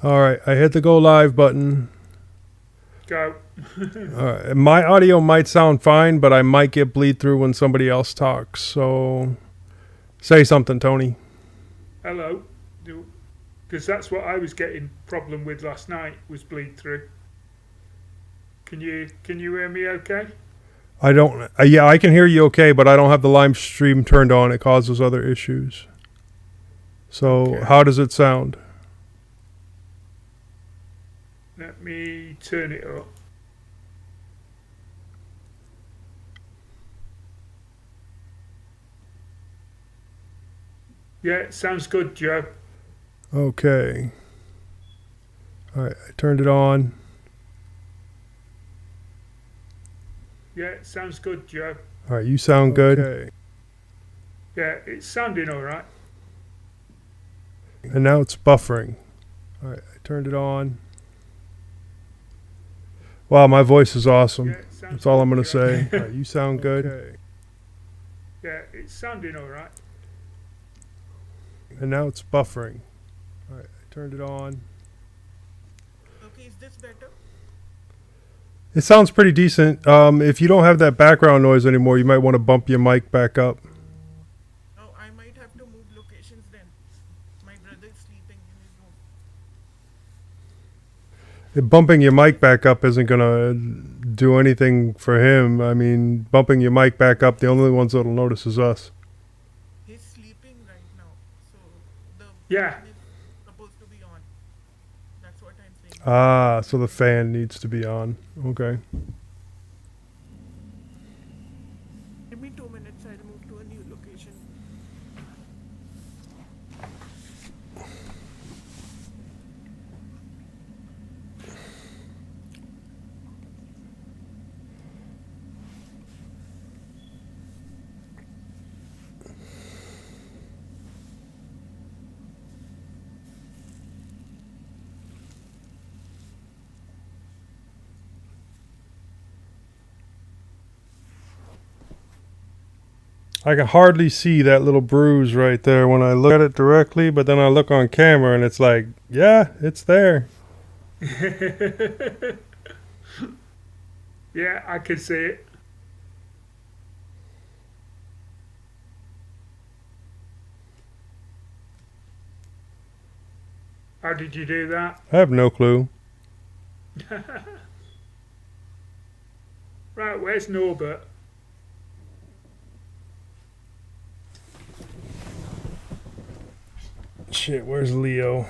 All right, I hit the go live button. Go. All right, my audio might sound fine, but I might get bleed through when somebody else talks. So say something, Tony. Hello. Because that's what I was getting problem with last night was bleed through. Can you hear me okay? I don't. Yeah, I can hear you okay, but I don't have the live stream turned on. It causes other issues. So Okay. how does it sound? Let me turn it up. Yeah, it sounds good, Joe. Okay. All right, I turned it on. Yeah, it sounds good, Joe. All right, you sound good. Okay. Yeah, it's sounding all right. And now it's buffering. All right, I turned it on. Wow, my voice is awesome. Yeah, it sounds That's all good, I'm going to Joe. say. All right, you sound good. Okay. Yeah, it's sounding all right. And now it's buffering. All right, I turned it on. Okay, is this better? It sounds pretty decent. If you don't have that background noise anymore, you might want to bump your mic back up. Oh, I might have to move locations then. My brother is sleeping in his room. Bumping your mic back up isn't going to do anything for him. I mean, bumping your mic back up, the only ones that'll notice is us. He's sleeping right now, so the Yeah. fan is supposed to be on. That's what I'm saying. Ah, so the fan needs to be on. Okay. Give me 2 minutes, I'll move to a new location. I can hardly see that little bruise right there when I look at it directly, but then I look on camera and it's like, yeah, it's there. Yeah, I can see it. How did you do that? I have no clue. Right, where's Norbert? Shit, where's Leo?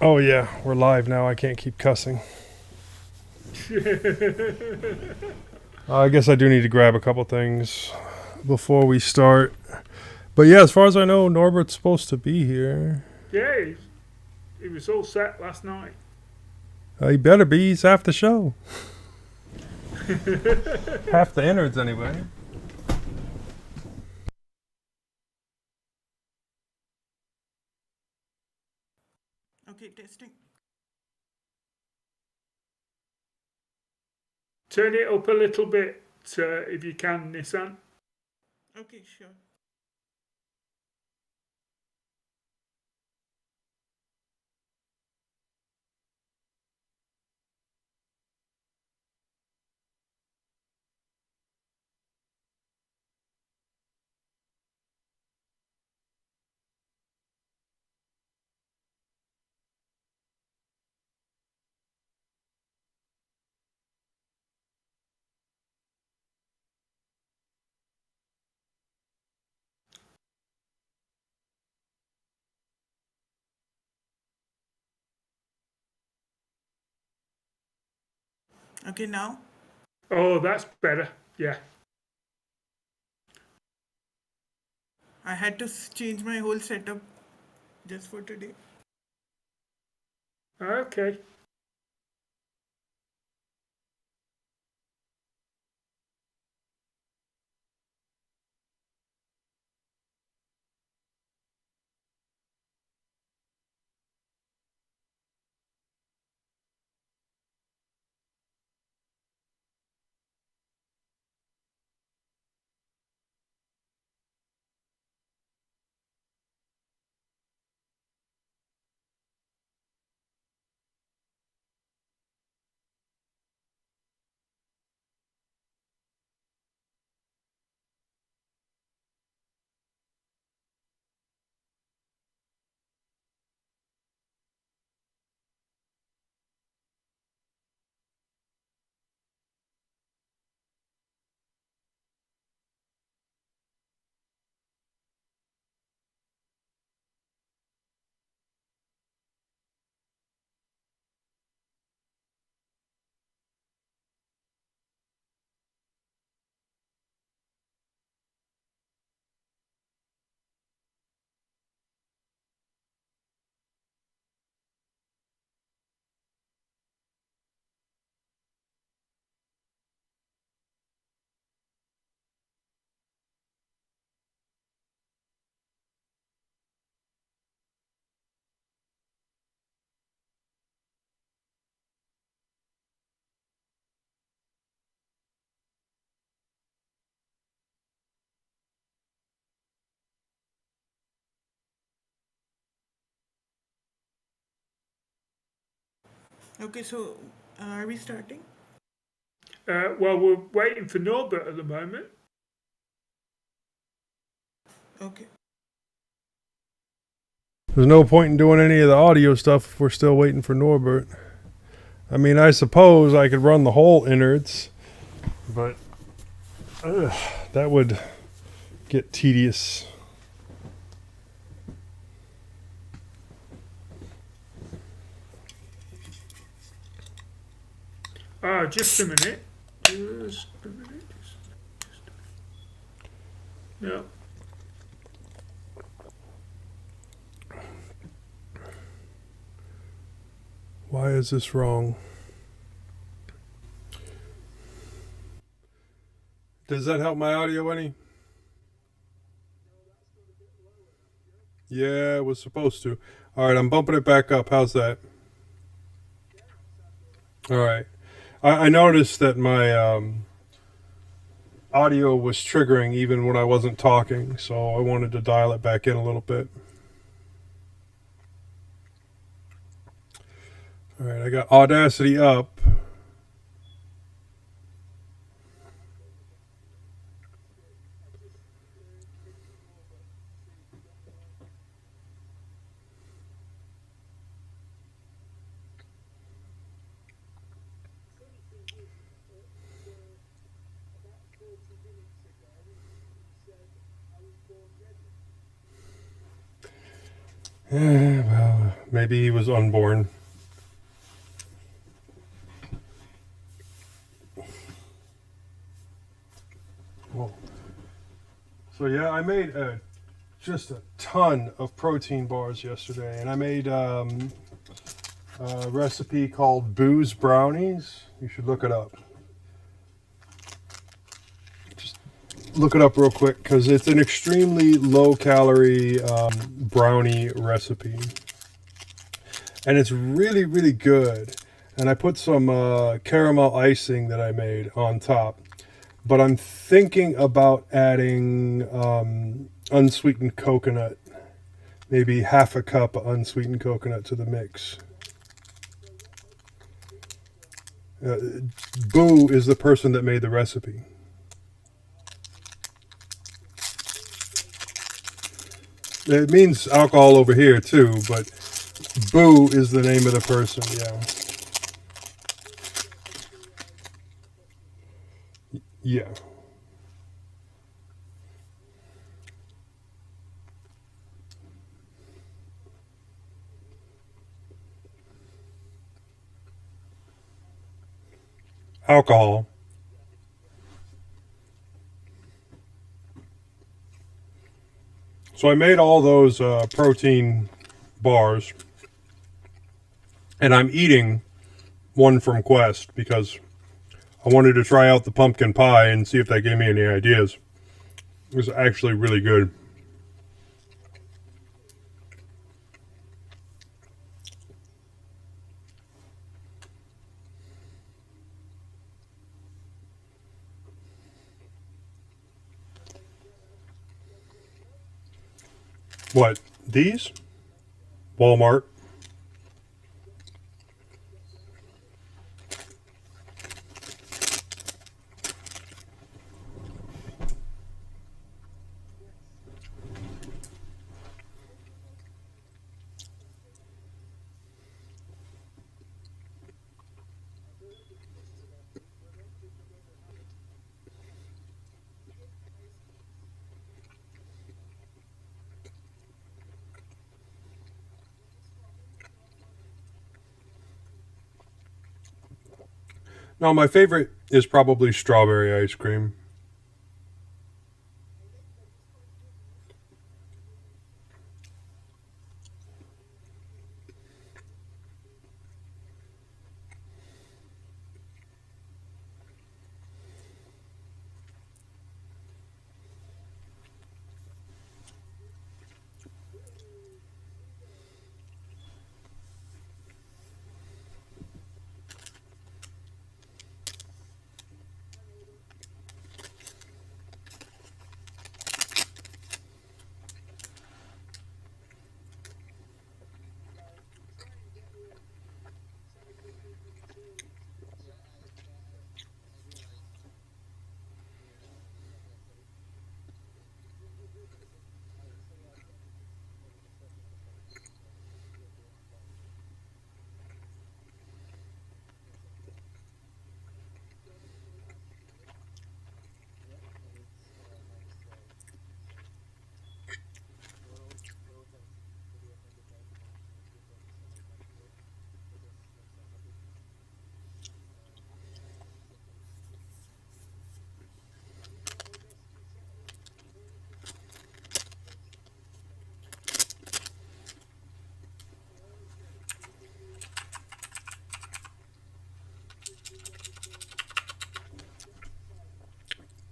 Oh, yeah, we're live now. I can't keep cussing. I guess I do need to grab a couple things before we start. But yeah, as far as I know, Norbert's supposed to be here. Yeah, he was all set last night. He better be. He's half the show. Half the innards, anyway. Okay, testing. Turn it up a little bit if you can, Nissan. Okay, sure. Okay, now Oh, that's better. Yeah. I had to change my whole setup just for today. Okay. Okay, so are we starting? Well, we're waiting for Norbert at the moment. Okay. There's no point in doing any of the audio stuff if we're still waiting for Norbert. I mean, I suppose I could run the whole innards, but that would get tedious. Just a minute. Just a minute. Yeah. Why is this wrong? Does that help my audio any? Yeah, it was supposed to. All right, I'm bumping it back up. How's that? All right. I noticed that my audio was triggering even when I wasn't talking, so I wanted to dial it back in a little bit. All right, I got Audacity up. Well, maybe he was unborn. Whoa. So yeah, I made just a ton of protein bars yesterday, and I made a recipe called Booze Brownies. You should look it up. Just look it up real quick because it's an extremely low-calorie brownie recipe, and it's really, really good. And I put some caramel icing that I made on top. But I'm thinking about adding unsweetened coconut, maybe half a cup of unsweetened coconut to the mix. Boo is the person that made the recipe. It means alcohol over here too, but Boo is the name of the person, yeah. Yeah. Alcohol. So I made all those protein bars, and I'm eating one from Quest because I wanted to try out the pumpkin pie and see if that gave me any ideas. It was actually really good. What? These? Walmart. No, my favorite is probably strawberry ice cream.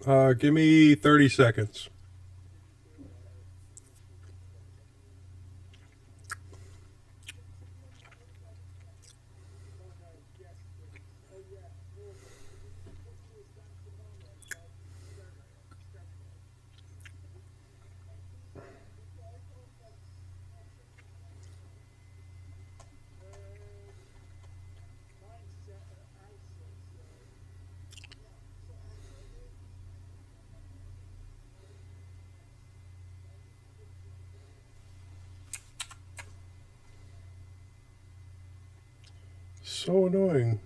Give me 30 seconds. So annoying.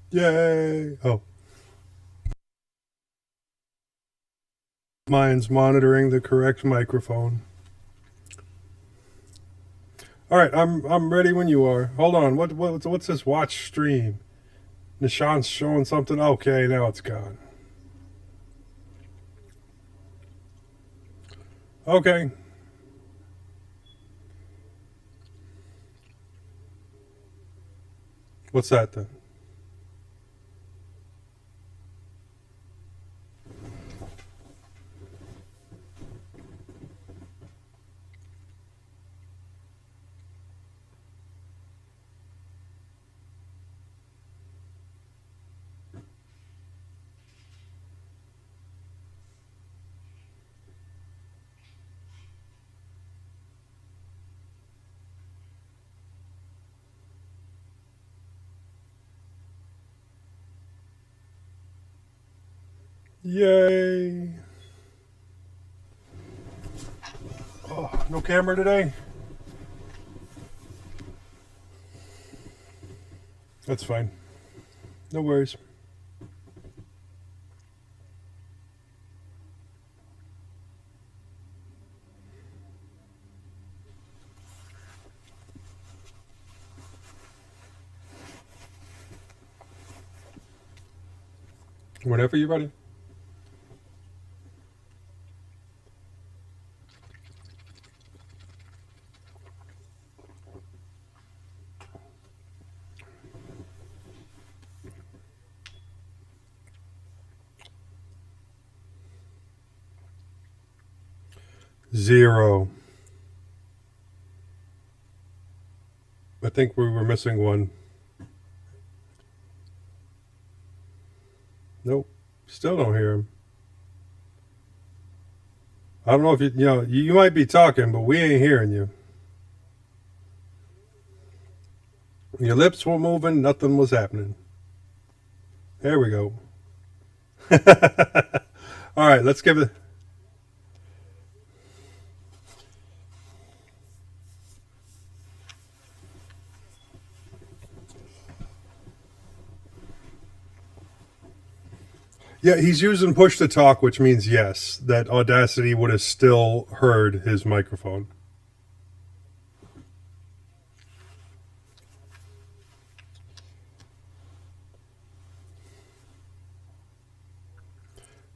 Yay! Oh. Mine's monitoring the correct microphone. All right, I'm ready when you are. Hold on. What's this watch stream? Nishan's showing something. Okay, now it's gone. Okay. What's that then? Yay! Oh, no camera today? That's fine. No worries. Whenever you're ready. Zero. I think we were missing one. Nope. Still don't hear him. I don't know if you might be talking, but we ain't hearing you. Your lips were moving, nothing was happening. There we go. All right, let's give it. Yeah, he's using push to talk, which means yes, that Audacity would have still heard his microphone.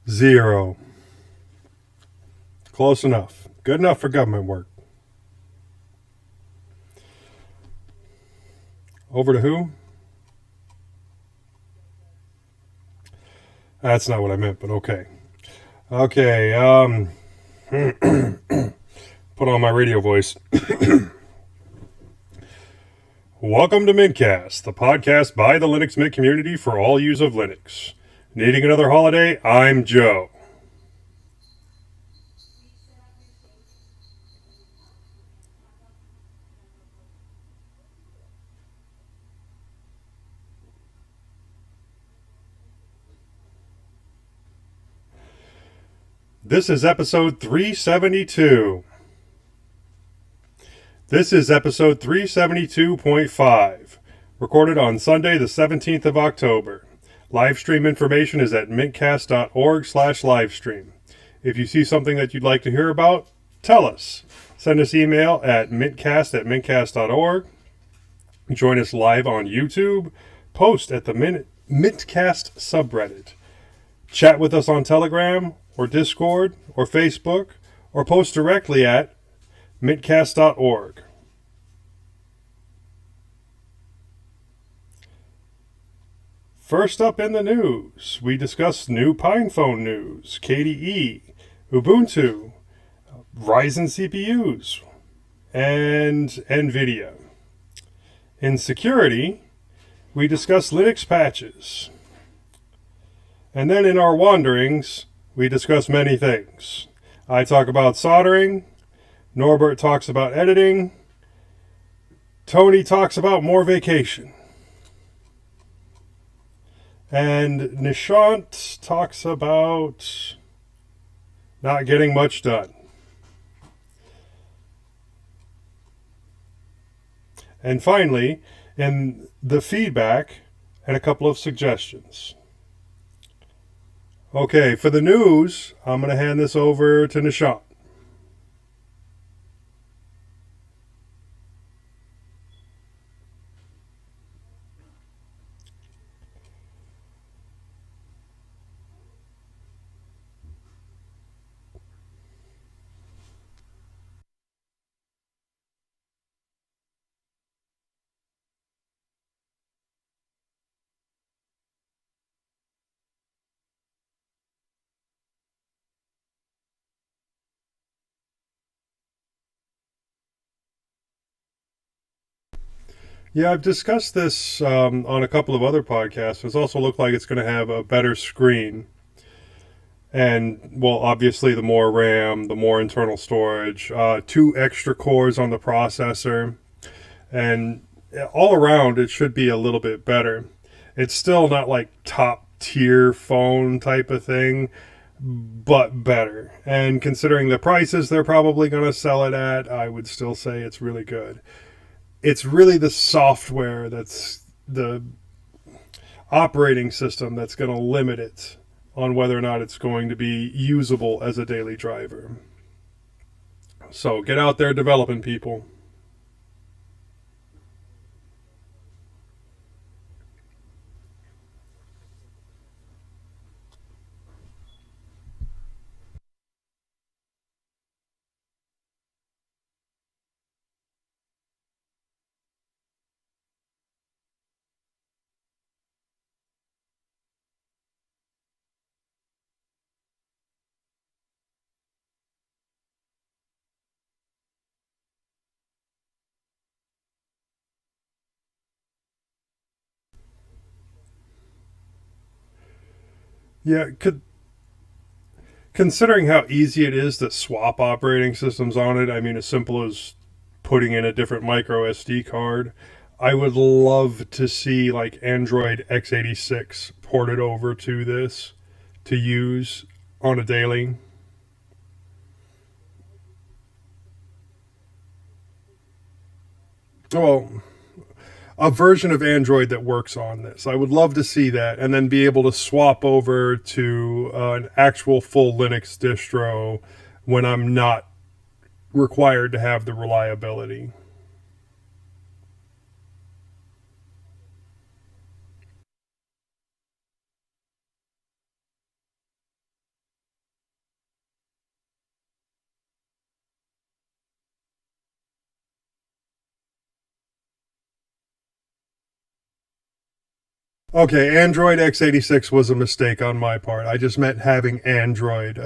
Zero. Close enough. Good enough for government work. Over to who? That's not what I meant, but okay. Okay, Put on my radio voice. Welcome to mintCast, the podcast by the Linux Mint community for all use of Linux. Needing another holiday? I'm Joe. This is episode 372. This is episode 372.5, recorded on Sunday the 17th of October. Livestream information is at mintcast.org/livestream. If you see something that you'd like to hear about, tell us. Send us email at mintcast@mintcast.org. Join us live on YouTube. Post at the mintcast subreddit. Chat with us on Telegram or Discord or Facebook, or post directly at mintcast.org. First up in the news, we discuss new PinePhone news, KDE, Ubuntu, Ryzen CPUs, and NVIDIA. In security, we discuss Linux patches. And then in our wanderings, we discuss many things. I talk about soldering, Norbert talks about editing, Tony talks about more vacation, and Nishant talks about not getting much done. And finally, in the feedback and a couple of suggestions. Okay, for the news, I'm going to hand this over to Nishant. Yeah, I've discussed this on a couple of other podcasts. It also looked like it's going to have a better screen. And, well, obviously the more RAM, the more internal storage, 2 extra cores on the processor. And all around, it should be a little bit better. It's still not like top tier phone type of thing, but better. And considering the prices they're probably going to sell it at, I would still say it's really good. It's really the software that's the operating system that's going to limit it on whether or not it's going to be usable as a daily driver. So get out there developing, people. Yeah, considering how easy it is to swap operating systems on it, I mean, as simple as putting in a different micro SD card, I would love to see like Android x86 ported over to this to use on a daily. Well, a version of Android that works on this. I would love to see that, and then be able to swap over to an actual full Linux distro when I'm not required to have the reliability. Okay, Android x86 was a mistake on my part. I just meant having Android.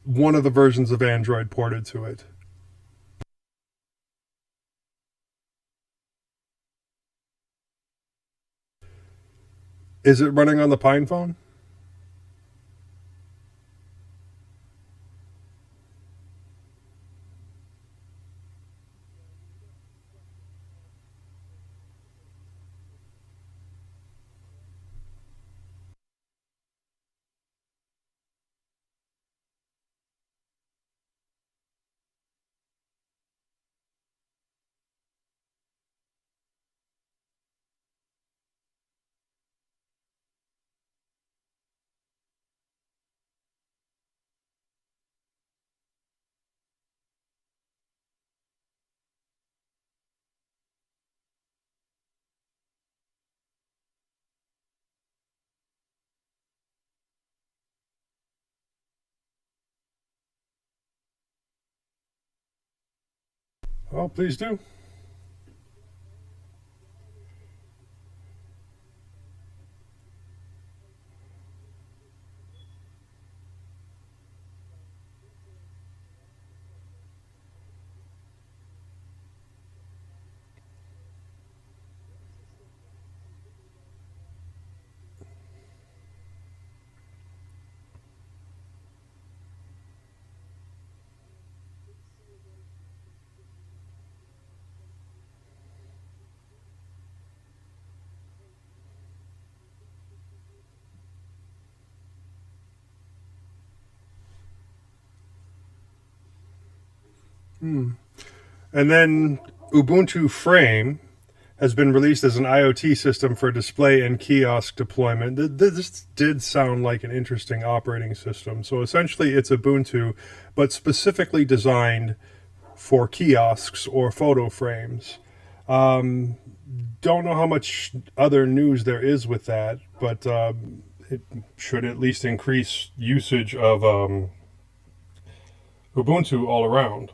one of the versions of Android ported to it. Is it running on the Pine phone? Oh, please do. And then Ubuntu Frame has been released as an IoT system for display and kiosk deployment. This did sound like an interesting operating system. So essentially, it's Ubuntu, but specifically designed for kiosks or photo frames. Don't know how much other news there is with that, but it should at least increase usage of Ubuntu all around.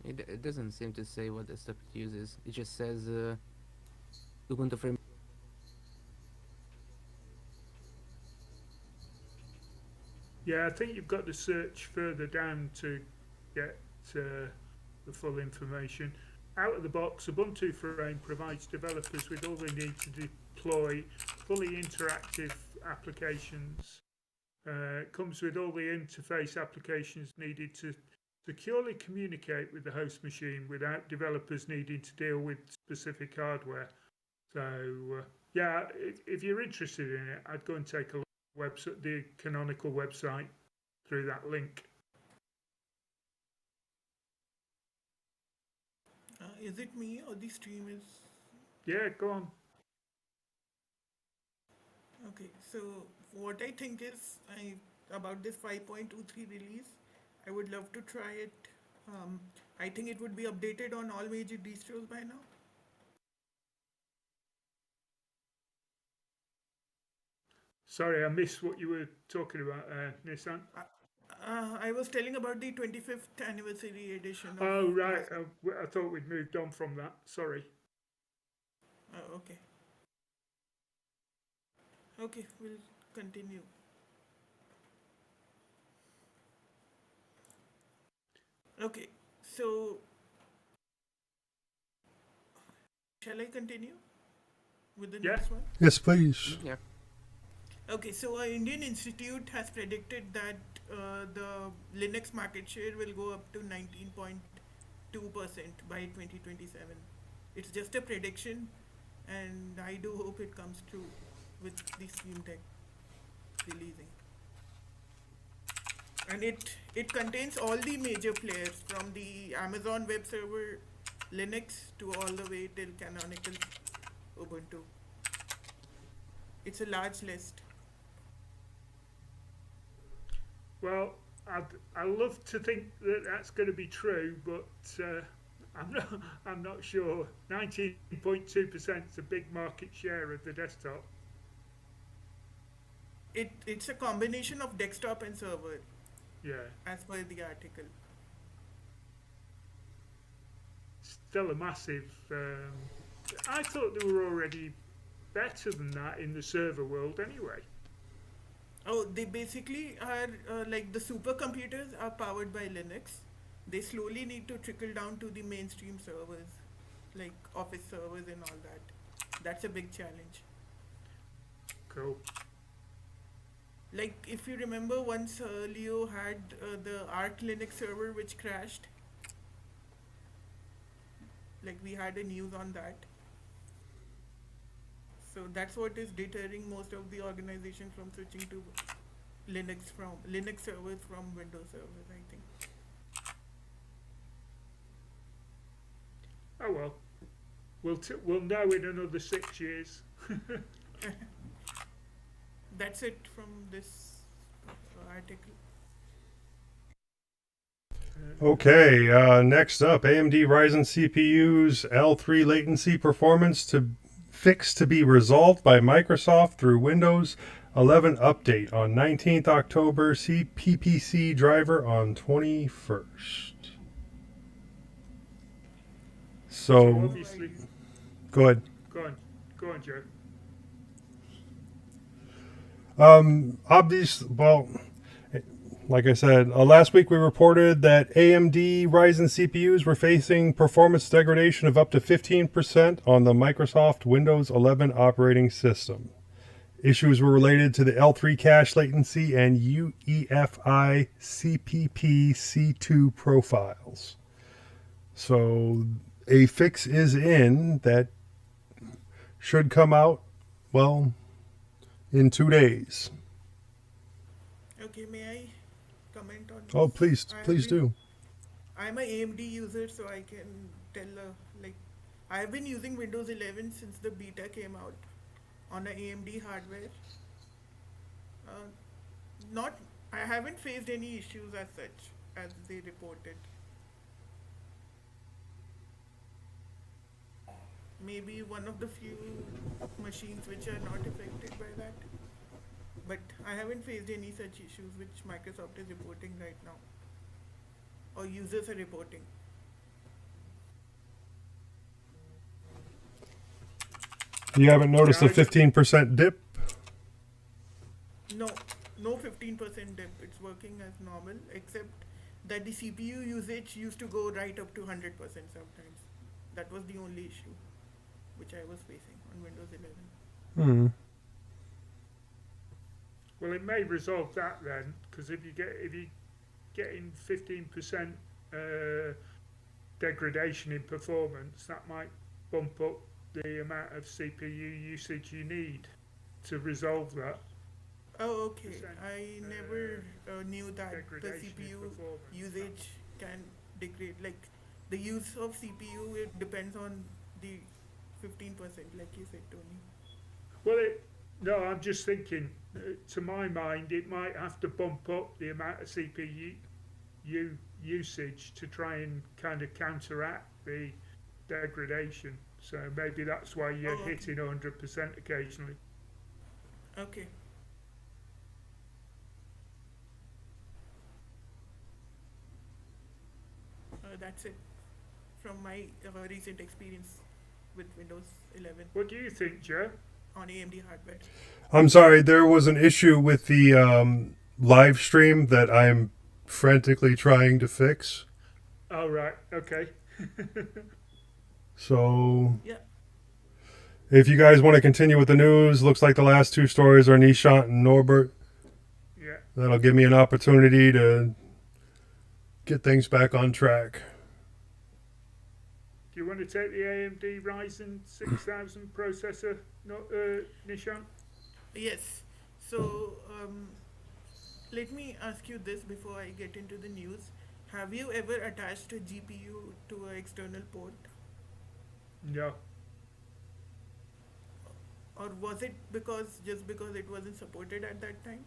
It doesn't seem to say what the stuff it uses. It just says Ubuntu frame. Yeah, I think you've got to search further down to get the full information. Out of the box, Ubuntu Frame provides developers with all they need to deploy fully interactive applications. It comes with all the interface applications needed to securely communicate with the host machine without developers needing to deal with specific hardware. So, yeah, if you're interested in it, I'd go and take a look at the Canonical website through that link. Is it me or the stream is Yeah, go on. okay? So what I think is about this 5.23 release, I would love to try it. I think it would be updated on all major distros by now. Sorry, I missed what you were talking about, Nissan. I was telling about the 25th anniversary edition of. Oh, right. I thought we'd moved on from that. Sorry. Okay. Okay, we'll continue. Okay, so shall I continue with the Yeah. next one? Yes, please. Yeah. Okay, so our Indian Institute has predicted that the Linux market share will go up to 19.2% by 2027. It's just a prediction, and I do hope it comes true with the Steam Deck releasing. And it contains all the major players from the Amazon web server Linux to all the way till canonical Ubuntu. It's a large list. Well, I love to think that that's going to be true, but I'm not. I'm not sure. 19.2% is a big market share of the desktop. It's a combination of desktop and server, Yeah, as per the article. still a massive. I thought they were already better than that in the server world, anyway. Oh, they basically are like the supercomputers are powered by Linux. They slowly need to trickle down to the mainstream servers, like Office servers and all that. That's a big challenge. Cool. Like if you remember, once Leo had the Arc Linux server which crashed. Like we had a news on that. So that's what is deterring most of the organization from switching to Linux servers from Windows servers, I think. Oh well, we'll know in another 6 years. That's it from this article. Okay, next up, AMD Ryzen CPU's L3 latency performance to fix to be resolved by Microsoft through Windows 11 update on 19th October, CPPC driver on 21st. So So, obviously, go ahead. go on, Joe. Well, like I said, last week we reported that AMD Ryzen CPUs were facing performance degradation of up to 15% on the Microsoft Windows 11 operating system. Issues were related to the L3 cache latency and UEFI CPP C2 profiles. So a fix is in that should come out, well, in 2 days. Okay, may I comment on this? Oh, please do. I'm a AMD user, so I can tell. Like, I've been using Windows 11 since the beta came out on a AMD hardware. Uh, not, I haven't faced any issues as such as they reported. Maybe one of the few machines which are not affected by that. But I haven't faced any such issues which Microsoft is reporting right now, or users are reporting. You haven't noticed a Yeah, 15% dip? No, no 15% dip. It's working as normal, except that the CPU usage used to go right up to 100% sometimes. That was the only issue which I was facing on Windows 11. Hmm. Well, it may resolve that then, because if you getting 15% degradation in performance, that might bump up the amount of CPU usage you need to resolve that Oh, okay. percent I never knew that the degradation in CPU performance. usage can degrade. Like the use of CPU, it depends on the 15%, like you said, Tony. Well, no, I'm just thinking. To my mind, it might have to bump up the amount of CPU usage to try and kind of counteract the degradation. So maybe that's why you're Oh, okay. hitting 100% occasionally. Okay. That's it from my recent experience with Windows 11 What do you think, Joe? on AMD hardware. I'm sorry, there was an issue with the live stream that I'm frantically trying to fix. Oh, right. Okay. So Yeah. if you guys want to continue with the news, looks like the last two stories are Nishant and Norbert. Yeah. That'll give me an opportunity to get things back on track. Do you want to take the AMD Ryzen 6000 processor, Nishant? Yes. So let me ask you this before I get into the news. Have you ever attached a GPU to an external port, No. or was it because just because it wasn't supported at that time?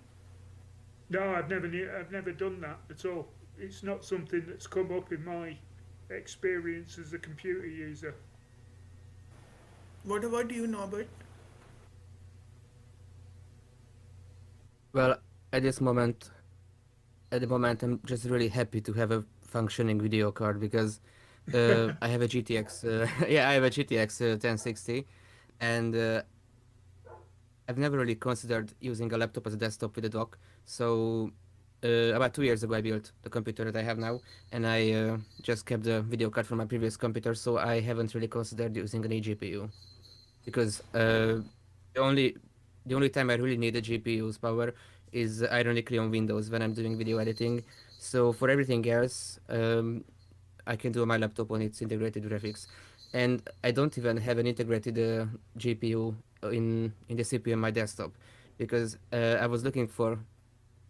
No, I've never done that at all. It's not something that's come up in my experience as a computer user. What about you, Norbert? Well, at this moment, at the moment, I'm just really happy to have a functioning video card because I have a GTX. Yeah, I have a GTX 1060, and I've never really considered using a laptop as a desktop with a dock. So about 2 years ago, I built the computer that I have now, and I just kept the video card from my previous computer. So I haven't really considered using an eGPU because the only the only time I really need a GPU's power is ironically on Windows when I'm doing video editing. So for everything else, I can do on my laptop on its integrated graphics, and I don't even have an integrated GPU in the CPU in my desktop because I was looking for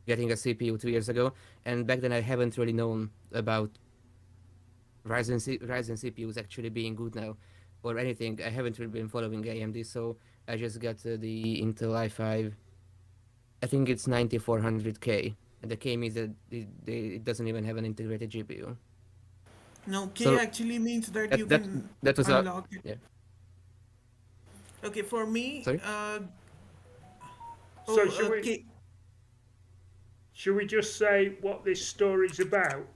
getting a CPU 2 years ago, and back then I haven't really known about Ryzen CPUs actually being good now or anything. I haven't really been following AMD, so I just got the Intel i5. I think it's 9400K, and the K means that it doesn't even have an integrated GPU. No, K So actually means that that you that can that was a unlock it. yeah. Okay, for me, Sorry. So should we K. should we just say what this story's about?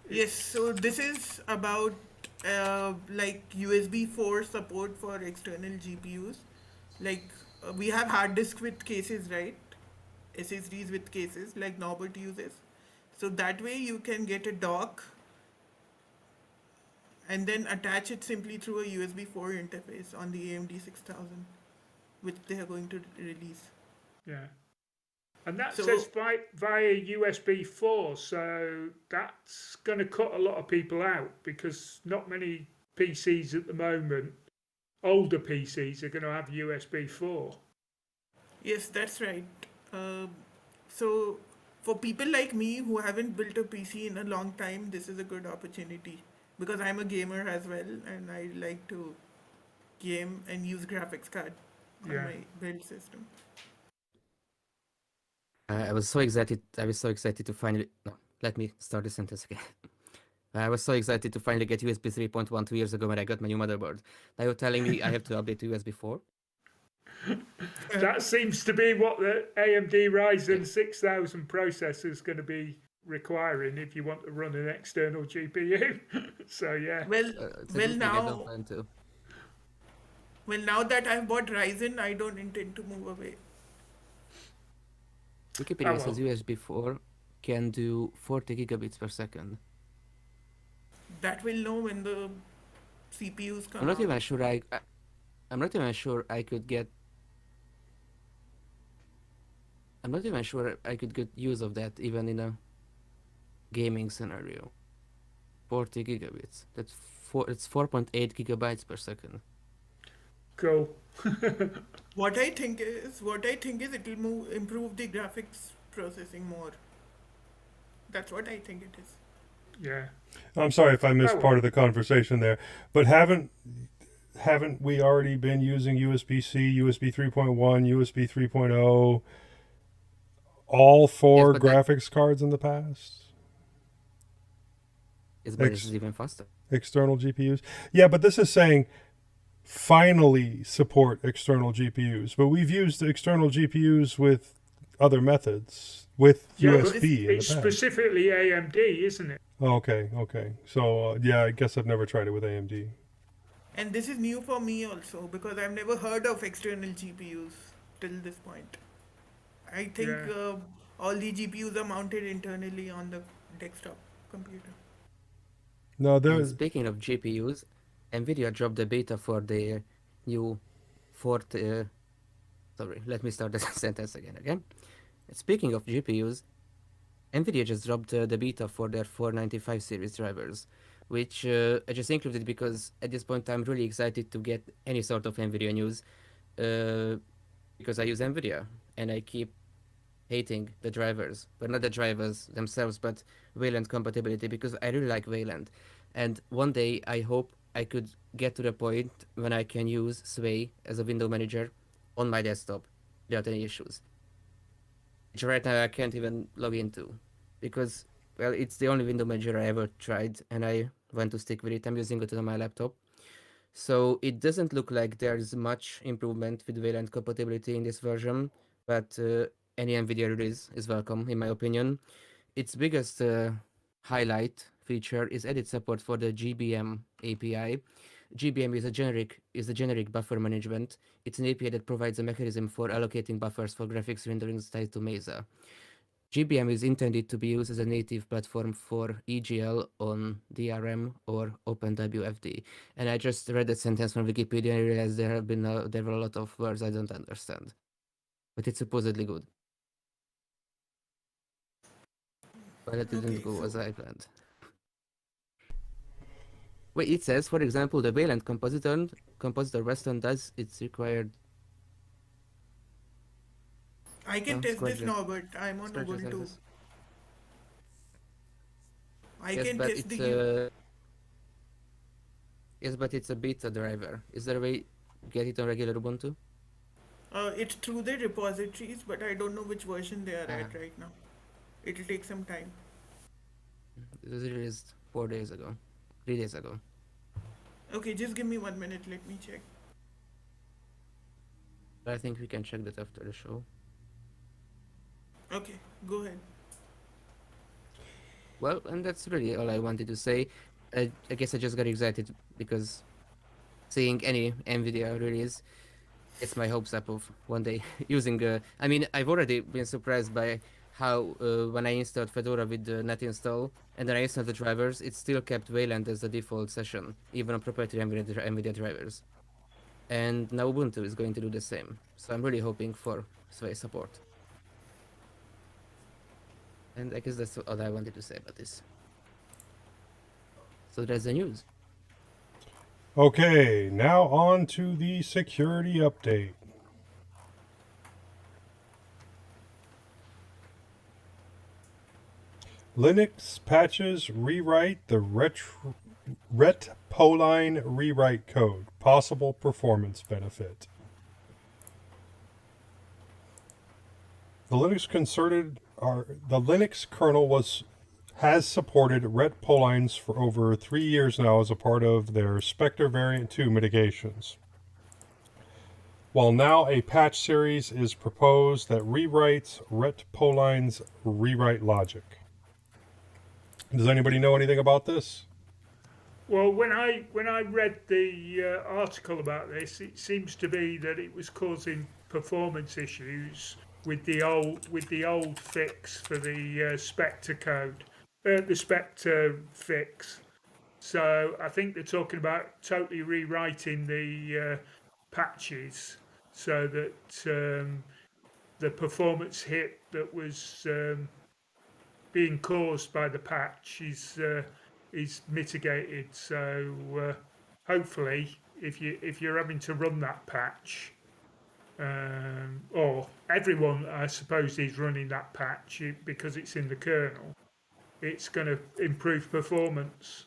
Yes, It's so this is about like USB 4 support for external GPUs. Like we have hard disk with cases, right? SSDs with cases, like Norbert uses. So that way you can get a dock and then attach it simply through a USB 4 interface on the AMD 6000, which they are going to release. yeah. And that says So via USB 4, so that's going to cut a lot of people out because not many PCs at the moment, older PCs, are going to have USB 4. yes, that's right. Um so for people like me who haven't built a PC in a long time, this is a good opportunity because I'm a gamer as well and I like to game and use graphics card on Yeah. my build system. I was so excited. I was so excited to finally. No, let me start the sentence again. I was so excited to finally get USB 3.1 2 years ago when I got my new motherboard. Now you're telling me I have to update to USB 4? That seems to be what the AMD Yeah. Ryzen 6000 processor is going to be requiring if you want to run an external GPU. So, yeah. Well, It's a well good thing I don't now, plan to. well now that I've bought Ryzen, I don't intend to move away. Oh, Wikipedia says well. USB 4 can do 40 gigabits per second. That will know when the CPUs I'm come not out. even sure I'm not even sure I could get. I'm not even sure I could get use of that even in a gaming scenario. 40 gigabits. It's 4.8 gigabytes per second. Cool. What I think is it'll improve the graphics processing more. That's what I think it is. Yeah. I'm sorry if I Oh, missed well. part of the conversation there, but haven't we already been using USB-C, USB 3.1, USB 3.0, all Yes, for but that graphics cards in the past? is but this Ex- is even faster. External GPUs? Yeah, but this is saying finally support external GPUs. But we've used external GPUs with other methods, with Yeah, And but this USB in the it's past. specifically AMD, isn't it? Oh, okay. So, yeah, I guess I've never tried it with AMD. and this is new for me also because I've never heard of external GPUs till this point. I think Yeah. all the GPUs are mounted internally on the desktop computer. No, And there. speaking of GPUs, Nvidia dropped the beta for their new fourth. Sorry, let me start the sentence again. Speaking of GPUs, Nvidia just dropped the beta for their 495 series drivers, which I just included because at this point I'm really excited to get any sort of Nvidia news, uh, because I use Nvidia and I keep hating the drivers, but not the drivers themselves, but Wayland compatibility because I really like Wayland. And one day I hope I could get to the point when I can use Sway as a window manager on my desktop without any issues. Which right now I can't even log into because, well, it's the only window manager I ever tried and I want to stick with it. I'm using it on my laptop. So it doesn't look like there's much improvement with Wayland compatibility in this version, but any NVIDIA release is welcome, in my opinion. Its biggest highlight feature is added support for the GBM API. GBM is a generic buffer management. It's an API that provides a mechanism for allocating buffers for graphics renderings tied to Mesa. GBM is intended to be used as a native platform for EGL on DRM or OpenWFD. And I just read that sentence from Wikipedia and I realized there were a lot of words I don't understand. But it's supposedly good. But it didn't Okay, go so as I planned. Wait, it says, for example, the Wayland compositor Weston does its required. I can No, test this now, but I'm on scratch Ubuntu. service. I Yes, can but test it's the. a yes, but it's a beta driver. Is there a way get it on regular Ubuntu? It's through the repositories, but I don't know which version they are Ah, at right now. It'll take some time. it was released 4 days ago, 3 days ago. Okay, just give me 1 minute. Let me check. But I think we can check that after the show. Okay, go ahead. Well, and that's really all I wanted to say. I guess I just got excited because seeing any NVIDIA release gets my hopes up of one day using. I mean, I've already been surprised by how when I installed Fedora with the net install and then I installed the drivers, it still kept Wayland as the default session, even on proprietary NVIDIA drivers. And now Ubuntu is going to do the same. So I'm really hoping for Sway support. And I guess that's all I wanted to say about this. So there's the news. Okay, now on to the security update. Linux patches rewrite the retpoline rewrite code. Possible performance benefit. The Linux kernel has supported retpolines for over 3 years now as a part of their Spectre Variant 2 mitigations. While now a patch series is proposed that rewrites retpoline's rewrite logic. Does anybody know anything about this? Well, when I read the article about this, it seems to be that it was causing performance issues with the old fix for the Spectre code, the Spectre fix. So I think they're talking about totally rewriting the patches so that the performance hit that was being caused by the patch is mitigated. So hopefully, if you're having to run that patch, or everyone, I suppose, is running that patch because it's in the kernel, it's going to improve performance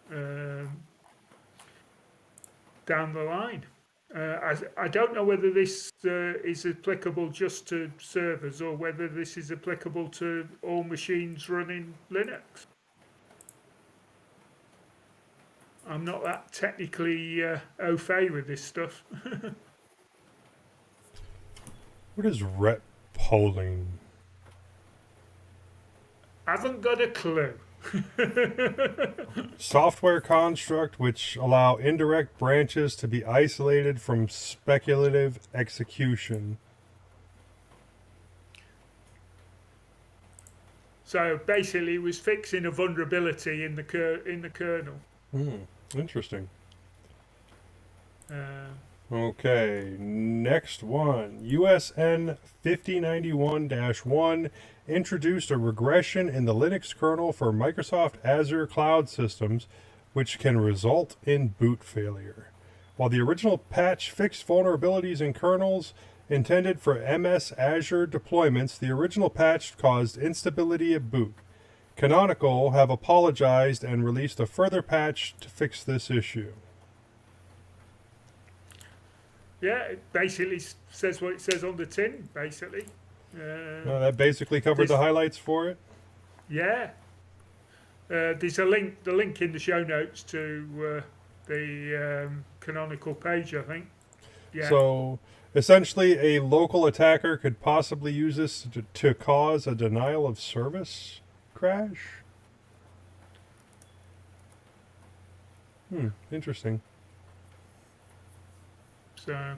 down the line. I don't know whether this is applicable just to servers or whether this is applicable to all machines running Linux. I'm not that technically au fait with this stuff. What is retpoling? Haven't got a clue. Software construct which allow indirect branches to be isolated from speculative execution. So basically, it was fixing a vulnerability in the kernel. Interesting. Uh, Okay, next one. USN 5091-1 introduced a regression in the Linux kernel for Microsoft Azure cloud systems, which can result in boot failure. While the original patch fixed vulnerabilities in kernels intended for MS Azure deployments, the original patch caused instability at boot. Canonical have apologized and released a further patch to fix this issue. yeah, it basically says what it says on the tin. Basically, That basically covered the highlights for it. yeah. There's a link. The link in the show notes to the canonical page, I think. Yeah. So essentially, a local attacker could possibly use this to cause a denial of service crash. Interesting. So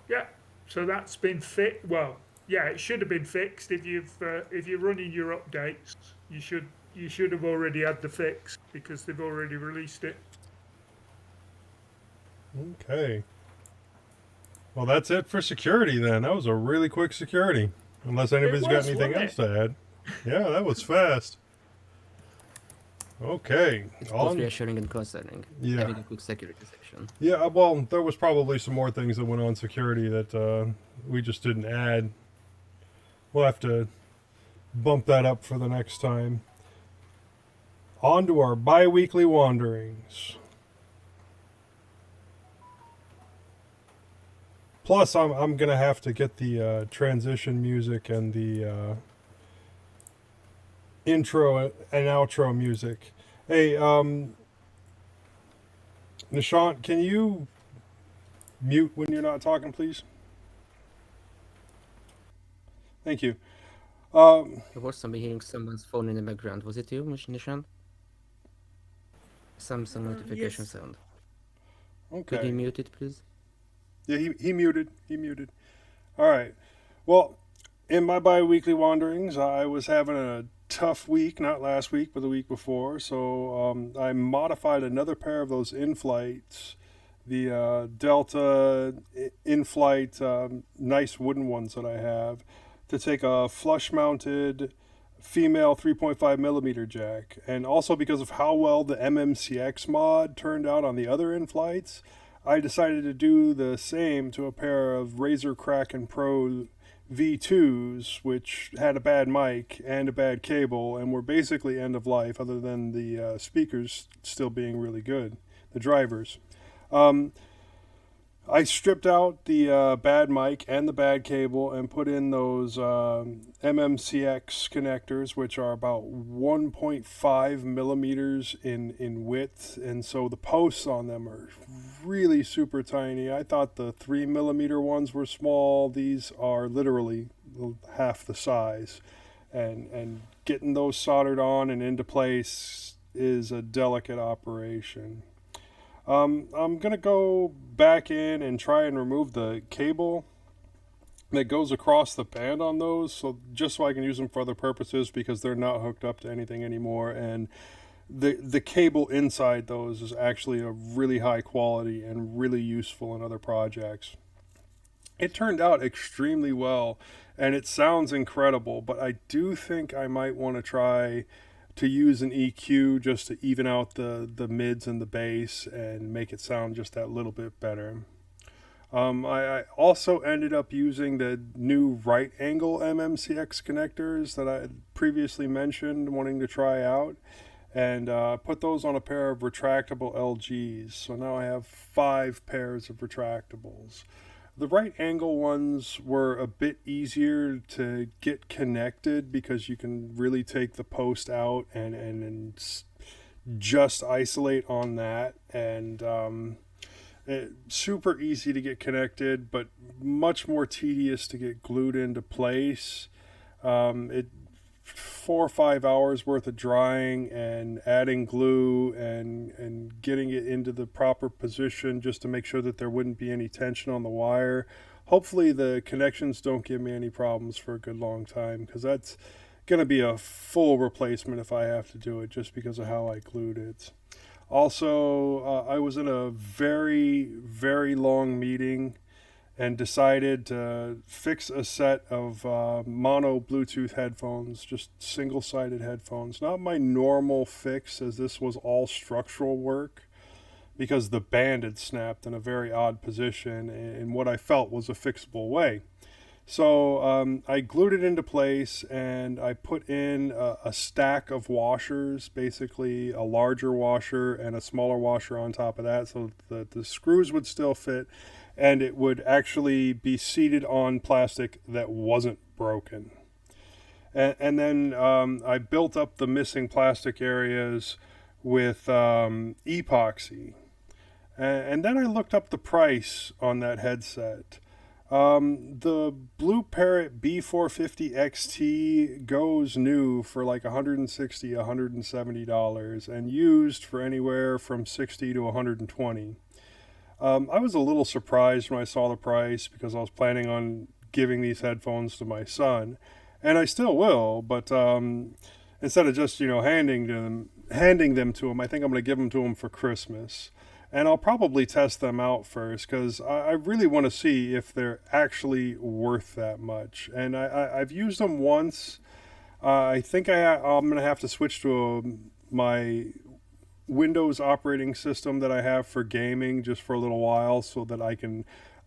yeah, so that's been fixed. Well, yeah, it should have been fixed. If you're running your updates, you should have already had the fix because they've already released it. Okay. Well, that's it for security then. That was a really quick security. Unless anybody's got was, anything wasn't else to add. Yeah, that was fast. Okay. Both reassuring and concerning. Yeah. Having a quick security section. Yeah, well, there was probably some more things that went on security that we just didn't add. We'll have to bump that up for the next time. On to our bi-weekly wanderings. Plus, I'm going to have to get the transition music and the intro and outro music. Hey, Nishant, can you mute when you're not talking, please? Thank you. There was somebody hearing someone's phone in the background. Was it you, Nishan? Some notification yes. sound. Okay. Could you mute it, please? Yeah, he muted. He muted. All right. Well, in my bi-weekly wanderings, I was having a tough week, not last week, but the week before. So I modified another pair of those in-flights, the Delta in-flight nice wooden ones that I have, to take a flush-mounted female 3.5 millimeter jack. And also because of how well the MMCX mod turned out on the other in-flights, I decided to do the same to a pair of Razer Kraken Pro V2s, which had a bad mic and a bad cable and were basically end of life, other than the speakers still being really good, the drivers. I stripped out the bad mic and the bad cable and put in those MMCX connectors, which are about 1.5 millimeters in width, and so the posts on them are really super tiny. I thought the 3 millimeter ones were small. These are literally half the size, and getting those soldered on and into place is a delicate operation. I'm going to go back in and try and remove the cable that goes across the band on those, so just so I can use them for other purposes, because they're not hooked up to anything anymore, and the cable inside those is actually a really high quality and really useful in other projects. It turned out extremely well, and it sounds incredible, but I do think I might want to try to use an EQ just to even out the mids and the bass and make it sound just that little bit better. I also ended up using the new right angle MMCX connectors that I previously mentioned wanting to try out, and put those on a pair of retractable LGs. So now I have 5 pairs of retractables. The right angle ones were a bit easier to get connected because you can really take the post out and just isolate on that. And super easy to get connected, but much more tedious to get glued into place. It 4 or 5 hours worth of drying and adding glue and getting it into the proper position just to make sure that there wouldn't be any tension on the wire. Hopefully the connections don't give me any problems for a good long time, because that's going to be a full replacement if I have to do it, just because of how I glued it. Also, I was in a very, very long meeting and decided to fix a set of mono Bluetooth headphones, just single-sided headphones. Not my normal fix, as this was all structural work, because the band had snapped in a very odd position in what I felt was a fixable way. So I glued it into place, and I put in a stack of washers, basically a larger washer and a smaller washer on top of that, so that the screws would still fit, and it would actually be seated on plastic that wasn't broken. And then I built up the missing plastic areas with epoxy. And then I looked up the price on that headset. The Blue Parrot B450 XT goes new for like $160, $170, and used for anywhere from $60 to $120. I was a little surprised when I saw the price, because I was planning on giving these headphones to my son, and I still will, but instead of just, handing them to him, I think I'm going to give them to him for Christmas. And I'll probably test them out first, because I really want to see if they're actually worth that much. And I've used them once. I think I'm going to have to switch to my Windows operating system that I have for gaming just for a little while, so that I can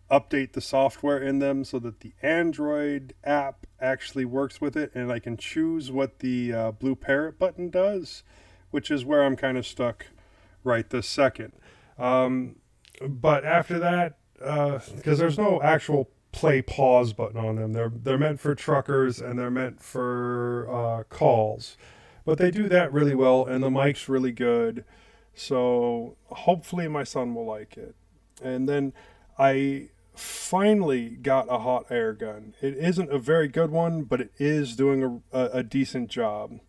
update the software in them so that the Android app actually works with it, and I can choose what the Blue Parrot button does, which is where I'm kind of stuck right this second. But after that, because there's no actual play pause button on them, they're meant for truckers and they're meant for calls, but they do that really well, and the mic's really good, so hopefully my son will like it. And then I finally got a hot air gun. It isn't a very good one, but it is doing a decent job.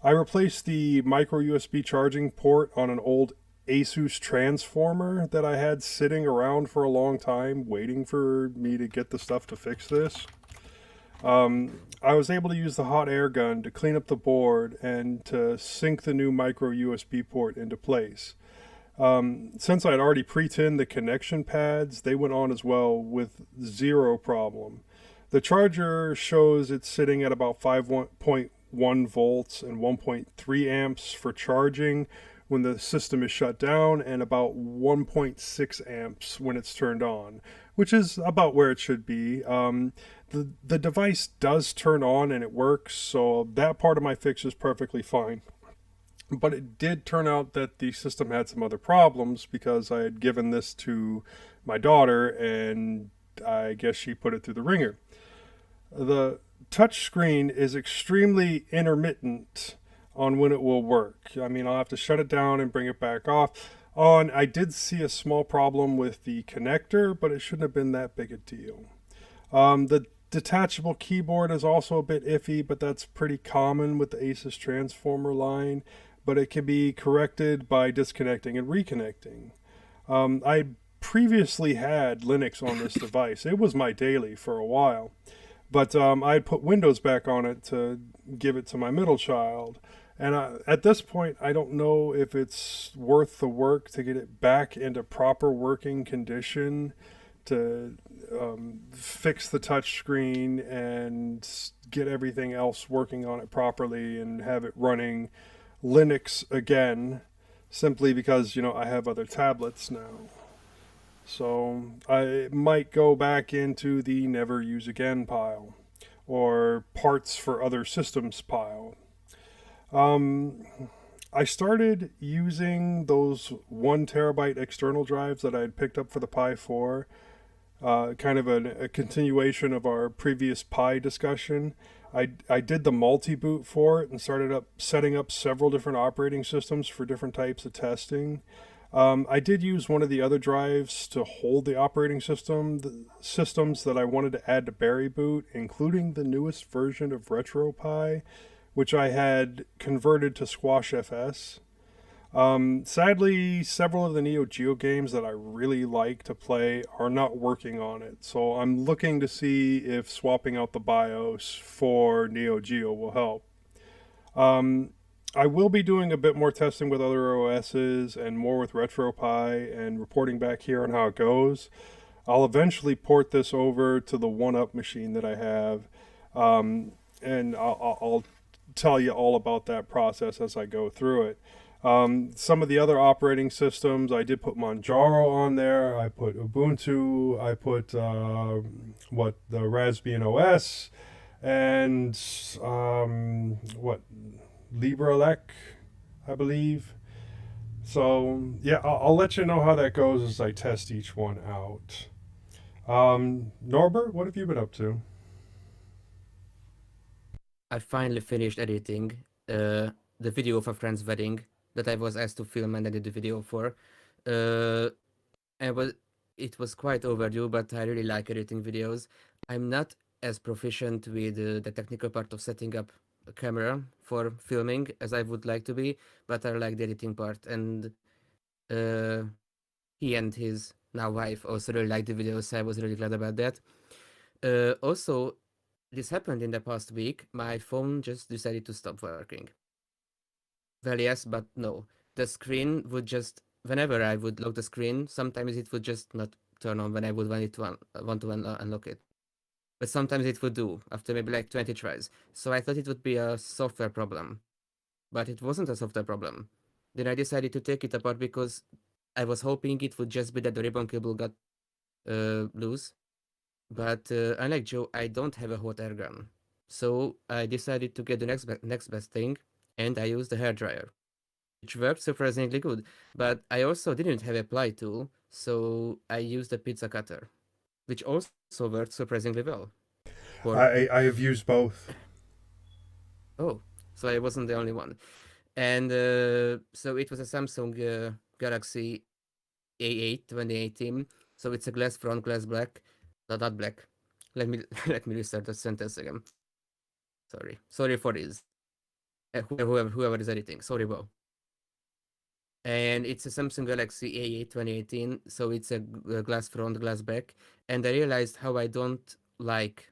I replaced the micro USB charging port on an old Asus transformer that I had sitting around for a long time, waiting for me to get the stuff to fix this. I was able to use the hot air gun to clean up the board and to sync the new micro USB port into place. Since I'd already pre-tinned the connection pads, they went on as well with zero problem. The charger shows it's sitting at about 5.1 volts and 1.3 amps for charging when the system is shut down, and about 1.6 amps when it's turned on, which is about where it should be. The device does turn on and it works, so that part of my fix is perfectly fine. But it did turn out that the system had some other problems, because I had given this to my daughter, and I guess she put it through the ringer. The touch screen is extremely intermittent on when it will work. I mean, I'll have to shut it down and bring it back on. I did see a small problem with the connector, but it shouldn't have been that big a deal. The detachable keyboard is also a bit iffy, but that's pretty common with the Asus transformer line, but it can be corrected by disconnecting and reconnecting. I previously had Linux on this device. It was my daily for a while, but I had put Windows back on it to give it to my middle child. And at this point, I don't know if it's worth the work to get it back into proper working condition, to fix the touch screen and get everything else working on it properly and have it running Linux again, simply because, I have other tablets now. So I might go back into the never use again pile, or parts for other systems pile. I started using those 1 terabyte external drives that I had picked up for the Pi 4, kind of a continuation of our previous Pi discussion. I did the multi-boot for it and started setting up several different operating systems for different types of testing. I did use one of the other drives to hold the operating systems that I wanted to add to Berry Boot, including the newest version of RetroPie, which I had converted to Squash FS. Sadly, several of the Neo Geo games that I really like to play are not working on it, so I'm looking to see if swapping out the BIOS for Neo Geo will help. Um, I will be doing a bit more testing with other OSs and more with RetroPie and reporting back here on how it goes. I'll eventually port this over to the One Up machine that I have, and I'll tell you all about that process as I go through it. Some of the other operating systems, I did put Manjaro on there. I put Ubuntu. I put the Raspbian OS, and what LibreLec, I believe. So yeah, I'll let you know how that goes as I test each one out. Norbert, what have you been up to? I finally finished editing the video of a friend's wedding that I was asked to film and edit the video for. Uh, and it was quite overdue, but I really like editing videos. I'm not as proficient with the technical part of setting up a camera for filming as I would like to be, but I like the editing part. And uh, he and his now wife also really liked the video, so I was really glad about that. Also, this happened in the past week. My phone just decided to stop working. Well, yes, but no. The screen would just, whenever I would lock the screen, sometimes it would just not turn on when I would want it to want to unlock it. But sometimes it would do after maybe like 20 tries. So I thought it would be a software problem, but it wasn't a software problem. Then I decided to take it apart because I was hoping it would just be that the ribbon cable got loose. But unlike Joe, I don't have a hot air gun. So I decided to get the next best thing, and I used the hairdryer, which worked surprisingly good. But I also didn't have a ply tool, so I used a pizza cutter, which also worked surprisingly well. For I have used both. oh, so I wasn't the only one. And so it was a Samsung Galaxy A8 2018. So it's a glass front, glass black, not black. Let me let me restart the sentence again. Sorry for this. Whoever is editing, sorry, Bo. And it's a Samsung Galaxy A8 2018, so it's a glass front, glass back. And I realized how I don't like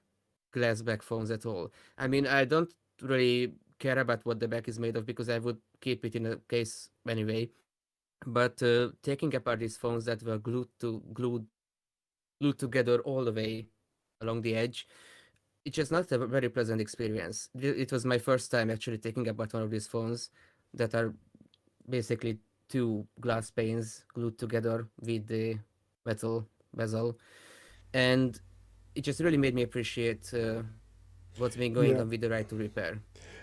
glass back phones at all. I mean, I don't really care about what the back is made of because I would keep it in a case anyway. But taking apart these phones that were glued together all the way along the edge, it's just not a very pleasant experience. It was my first time actually taking apart one of these phones that are basically two glass panes glued together with the metal bezel, and it just really made me appreciate what's been going Yeah. on with the right to repair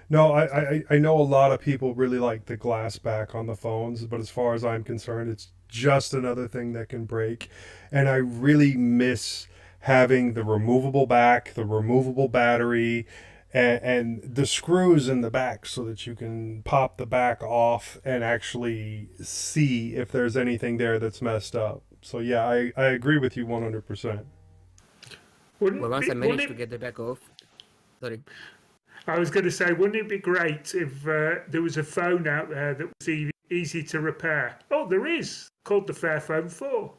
No, stuff. I know a lot of people really like the glass back on the phones, but as far as I'm concerned, it's just another thing that can break. And I really miss having the removable back, the removable battery, and the screws in the back so that you can pop the back off and actually see if there's anything there that's messed up. So, yeah, I agree with you 100%. Well, once I managed to get the back off, sorry. I was going to say, wouldn't it be great if there was a phone out there that was easy to repair? Oh, there is, called the Fairphone 4.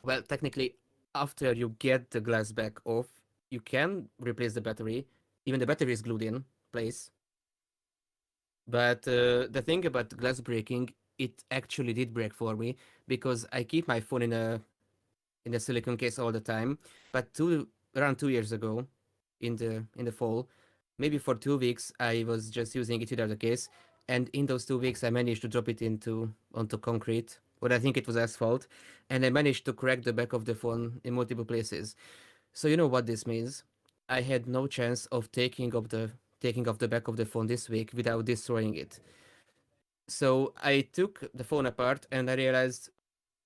Well, technically, after you get the glass back off, you can replace the battery. Even the battery is glued in place. But the thing about glass breaking, it actually did break for me because I keep my phone in a silicone case all the time. But around 2 years ago, in the fall, maybe for 2 weeks, I was just using it without a case, and in those 2 weeks, I managed to drop it onto concrete, or I think it was asphalt, and I managed to crack the back of the phone in multiple places. So you know what this means? I had no chance of taking off the back of the phone this week without destroying it. So I took the phone apart and I realized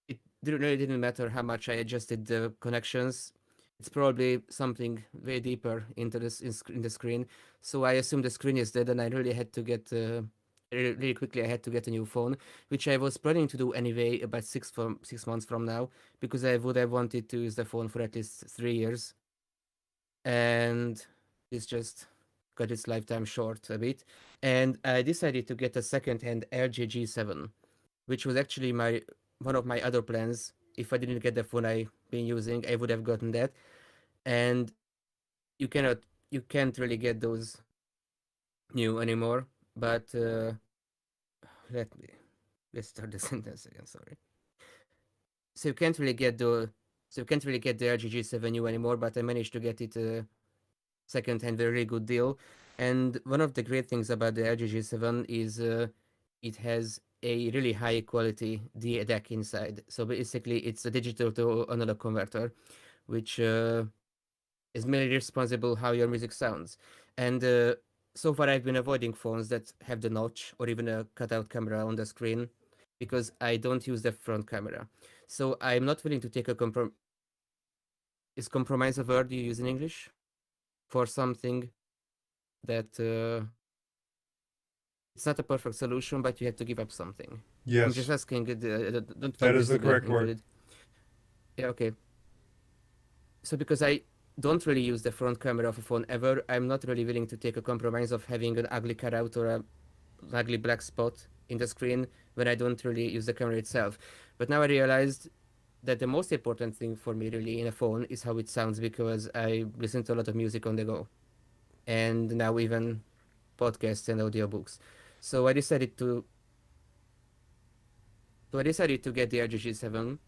it really didn't matter how much I adjusted the connections. It's probably something way deeper into this in the screen. So I assumed the screen is dead, and I really had to get really quickly. I had to get a new phone, which I was planning to do anyway about 6 months from now, because I would have wanted to use the phone for at least 3 years. And it's just cut its lifetime short a bit. And I decided to get a second-hand LG G7, which was actually my one of my other plans. If I didn't get the phone I've been using, I would have gotten that. And you cannot, you can't really get those new anymore. But let me let's start the sentence again. Sorry. So you can't really get the so you can't really get the LG G7 new anymore. But I managed to get it second-hand, very good deal. And one of the great things about the LG G7 is it has a really high quality DAC inside. So basically, it's a digital to analog converter, which is mainly responsible how your music sounds. And so far, I've been avoiding phones that have the notch or even a cutout camera on the screen because I don't use the front camera. So I'm not willing to take a Is compromise a word you use in English for something that it's not a perfect solution, but you have to give up something. I'm just Yes, asking, don't that find is this the correct word. included. Yeah, okay. So because I don't really use the front camera of a phone ever, I'm not really willing to take a compromise of having an ugly cutout or a ugly black spot in the screen when I don't really use the camera itself. But now I realized that the most important thing for me really in a phone is how it sounds because I listen to a lot of music on the go. And now even podcasts and audiobooks. So I decided to get the RGG 7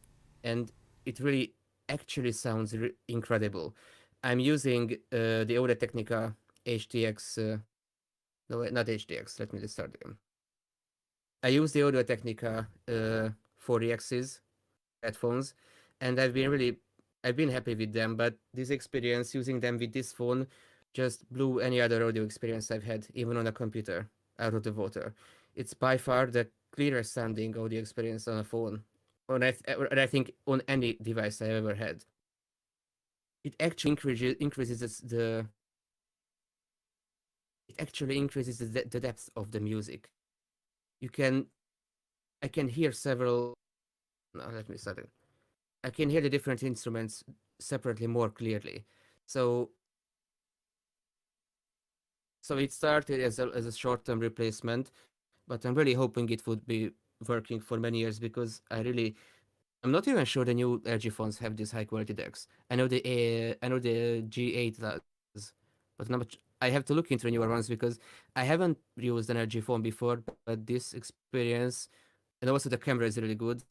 and it really actually sounds incredible. I'm using the Audio Technica HTX, no, not HTX, let me just start again. I use the Audio Technica 4EXs headphones and I've been happy with them, but this experience using them with this phone just blew any other audio experience I've had, even on a computer, out of the water. It's by far the clearest sounding audio experience on a phone, and I think on any device I've ever had. It actually increases the depth of the music. You can I can hear several. No, let me start it. I can hear the different instruments separately more clearly. So so it started as a short-term replacement, but I'm really hoping it would be working for many years because I'm not even sure the new LG phones have this high quality decks. I know the G8 does, but I have to look into the newer ones because I haven't used an LG phone before, but this experience and also the camera is really good.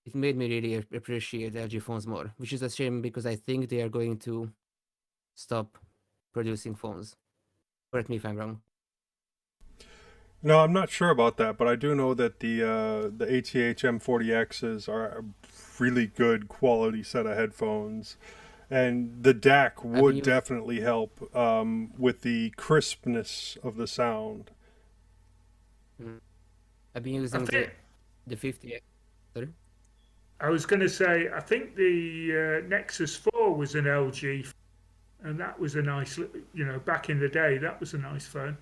It made me really appreciate LG phones more, which is a shame because I think they are going to stop producing phones. Correct me if I'm wrong. No, I'm not sure about that, but I do know that the ATH M40Xs are a really good quality set of headphones, and the DAC I've been would using definitely help with the crispness of the sound. mm, I've been I using think the 50. Sorry? I was going to say I think the Nexus 4 was an LG, and that was a nice, back in the day that was a nice phone.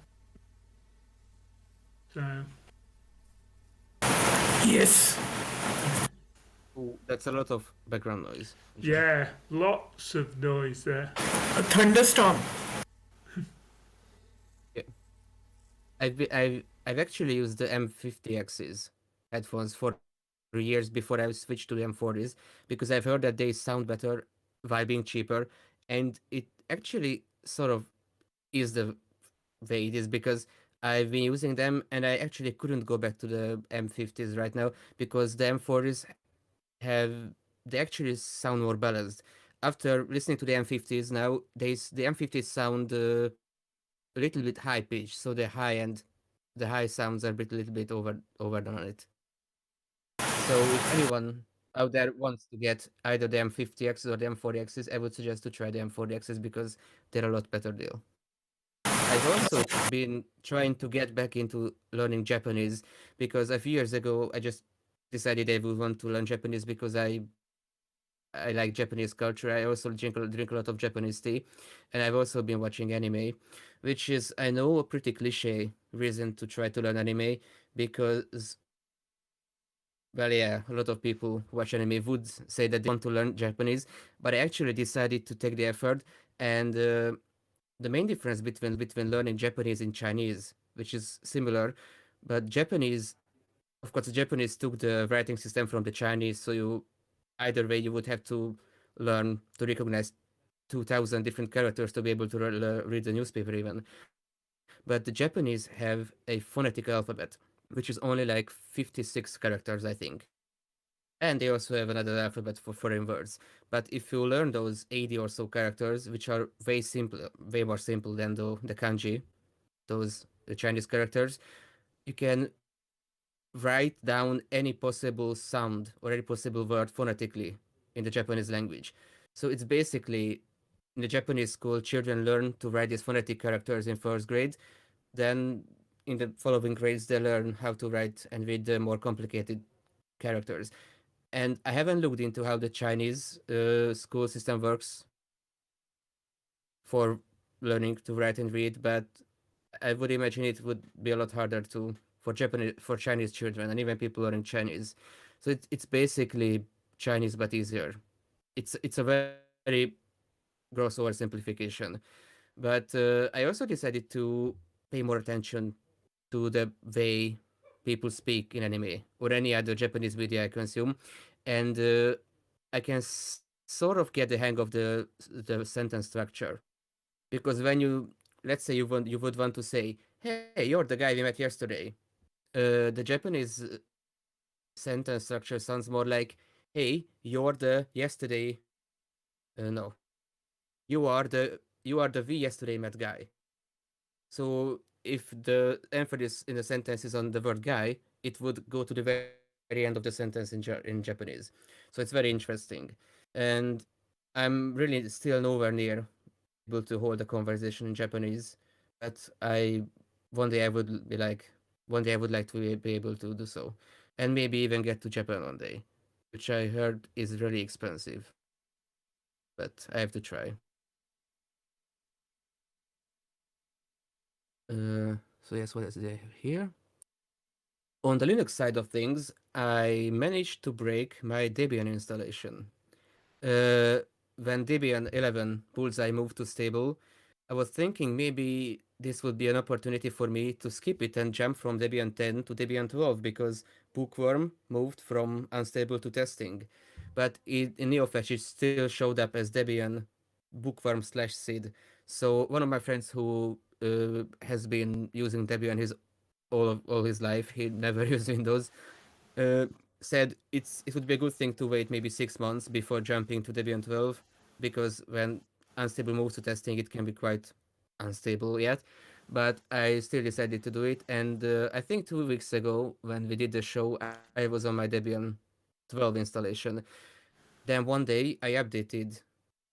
So Yes. Oh, that's a lot of background noise. Michelle. yeah, lots of noise there. A thunderstorm. Yeah. I've actually used the M50X's headphones for years before I switched to the M40s because I've heard that they sound better while being cheaper, and it actually sort of is the way it is because I've been using them and I actually couldn't go back to the M50s right now because the M40s have they actually sound more balanced. After listening to the M50s now, the M50s sound a little bit high pitched, so the high sounds are a little bit overdone on it. So if anyone out there wants to get either the M50Xs or the M40Xs, I would suggest to try the M40Xs because they're a lot better deal. I've also been trying to get back into learning Japanese because a few years ago I just decided I would want to learn Japanese because I like Japanese culture. I also drink a lot of Japanese tea, and I've also been watching anime, which is I know a pretty cliche reason to try to learn anime because well yeah, a lot of people who watch anime would say that they want to learn Japanese, but I actually decided to take the effort and the main difference between learning Japanese and Chinese, which is similar, but Japanese, of course, the Japanese took the writing system from the Chinese, so you either way you would have to learn to recognize 2,000 different characters to be able to read the newspaper even. But the Japanese have a phonetic alphabet, which is only like 56 characters, I think. And they also have another alphabet for foreign words. But if you learn those 80 or so characters, which are way more simple than the kanji, the Chinese characters, you can write down any possible sound or any possible word phonetically in the Japanese language. So it's basically in the Japanese school, children learn to write these phonetic characters in first grade. Then in the following grades, they learn how to write and read the more complicated characters. And I haven't looked into how the Chinese school system works for learning to write and read, but I would imagine it would be a lot harder for Chinese children and even people learning Chinese. So it's basically Chinese but easier. It's a very gross oversimplification. But I also decided to pay more attention to the way people speak in anime or any other Japanese media I consume, and I can sort of get the hang of the sentence structure. Because when let's say you would want to say, "Hey, you're the guy we met yesterday," the Japanese sentence structure sounds more like, "Hey, you're the yesterday." No, you are the we yesterday met guy. So if the emphasis in the sentence is on the word guy, it would go to the very end of the sentence in Japanese. So it's very interesting. And I'm really still nowhere near able to hold a conversation in Japanese, but one day I would be like, one day I would like to be able to do so, and maybe even get to Japan one day, which I heard is really expensive, but I have to try. So yes, what is there here? On the Linux side of things, I managed to break my Debian installation. Uh, when Debian 11 Bullseye moved to stable, I was thinking maybe this would be an opportunity for me to skip it and jump from Debian 10 to Debian 12 because Bookworm moved from unstable to testing. But in NeoFetch, it still showed up as Debian Bookworm/SID. So one of my friends who has been using Debian all his life, he never used Windows, uh, said it would be a good thing to wait maybe 6 months before jumping to Debian 12 because when unstable moves to testing, it can be quite unstable yet. But I still decided to do it, and I think 2 weeks ago when we did the show, I was on my Debian 12 installation. Then one day I updated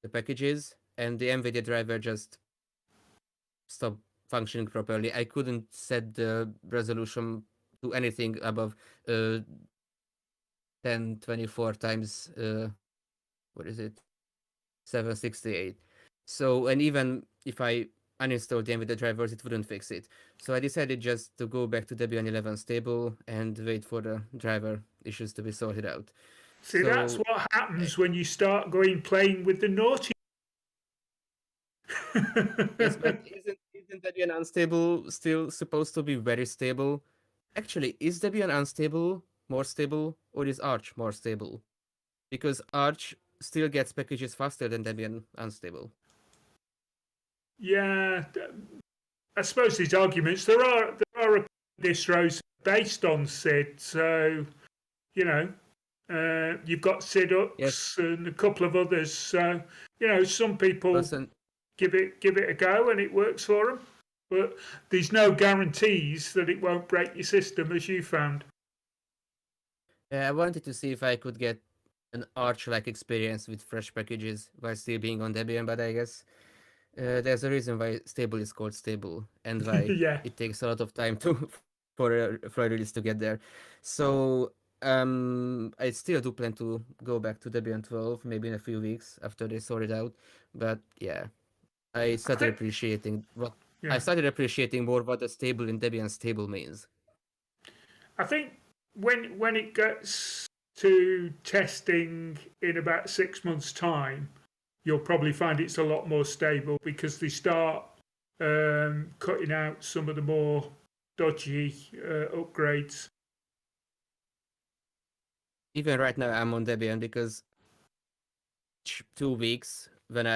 the packages, and the NVIDIA driver just stopped functioning properly. I couldn't set the resolution to anything above uh, 1024 times what is it, 768. So, and even if I uninstalled the NVIDIA drivers, it wouldn't fix it. So I decided just to go back to Debian 11 stable and wait for the driver issues to be sorted out. See, that's So what happens when you start playing with the naughty. yes, but isn't Debian unstable still supposed to be very stable? Actually, is Debian unstable more stable, or is Arch more stable? Because Arch still gets packages faster than Debian unstable. Yeah, I suppose these arguments there are distros based on SID, so you know you've got Yes, SIDux and a couple of others. So some people person. give it a go and it works for them, but there's no guarantees that it won't break your system, as you found. I wanted to see if I could get an Arch-like experience with fresh packages while still being on Debian, but I guess there's a reason why stable is called stable and why Yeah. it takes a lot of time to for a release to get there. So I still do plan to go back to Debian 12 maybe in a few weeks after they sort it out. But yeah, I I started think, appreciating what I yeah. started appreciating more what the stable in Debian stable means. I think when it gets to testing in about 6 months' time, you'll probably find it's a lot more stable because they start cutting out some of the more dodgy upgrades. Even right now, I'm on Debian because 2 weeks when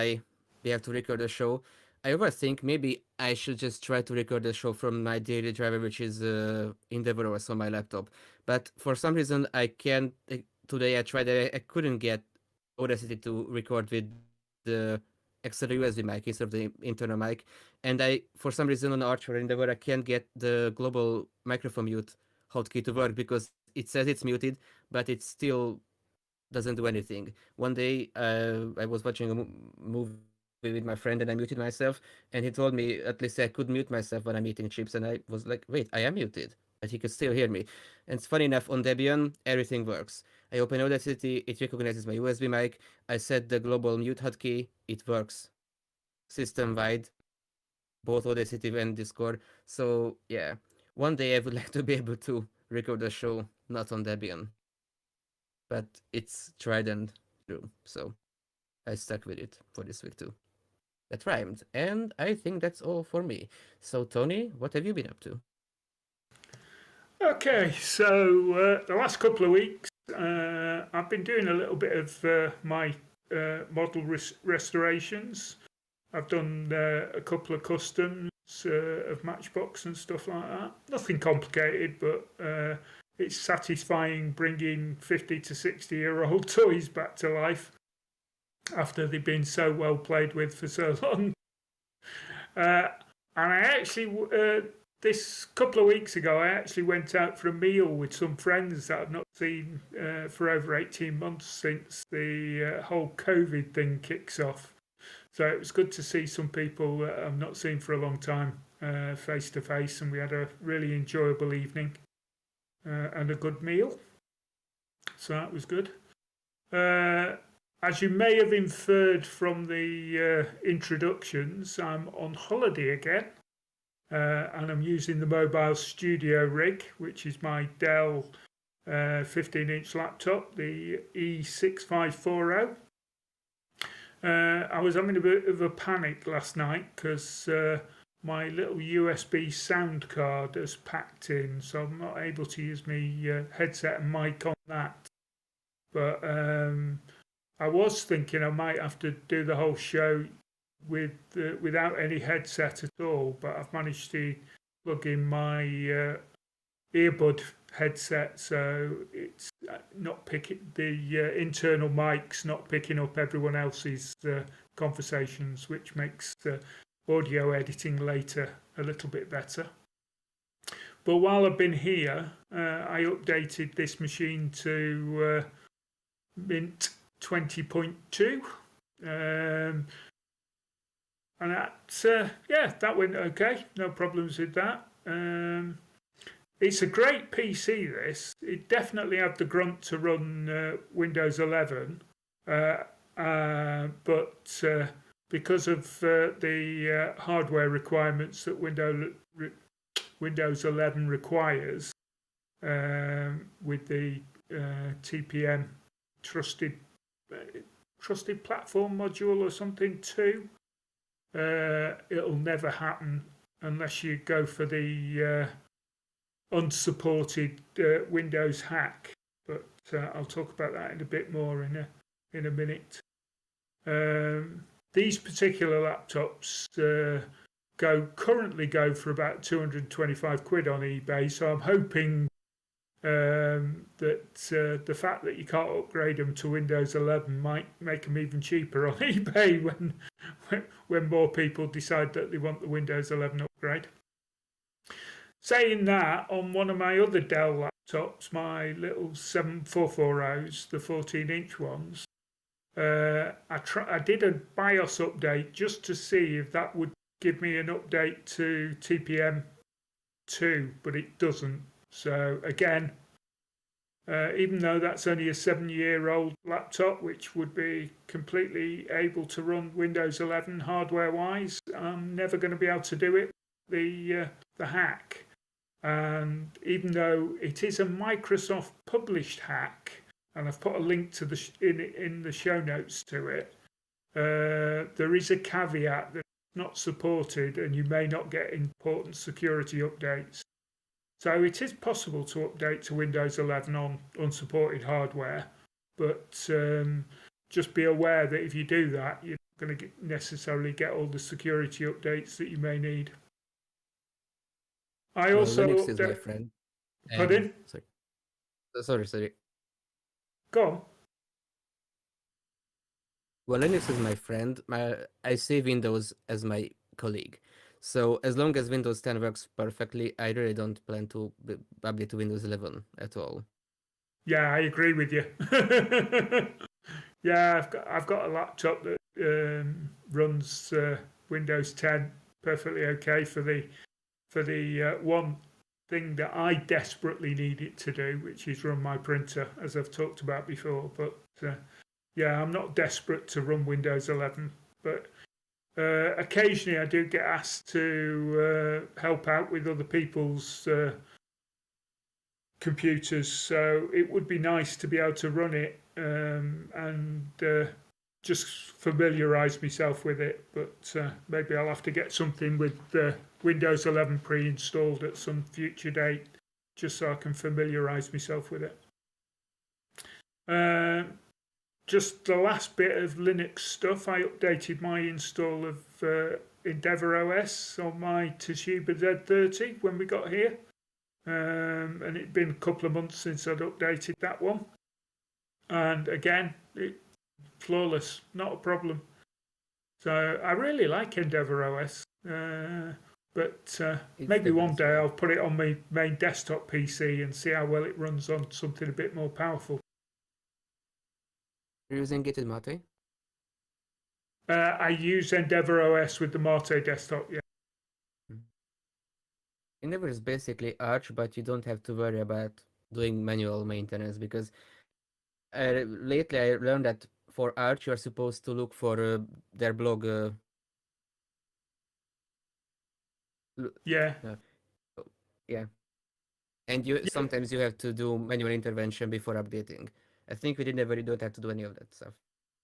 we have to record the show, I overthink maybe I should just try to record the show from my daily driver, which is Endeavor OS on my laptop. But for some reason, I can't. Today I tried. I couldn't get Audacity to record with the extra USB mic instead of the internal mic, and for some reason on Arch or Endeavor, I can't get the global microphone mute hotkey to work because it says it's muted, but it still doesn't do anything. One day, I was watching a movie with my friend and I muted myself, and he told me at least I could mute myself when I'm eating chips, and I was like, wait, I am muted, but he could still hear me. And it's funny enough, on Debian, everything works. I open Audacity, it recognizes my USB mic, I set the global mute hotkey, it works system-wide, both Audacity and Discord. So yeah, one day I would like to be able to record a show not on Debian, but it's tried and true. So I stuck with it for this week too. That rhymed. And I think that's all for me. So, Tony, what have you been up to? Okay, so the last couple of weeks, I've been doing a little bit of my model restorations. I've done a couple of customs of Matchbox and stuff like that. Nothing complicated, but it's satisfying bringing 50 to 60-year-old toys back to life after they've been so well played with for so long. And I actually, this couple of weeks ago, I actually went out for a meal with some friends that I've not seen for over 18 months since the whole COVID thing kicks off. So it was good to see some people that I've not seen for a long time face to face, and we had a really enjoyable evening and a good meal. So that was good. As you may have inferred from the introductions, I'm on holiday again, and I'm using the mobile studio rig, which is my Dell 15-inch laptop, the E6540. I was having a bit of a panic last night because my little USB sound card has packed in, so I'm not able to use my headset and mic on that. But I was thinking I might have to do the whole show without any headset at all, but I've managed to plug in my earbud headset, so it's not picking the internal mic's not picking up everyone else's conversations, which makes audio editing later a little bit better. But while I've been here, I updated this machine to Mint 20.2, and that went okay. No problems with that. It's a great PC. This it definitely had the grunt to run Windows 11, but because of the hardware requirements that Windows 11 requires, with the TPM trusted platform module or something too, it'll never happen unless you go for the unsupported Windows hack. But I'll talk about that in a bit more in a minute. These particular laptops currently go for about 225 quid on eBay, so I'm hoping that the fact that you can't upgrade them to Windows 11 might make them even cheaper on eBay when more people decide that they want the Windows 11 upgrade. Saying that, on one of my other Dell laptops, my little 7440s, the 14-inch ones, I did a BIOS update just to see if that would give me an update to TPM 2, but it doesn't. So again, even though that's only a 7-year-old laptop, which would be completely able to run Windows 11 hardware-wise, I'm never going to be able to do it with the hack. And even though it is a Microsoft published hack, and I've put a link to in the show notes to it, there is a caveat that not supported, and you may not get important security updates. So it is possible to update to Windows 11 on unsupported hardware, but just be aware that if you do that, you're not going to necessarily get all the security updates that you may need. I Well, also Linux is my friend. put And in. sorry. Go on. Well, Linux is my friend. I see Windows as my colleague. So as long as Windows 10 works perfectly, I really don't plan to update to Windows 11 at all. Yeah, I agree with you. Yeah, I've got a laptop that runs Windows 10 perfectly okay for the one thing that I desperately need it to do, which is run my printer, as I've talked about before. But yeah, I'm not desperate to run Windows 11, but occasionally I do get asked to help out with other people's computers, so it would be nice to be able to run it and just familiarise myself with it. But maybe I'll have to get something with Windows 11 pre-installed at some future date, just so I can familiarise myself with it. Just the last bit of Linux stuff, I updated my install of Endeavour OS on my Toshiba Z30 when we got here. And it'd been a couple of months since I'd updated that one. And again, flawless, not a problem. So I really like Endeavour OS, but maybe one day I'll put it on my main desktop PC and see how well it runs on something a bit more powerful. You're using it in Mate? I use Endeavour OS with the Mate desktop, yeah. Endeavour is basically Arch, but you don't have to worry about doing manual maintenance because lately I learned that for Arch you're supposed to look for their blog. Yeah. Yeah. And sometimes you have to do manual intervention before updating. I think with Endeavour you don't have to do any of that stuff.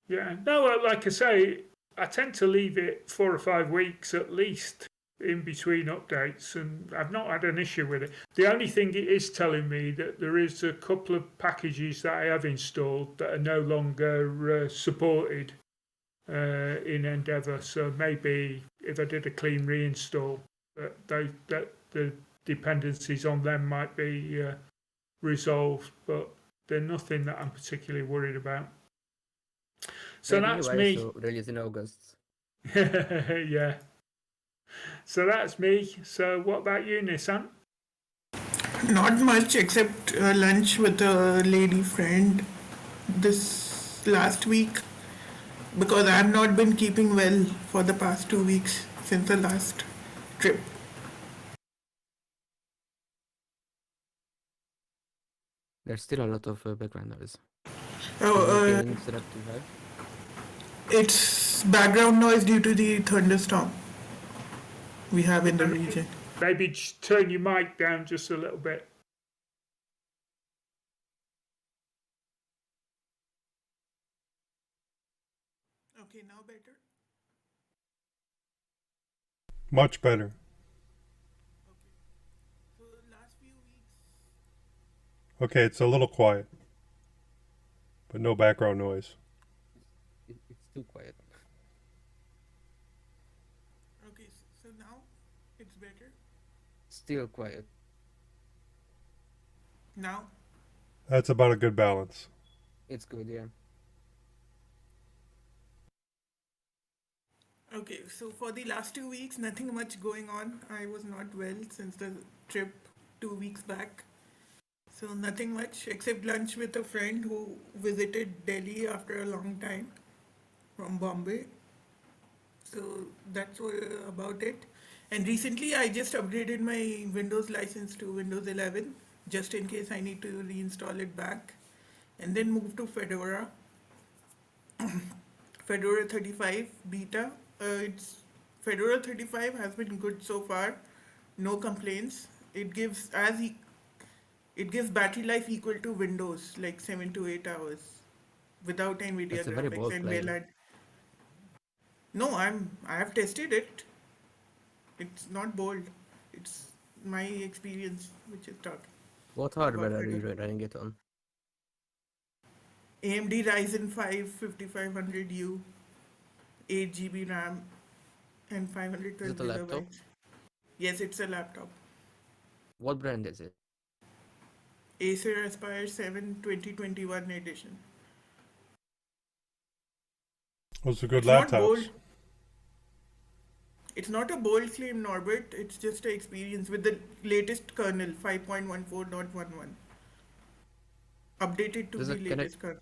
Yeah. No, like I say, I tend to leave it 4 or 5 weeks at least in between updates, and I've not had an issue with it. The only thing it is telling me that there is a couple of packages that I have installed that are no longer supported in Endeavour. So maybe if I did a clean reinstall, that the dependencies on them might be resolved, but they're nothing that I'm particularly worried about. So Maybe that's you me. also release in August. Yeah. So that's me. So what about you, Nissan? Not much except lunch with a lady friend this last week because I have not been keeping well for the past 2 weeks since the last trip. There's still a lot of background noise. Oh, it's background noise due to the thunderstorm we have in the region. Maybe just turn your mic down just a little bit. Okay, now better? Much better. Okay. So last few weeks. Okay, it's a little quiet, but no background noise. It's too quiet. Okay, so now it's better? Still quiet. Now? That's about a good balance. It's good, yeah. Okay, so for the last 2 weeks, nothing much going on. I was not well since the trip 2 weeks back. So nothing much except lunch with a friend who visited Delhi after a long time from Bombay. So that's about it. And recently I just upgraded my Windows license to Windows 11 just in case I need to reinstall it back. And then moved to Fedora. Fedora 35 beta. It's Fedora 35 has been good so far. No complaints. It gives battery life equal to Windows, like 7 to 8 hours, without NVIDIA That's a very graphics bold and claim. No, I have tested it. It's not bold. It's my experience which is talking What about hardware are you Fedora. running it on? AMD Ryzen 5 5500U, 8 GB RAM, and Is 512 it a laptop? gigabytes. Yes, it's a laptop. What brand is it? Acer Aspire 7 2021 edition. Those are good It's not bold. laptops. It's not a bold claim, Norbert. It's just an experience with the latest kernel 5.14.11, updated to Does the it can latest kernel.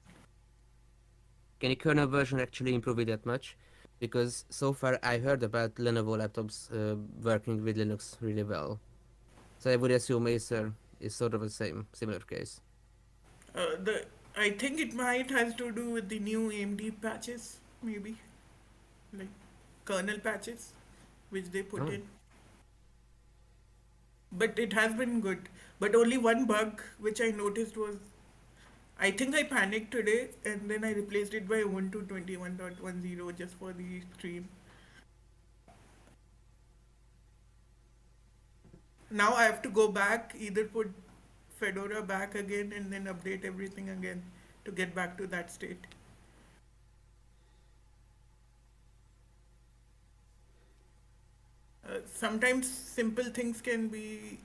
can a kernel version actually improve it that much? Because so far I heard about Lenovo laptops working with Linux really well. So I would assume Acer is sort of the similar case. The I think it might has to do with the new AMD patches, maybe like kernel patches, which they put Oh, in. But it has been good. But only one bug which I noticed was I think I panicked today and then I replaced it by Ubuntu 21.10 just for the stream. Now I have to go back, either put Fedora back again and then update everything again to get back to that state. Sometimes simple things can be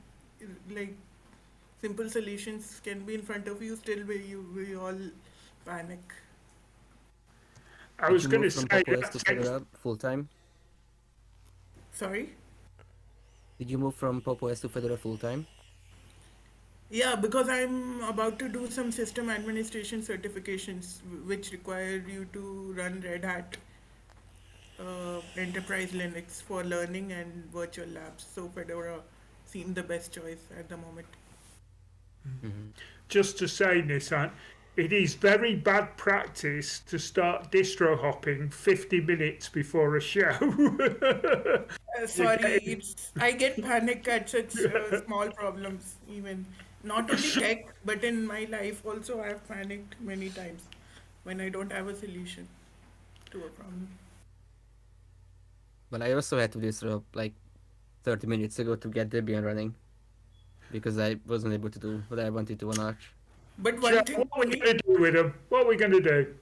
like simple solutions can be in front of you, still we all panic. I did was you going move to from say Pop! OS that to takes. Fedora full time? Sorry? Did you move from Pop! OS to Fedora full time? Yeah, because I'm about to do some system administration certifications which require you to run Red Hat Enterprise Linux for learning and virtual labs. So Fedora seemed the best choice at the moment. Hmm. Just to say, Nissan, it is very bad practice to start distro hopping 50 minutes before a show. You're Sorry, getting. it's I get panic at such small problems. Even not only tech, but in my life also, I have panicked many times when I don't have a solution to a problem. But I also had to disrupt like 30 minutes ago to get Debian running because I wasn't able to do what I wanted to on Arch. But Joe, one thing what are for we me, going to do with them? What are we going to do?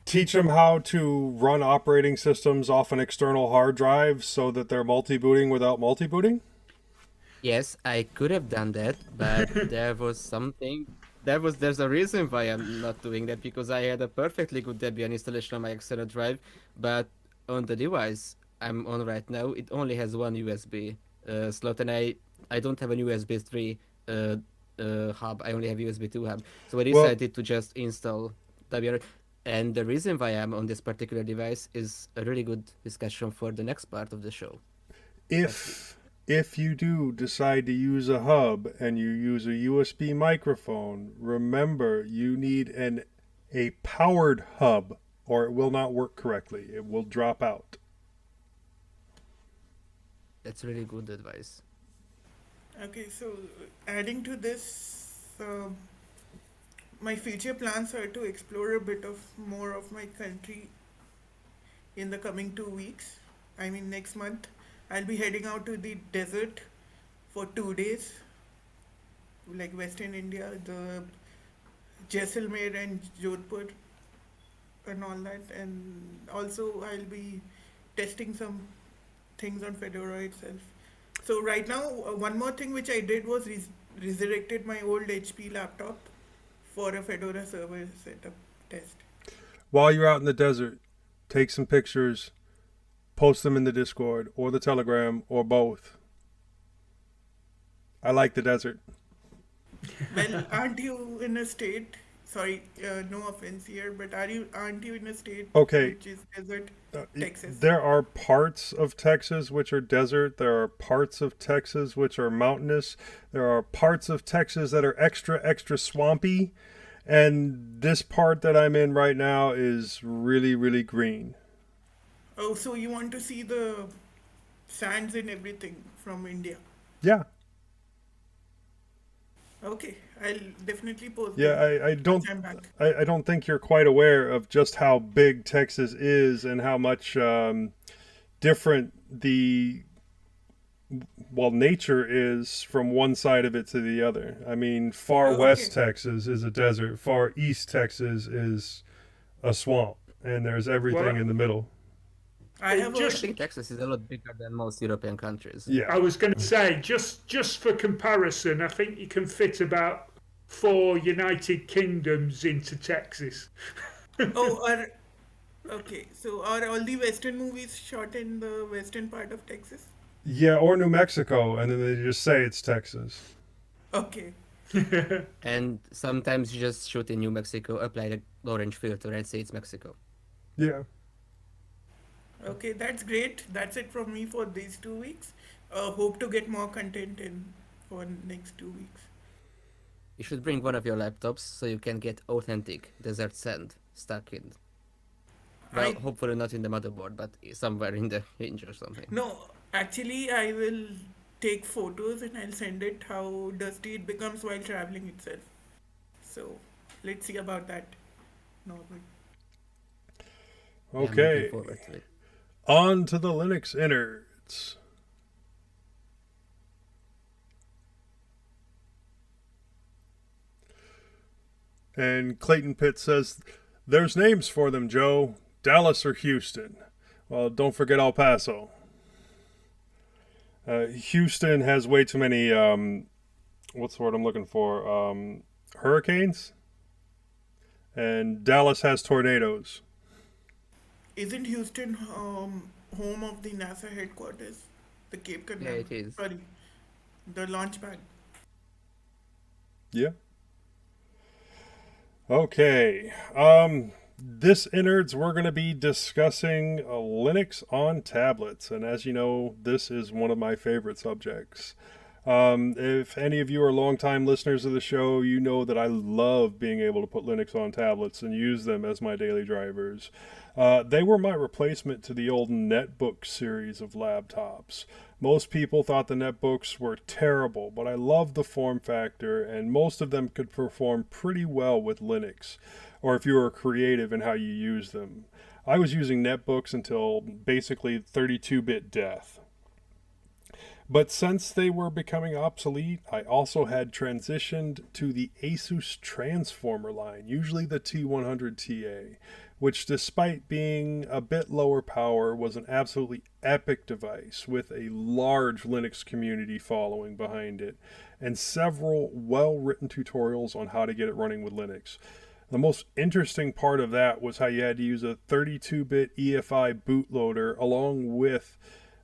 Teach them how to run operating systems off an external hard drive so that they're multi-booting without multi-booting. Yes, I could have done that, but there was something. There's a reason why I'm not doing that because I had a perfectly good Debian installation on my external drive, but on the device I'm on right now, it only has one USB slot, and I don't have a USB 3 uh, hub. I only have USB 2 hub, so I Well, decided to just install Debian. And the reason why I'm on this particular device is a really good discussion for the next part of the show. But if you do decide to use a hub and you use a USB microphone, remember you need an a powered hub or it will not work correctly. It will drop out. that's really good advice. okay, so adding to this, my future plans are to explore a bit of more of my country in the coming 2 weeks. I mean, next month, I'll be heading out to the desert for 2 days, like Western India, the Jaisalmer and Jodhpur and all that. And also, I'll be testing some things on Fedora itself. So right now, one more thing which I did was resurrected my old HP laptop for a Fedora server setup test. While you're out in the desert, take some pictures, post them in the Discord or the Telegram or both. I like the desert. Well, aren't you in a state? Sorry, no offense here, but aren't you in a state Okay, which is desert, Texas? there are parts of Texas which are desert. There are parts of Texas which are mountainous. There are parts of Texas that are extra swampy. And this part that I'm in right now is really green. Oh, so you want to see the sands and everything from India? Yeah. Okay, I'll definitely post Yeah, them once I'm back. I don't think you're quite aware of just how big Texas is and how much different the nature is from one side of it to the other. I mean, far Okay, west Texas is a desert, far east Texas is a swamp, and there's everything Well, in the middle. I have I just heard. think Texas is a lot bigger than most European countries. Yeah. I was going to say, just for comparison, I think you can fit about 4 United Kingdoms into Texas. Oh, are okay. So are all the Western movies shot in the western part of Texas? Yeah, or New Mexico, and then they just say it's Texas. Okay. And sometimes you just shoot in New Mexico, apply the orange filter, and say it's Mexico. Yeah. Okay, that's great. That's it from me for these 2 weeks. Hope to get more content in for next 2 weeks. You should bring one of your laptops so you can get authentic desert sand stuck in. Well, I hopefully not in the motherboard, but somewhere in the hinge or something. No, actually, I will take photos and I'll send it how dusty it becomes while traveling itself. So let's see about that, Norman. Yeah, I'm looking Okay. forward to it. On to the Linux innards. And Clayton Pitt says, "There's names for them, Joe. Dallas or Houston. Well, don't forget El Paso. Houston has way too many, what's the word I'm looking for? Hurricanes. And Dallas has tornadoes. Isn't Houston home of the NASA headquarters? The Cape Yeah, Canaveral. it is. Sorry, the launch pad. Yeah. Okay. This innards, we're going to be discussing Linux on tablets. And as you know, this is one of my favorite subjects. If any of you are longtime listeners of the show, you know that I love being able to put Linux on tablets and use them as my daily drivers. They were my replacement to the old netbook series of laptops. Most people thought the netbooks were terrible, but I loved the form factor, and most of them could perform pretty well with Linux, or if you were creative in how you use them. I was using netbooks until basically 32-bit death. But since they were becoming obsolete, I also had transitioned to the Asus Transformer line, usually the T100TA, which despite being a bit lower power was an absolutely epic device with a large Linux community following behind it and several well-written tutorials on how to get it running with Linux. The most interesting part of that was how you had to use a 32-bit EFI bootloader along with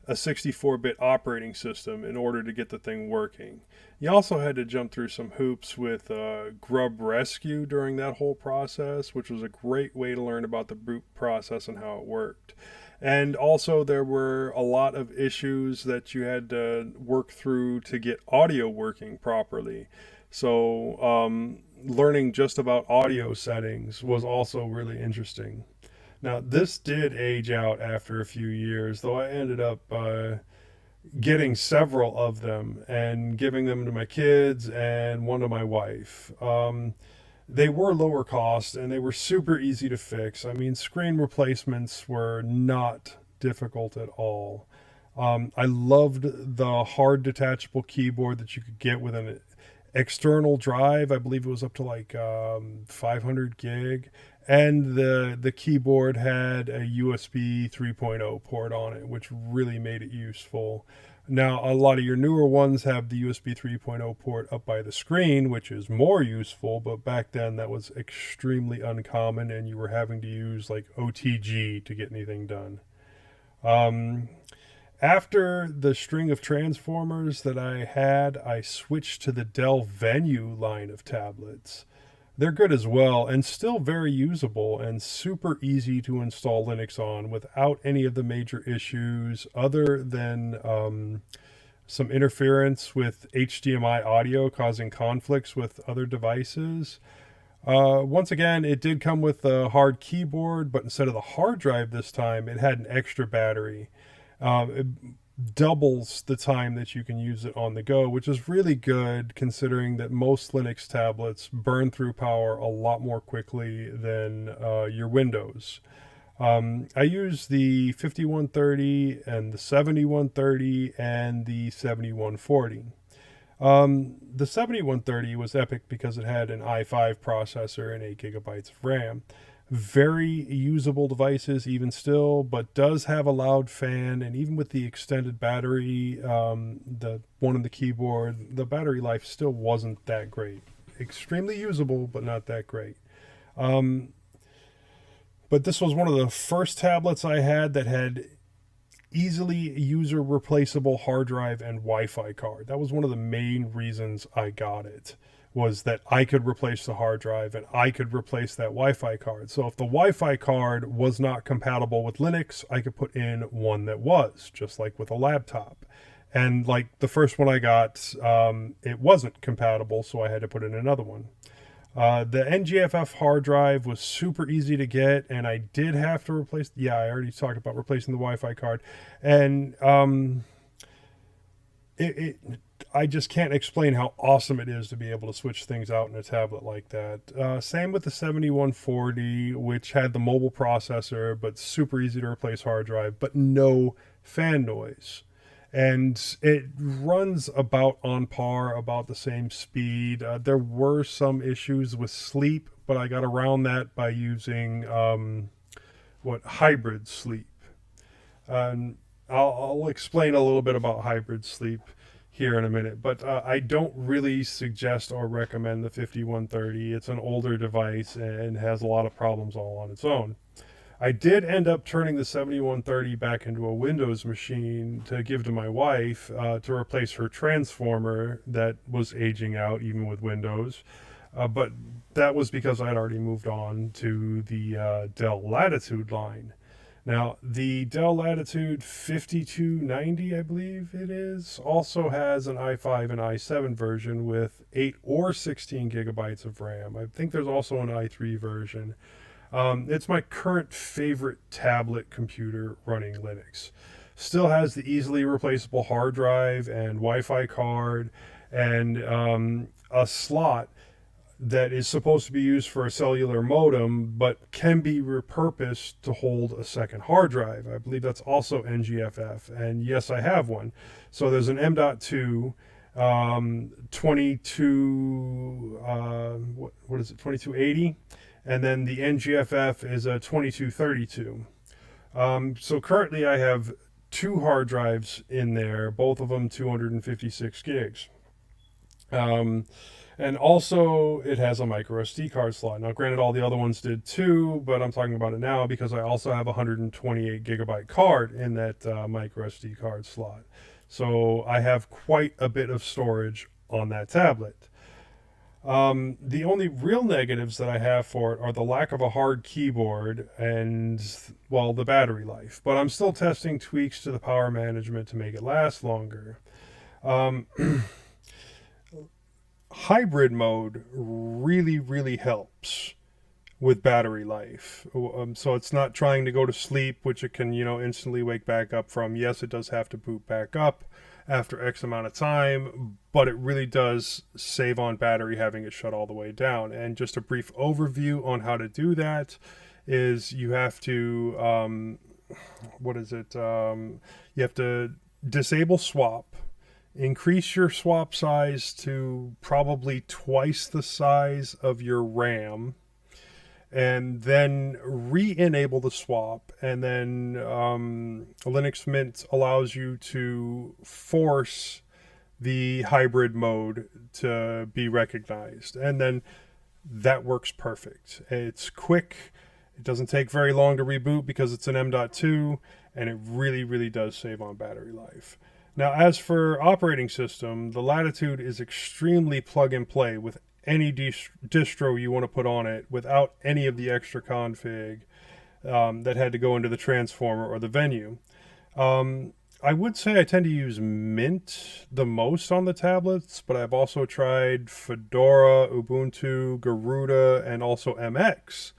a 64-bit operating system in order to get the thing working. You also had to jump through some hoops with Grub Rescue during that whole process, which was a great way to learn about the boot process and how it worked. And also there were a lot of issues that you had to work through to get audio working properly. So learning just about audio settings was also really interesting. Now, this did age out after a few years, though I ended up getting several of them and giving them to my kids and one to my wife. They were lower cost and they were super easy to fix. I mean, screen replacements were not difficult at all. I loved the hard detachable keyboard that you could get with an external drive. I believe it was up to like 500 gig, and the keyboard had a USB 3.0 port on it, which really made it useful. Now, a lot of your newer ones have the USB 3.0 port up by the screen, which is more useful, but back then that was extremely uncommon, and you were having to use like OTG to get anything done. Um, After the string of transformers that I had, I switched to the Dell Venue line of tablets. They're good as well and still very usable and super easy to install Linux on without any of the major issues other than some interference with HDMI audio causing conflicts with other devices. Once again, it did come with a hard keyboard, but instead of the hard drive this time, it had an extra battery. Um, doubles the time that you can use it on the go, which is really good considering that most Linux tablets burn through power a lot more quickly than your Windows. I use the 5130 and the 7130 and the 7140. The 7130 was epic because it had an i5 processor and 8 gigabytes of RAM. Very usable devices even still, but does have a loud fan, and even with the extended battery, the one on the keyboard, the battery life still wasn't that great. Extremely usable, but not that great. But this was one of the first tablets I had that had easily user replaceable hard drive and Wi-Fi card. That was one of the main reasons I got it, was that I could replace the hard drive and I could replace that Wi-Fi card. So if the Wi-Fi card was not compatible with Linux, I could put in one that was, just like with a laptop. And like the first one I got, it wasn't compatible, so I had to put in another one. The NGFF hard drive was super easy to get, and I did have to replace. Yeah, I already talked about replacing the Wi-Fi card, and I just can't explain how awesome it is to be able to switch things out in a tablet like that. Same with the 7140, which had the mobile processor, but super easy to replace hard drive, but no fan noise. And it runs about on par, about the same speed. There were some issues with sleep, but I got around that by using hybrid sleep. And I'll explain a little bit about hybrid sleep here in a minute, but I don't really suggest or recommend the 5130. It's an older device and has a lot of problems all on its own. I did end up turning the 7130 back into a Windows machine to give to my wife to replace her transformer that was aging out even with Windows. But that was because I had already moved on to the Dell Latitude line. Now, the Dell Latitude 5290, I believe it is, also has an i5 and i7 version with 8 or 16 gigabytes of RAM. I think there's also an i3 version. It's my current favorite tablet computer running Linux. Still has the easily replaceable hard drive and Wi-Fi card and a slot that is supposed to be used for a cellular modem but can be repurposed to hold a second hard drive. I believe that's also NGFF, and yes, I have one. So there's an M.2 22 what is it, 2280, and then the NGFF is a 2232. So currently I have 2 hard drives in there, both of them 256 gigs. And also it has a micro SD card slot. Now granted, all the other ones did too, but I'm talking about it now because I also have a 128 gigabyte card in that micro SD card slot. So I have quite a bit of storage on that tablet. The only real negatives that I have for it are the lack of a hard keyboard and, well, the battery life. But I'm still testing tweaks to the power management to make it last longer. Hybrid mode really helps with battery life. So it's not trying to go to sleep, which it can, instantly wake back up from. Yes, it does have to boot back up after X amount of time, but it really does save on battery having it shut all the way down. And just a brief overview on how to do that is you have to, you have to disable swap, increase your swap size to probably twice the size of your RAM, and then re-enable the swap, and then Linux Mint allows you to force the hybrid mode to be recognized, and then that works perfect. It's quick, it doesn't take very long to reboot because it's an M.2, and it really does save on battery life. Now, as for operating system, the Latitude is extremely plug and play with any distro you want to put on it without any of the extra config that had to go into the transformer or the venue. I would say I tend to use Mint the most on the tablets, but I've also tried Fedora, Ubuntu, Garuda, and also MX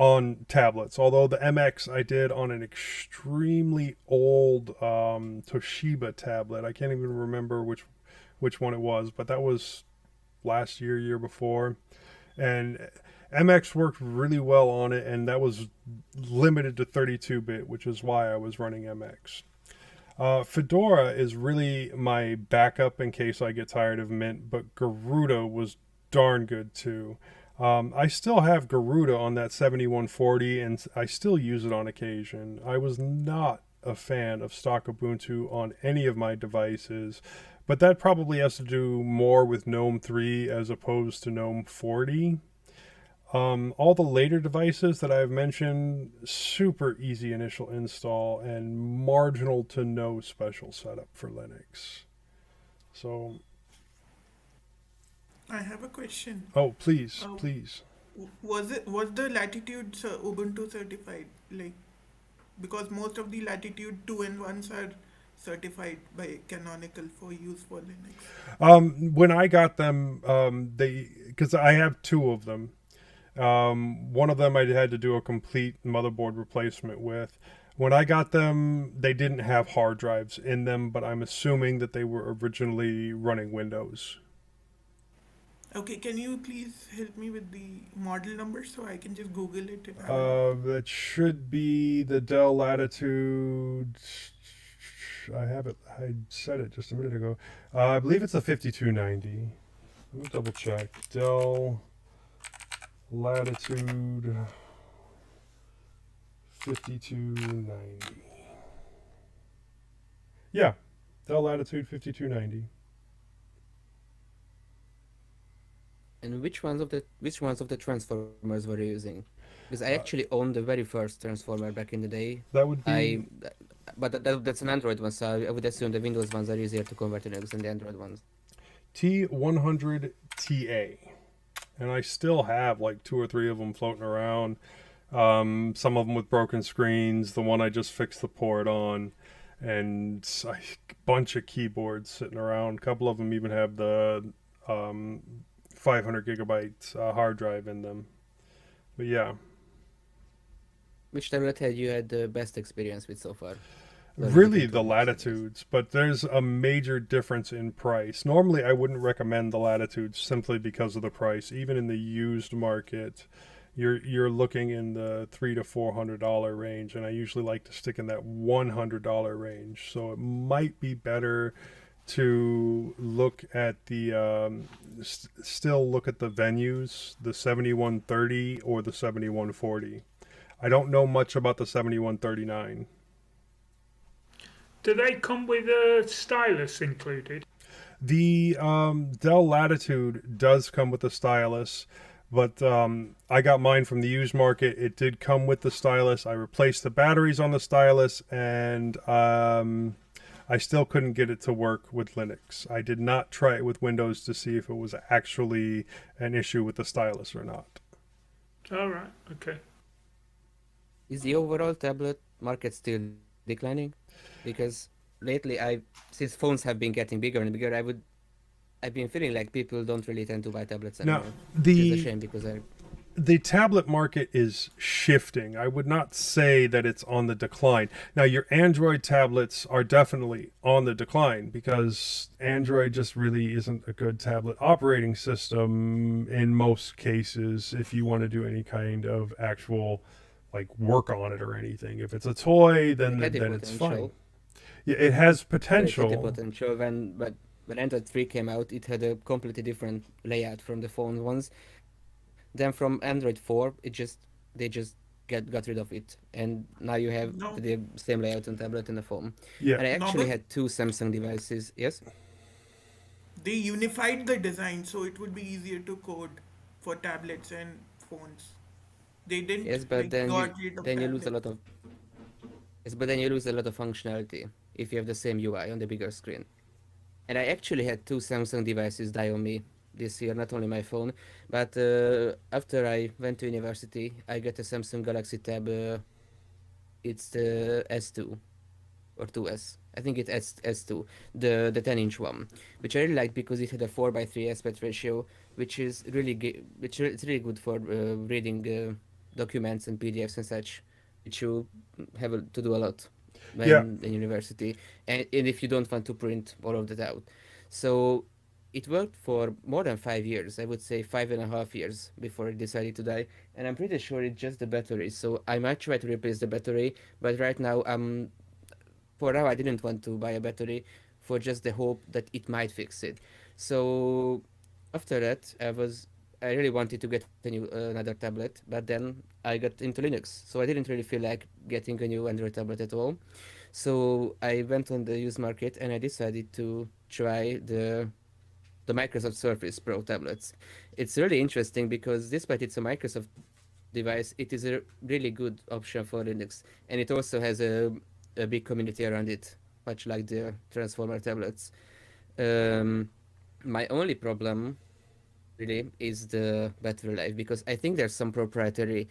on tablets. Although the MX I did on an extremely old Toshiba tablet. I can't even remember which one it was, but that was last year before. And MX worked really well on it, and that was limited to 32-bit, which is why I was running MX. Fedora is really my backup in case I get tired of Mint, but Garuda was darn good too. I still have Garuda on that 7140, and I still use it on occasion. I was not a fan of stock Ubuntu on any of my devices, but that probably has to do more with GNOME 3 as opposed to GNOME 40. All the later devices that I've mentioned, super easy initial install and marginal to no special setup for Linux. So, I have a question. oh, please, Oh. please. Was the Latitude Ubuntu certified? Like, because most of the Latitude 2 and 1s are certified by Canonical for use for Linux. When I got them, because I have two of them. One of them I had to do a complete motherboard replacement with. When I got them, they didn't have hard drives in them, but I'm assuming that they were originally running Windows. Okay, can you please help me with the model number so I can just Google it and have a look? That should be the Dell Latitude. I have it. I said it just a minute ago. I believe it's a 5290. Let me double check. Dell Latitude 5290. Yeah, Dell Latitude 5290. And which ones of the transformers were you using? Because I actually owned the very first transformer back in the day. That would be I, but that's an Android one, so I would assume the Windows ones are easier to convert to Linux than the Android ones. T100TA. And I still have like two or three of them floating around. Some of them with broken screens. The one I just fixed the port on. And a bunch of keyboards sitting around. A couple of them even have the 500 gigabyte hard drive in them. But yeah. Which tablet had you had the best experience with so far? Really the Latitudes, but there's a major difference in price. Normally I wouldn't recommend the Latitudes simply because of the price. Even in the used market, you're looking in the $300 to $400 range, and I usually like to stick in that $100 range. So it might be better to look at the still look at the venues, the 7130 or the 7140. I don't know much about the 7139. Do they come with a stylus included? The Dell Latitude does come with a stylus, but I got mine from the used market. It did come with the stylus. I replaced the batteries on the stylus, and I still couldn't get it to work with Linux. I did not try it with Windows to see if it was actually an issue with the stylus or not. All right, okay. Is the overall tablet market still declining? Because lately, since phones have been getting bigger and bigger, I've been feeling like people don't really tend to buy tablets Now, anymore. Which is a shame because the tablet market is shifting. I would not say that it's on the decline. Now, your Android tablets are definitely on the decline because Android just really isn't a good tablet operating system in most cases if you want to do any kind of actual like work on it or anything. If it's a toy, then it's fine. Yeah, it has potential. It had the potential when Android 3 came out, it had a completely different layout from the phone ones. Then from Android 4, they just got rid of it, and now you have the same layout on tablet and the phone. Yeah. And I actually had two Samsung devices. Yes. They unified the design so it would be easier to code for tablets and phones. They didn't Yes, but like then got rid of you lose a tablets. lot of. Yes, but then you lose a lot of functionality if you have the same UI on the bigger screen. And I actually had two Samsung devices die on me this year, not only my phone, but after I went to university, I got a Samsung Galaxy Tab. It's the S2 or 2S. I think it's S2, the 10-inch one, which I really liked because it had a 4:3 aspect ratio, which is really it's really good for reading documents and PDFs and such, which you have to do a lot Yeah. when in university, and if you don't want to print all of that out. So it worked for more than 5 years. I would say 5.5 years before it decided to die, and I'm pretty sure it's just the battery. So I might try to replace the battery, but right now for now I didn't want to buy a battery for just the hope that it might fix it. So after that, I really wanted to get a new another tablet, but then I got into Linux, so I didn't really feel like getting a new Android tablet at all. So I went on the used market and I decided to try the Microsoft Surface Pro tablets. It's really interesting because despite it's a Microsoft device, it is a really good option for Linux, and it also has a big community around it, much like the Transformer tablets. Um, my only problem really is the battery life because I think there's some proprietary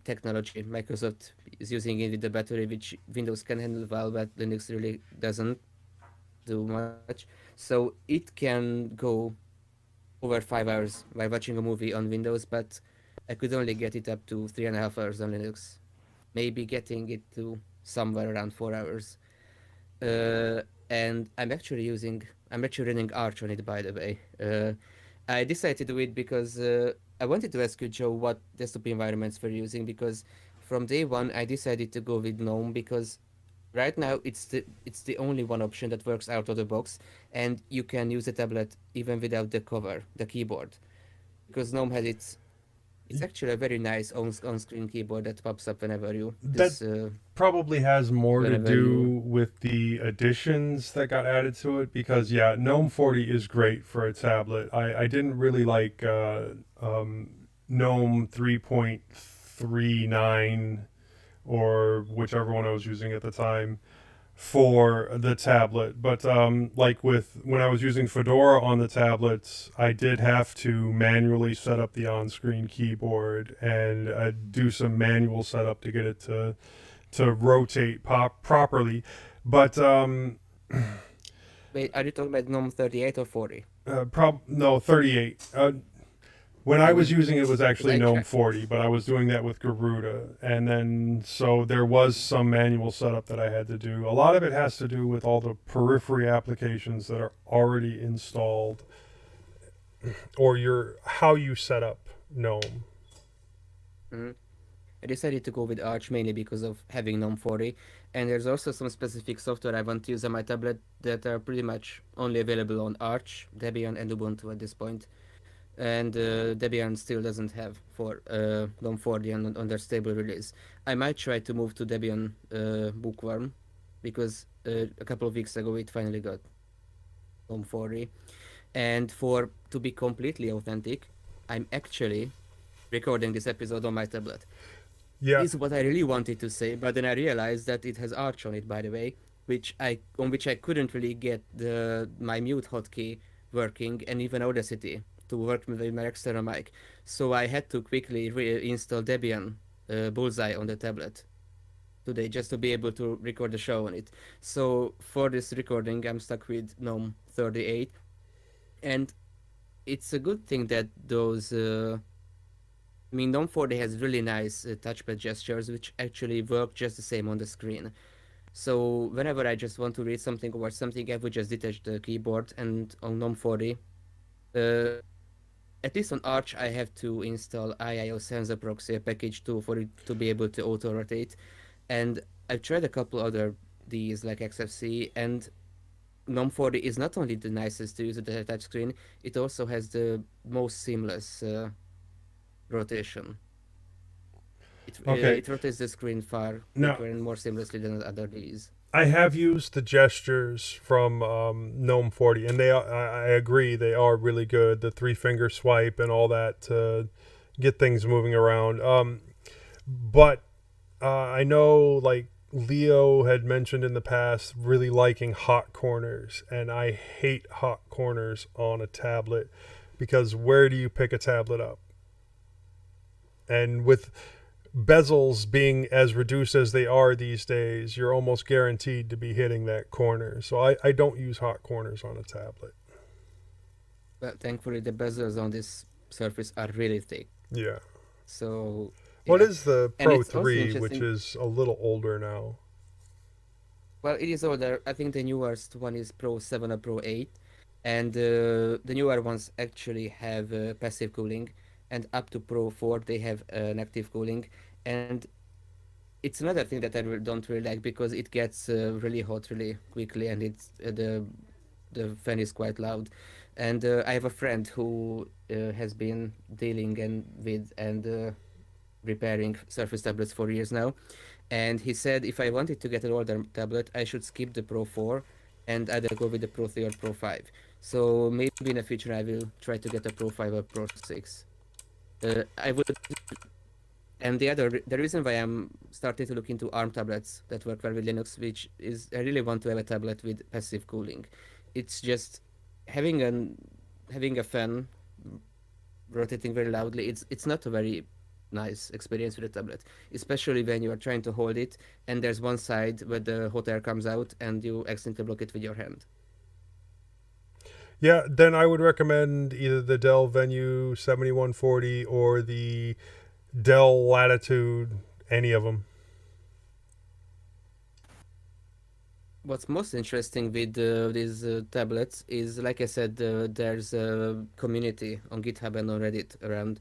technology Microsoft is using in with the battery which Windows can handle well, but Linux really doesn't do much. So it can go over 5 hours while watching a movie on Windows, but I could only get it up to 3.5 hours on Linux. Maybe getting it to somewhere around 4 hours. And I'm actually running Arch on it, by the way. I decided to do it because I wanted to ask you, Joe, what desktop environments we're using because from day one I decided to go with GNOME because right now it's the only one option that works out of the box, and you can use the tablet even without the cover, the keyboard, because GNOME has it's actually a very nice on-screen keyboard that pops up That probably has more to whenever you. do with the additions that got added to it because, yeah, GNOME 40 is great for a tablet. I didn't really like GNOME 3.39 or whichever one I was using at the time for the tablet. But like with when I was using Fedora on the tablets, I did have to manually set up the on-screen keyboard and do some manual setup to get it to rotate properly. But Wait, are you talking about GNOME 38 or 40? no, 38. When I was using it was Because actually I GNOME checked. 40, but I was doing that with Garuda. And then, so there was some manual setup that I had to do. A lot of it has to do with all the periphery applications that are already installed or how you set up GNOME. Hmm. I decided to go with Arch mainly because of having GNOME 40, and there's also some specific software I want to use on my tablet that are pretty much only available on Arch, Debian, and Ubuntu at this point. And Debian still doesn't have for GNOME 40 on their stable release. I might try to move to Debian Bookworm because a couple of weeks ago it finally got GNOME 40. And for to be completely authentic, I'm actually recording this episode on my tablet. Yeah. Is what I really wanted to say, but then I realized that it has Arch on it, by the way, which I couldn't really get my mute hotkey working, and even Audacity to work with my external mic. So I had to quickly reinstall Debian Bullseye on the tablet today just to be able to record the show on it. So for this recording, I'm stuck with GNOME 38, and it's a good thing that those. I mean, GNOME 40 has really nice touchpad gestures, which actually work just the same on the screen. So whenever I just want to read something or watch something, I would just detach the keyboard, and on GNOME 40, uh, at least on Arch, I have to install IIO Sensor Proxy, a package too, for it to be able to auto-rotate. And I've tried a couple other these like XFC, and GNOME 40 is not only the nicest to use with the touchscreen, it also has the most seamless rotation. Okay. It rotates the screen far Now, quicker and more seamlessly than other Ds. I have used the gestures from GNOME 40, and I agree, they are really good. The three-finger swipe and all that to get things moving around. But I know, like, Leo had mentioned in the past really liking hot corners, and I hate hot corners on a tablet because where do you pick a tablet up? And with bezels being as reduced as they are these days, you're almost guaranteed to be hitting that corner. So I don't use hot corners on a tablet. But thankfully, the bezels on this Surface are really thick. Yeah. So What yeah, is the and Pro it's also 3, which interesting. is a little older now? Well, it is older. I think the newest one is Pro 7 or Pro 8, and the newer ones actually have passive cooling, and up to Pro 4 they have an active cooling, and it's another thing that don't really like because it gets really hot really quickly, and it's the fan is quite loud. And I have a friend who has been dealing and repairing Surface tablets for years now, and he said if I wanted to get an older tablet, I should skip the Pro 4 and either go with the Pro 3 or Pro 5. So maybe in the future I will try to get a Pro 5 or Pro 6. I would, and the reason why I'm starting to look into ARM tablets that work well with Linux, which is I really want to have a tablet with passive cooling. It's just having an having a fan rotating very loudly. It's not a very nice experience with a tablet, especially when you are trying to hold it and there's one side where the hot air comes out and you accidentally block it with your hand. Yeah, then I would recommend either the Dell Venue 7140 or the Dell Latitude, any of them. What's most interesting with these tablets is, like I said, there's a community on GitHub and on Reddit around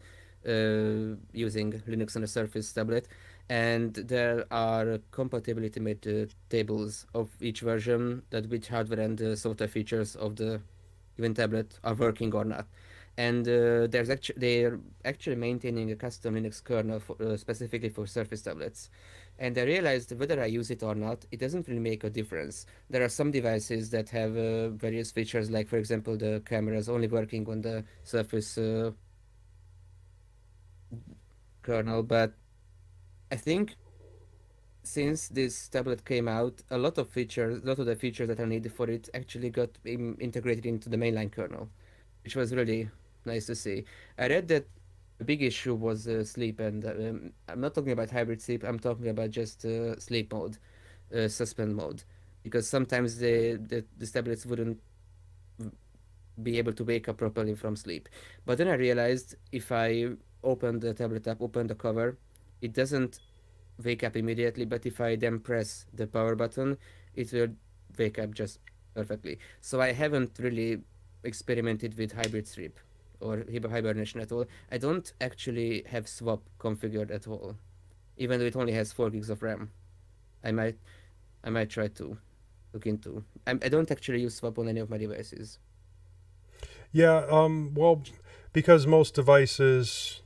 using Linux on a Surface tablet, and there are compatibility made tables of each version that which hardware and software features of the given tablet are working or not. And they're actually maintaining a custom Linux kernel specifically for Surface tablets. And I realized whether I use it or not, it doesn't really make a difference. There are some devices that have various features, like for example the cameras only working on the Surface kernel. But I think since this tablet came out, a lot of the features that are needed for it actually got integrated into the mainline kernel, which was really nice to see. I read that the big issue was sleep, and I'm not talking about hybrid sleep. I'm talking about just sleep mode, suspend mode, because sometimes the tablets wouldn't be able to wake up properly from sleep. But then I realized if I open the tablet up, open the cover, it doesn't wake up immediately. But if I then press the power button, it will wake up just perfectly. So I haven't really experimented with hybrid sleep or hibernation at all. I don't actually have swap configured at all, even though it only has 4 gigs of RAM. I might I might try to look into. I don't actually use swap on any of my devices. Yeah, well, because most devices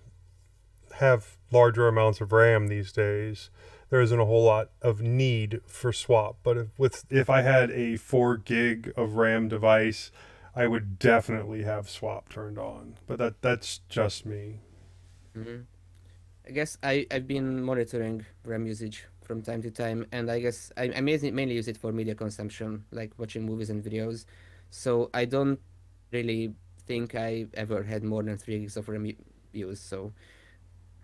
have larger amounts of RAM these days, there isn't a whole lot of need for swap. But if I had a 4 gig of RAM device, I would definitely have swap turned on. But that's just me. hmm I guess I've been monitoring RAM usage from time to time, and I guess I mainly use it for media consumption, like watching movies and videos. So I don't really think I ever had more than 3 gigs of RAM use. So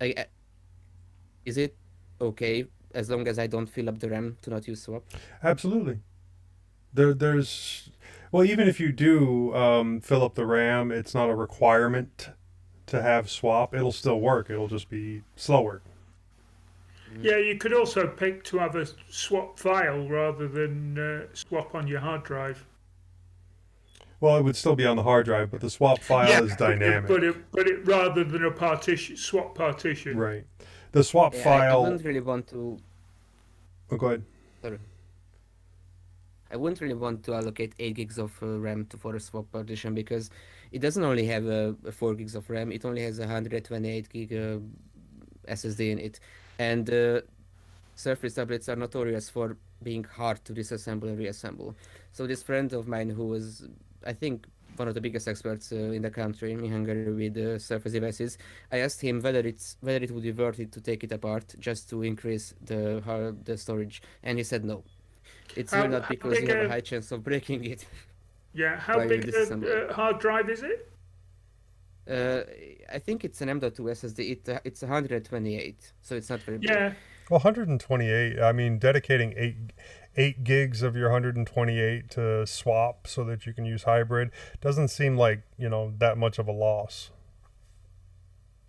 I is it okay as long as I don't fill up the RAM to not use swap? Absolutely. There's well, even if you do fill up the RAM, it's not a requirement to have swap. It'll still work. It'll just be slower. Mhm. Yeah, you could also pick to have a swap file rather than swap on your hard drive. Well, it would still be on the hard drive, but the swap Yeah, file is dynamic. but it rather than a partition swap partition. Right. The swap Yeah, I file. wouldn't really want to. Oh, go ahead. Sorry. I wouldn't really want to allocate 8 gigs of RAM for a swap partition because it doesn't only have 4 gigs of RAM, it only has a 128 gig SSD in it. And Surface tablets are notorious for being hard to disassemble and reassemble. So this friend of mine who was, I think, one of the biggest experts in the country in Hungary with Surface devices, I asked him whether it would be worth it to take it apart just to increase the storage, and he said no. It's really not How because you big have a a high chance of breaking it how while you big disassemble it. a hard drive is it? Uh, I think it's an M.2 SSD. It's 128, so it's not very big. Yeah, Well, 128. I mean, dedicating eight gigs of your 128 to swap so that you can use hybrid doesn't seem like that much of a loss.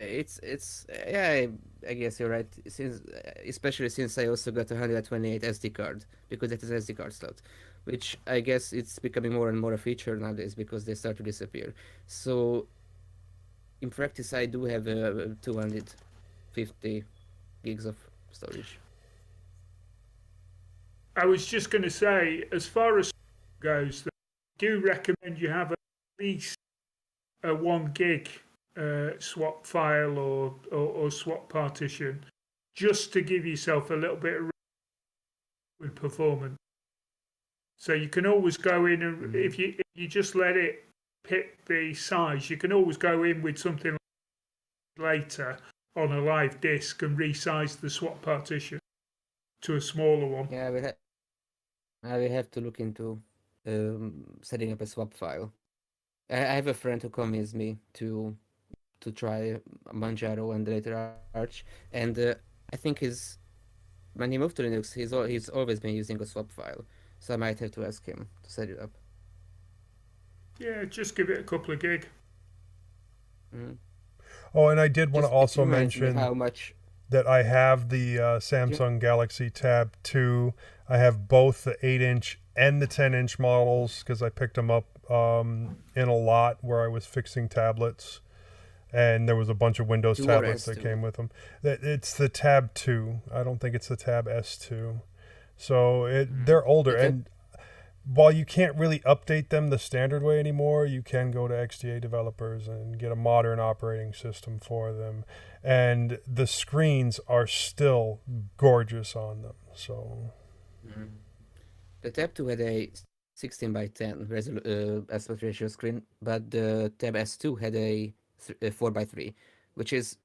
It's yeah, I guess you're right. Since especially since I also got a 128 SD card because it is SD card slot, which I guess it's becoming more and more a feature nowadays because they start to disappear. So in practice, I do have 250 gigs of storage. I was just going to say, as far as goes, I do recommend you have at least a 1 gig swap file or swap partition just to give yourself a little bit of with performance. So you can always go in and if you just let it pick the size, you can always go in with something later on a live disk and resize the swap partition to a smaller one. Yeah, I will have to look into setting up a swap file. I have a friend who convinced me to try Manjaro and later Arch, and I think when he moved to Linux, he's always been using a swap file, so I might have to ask him to set it up. Yeah, just give it a couple of gig. Mhm. Oh, and I did want to It also reminds me mention how much. that I have the Yeah, Samsung Galaxy Tab 2. I have both the 8-inch and the 10-inch models because I picked them up in a lot where I was fixing tablets. And there was a bunch of Windows 2 or tablets that S2. came with them. It's the Tab 2. I don't think it's the Tab S2. So they're older. The tab. And while you can't really update them the standard way anymore, you can go to XDA developers and get a modern operating system for them. And the screens are still gorgeous on them. So, Mhm. The Tab 2 had a 16 by 10 aspect ratio screen, but the Tab S2 had a 4 by 3, which is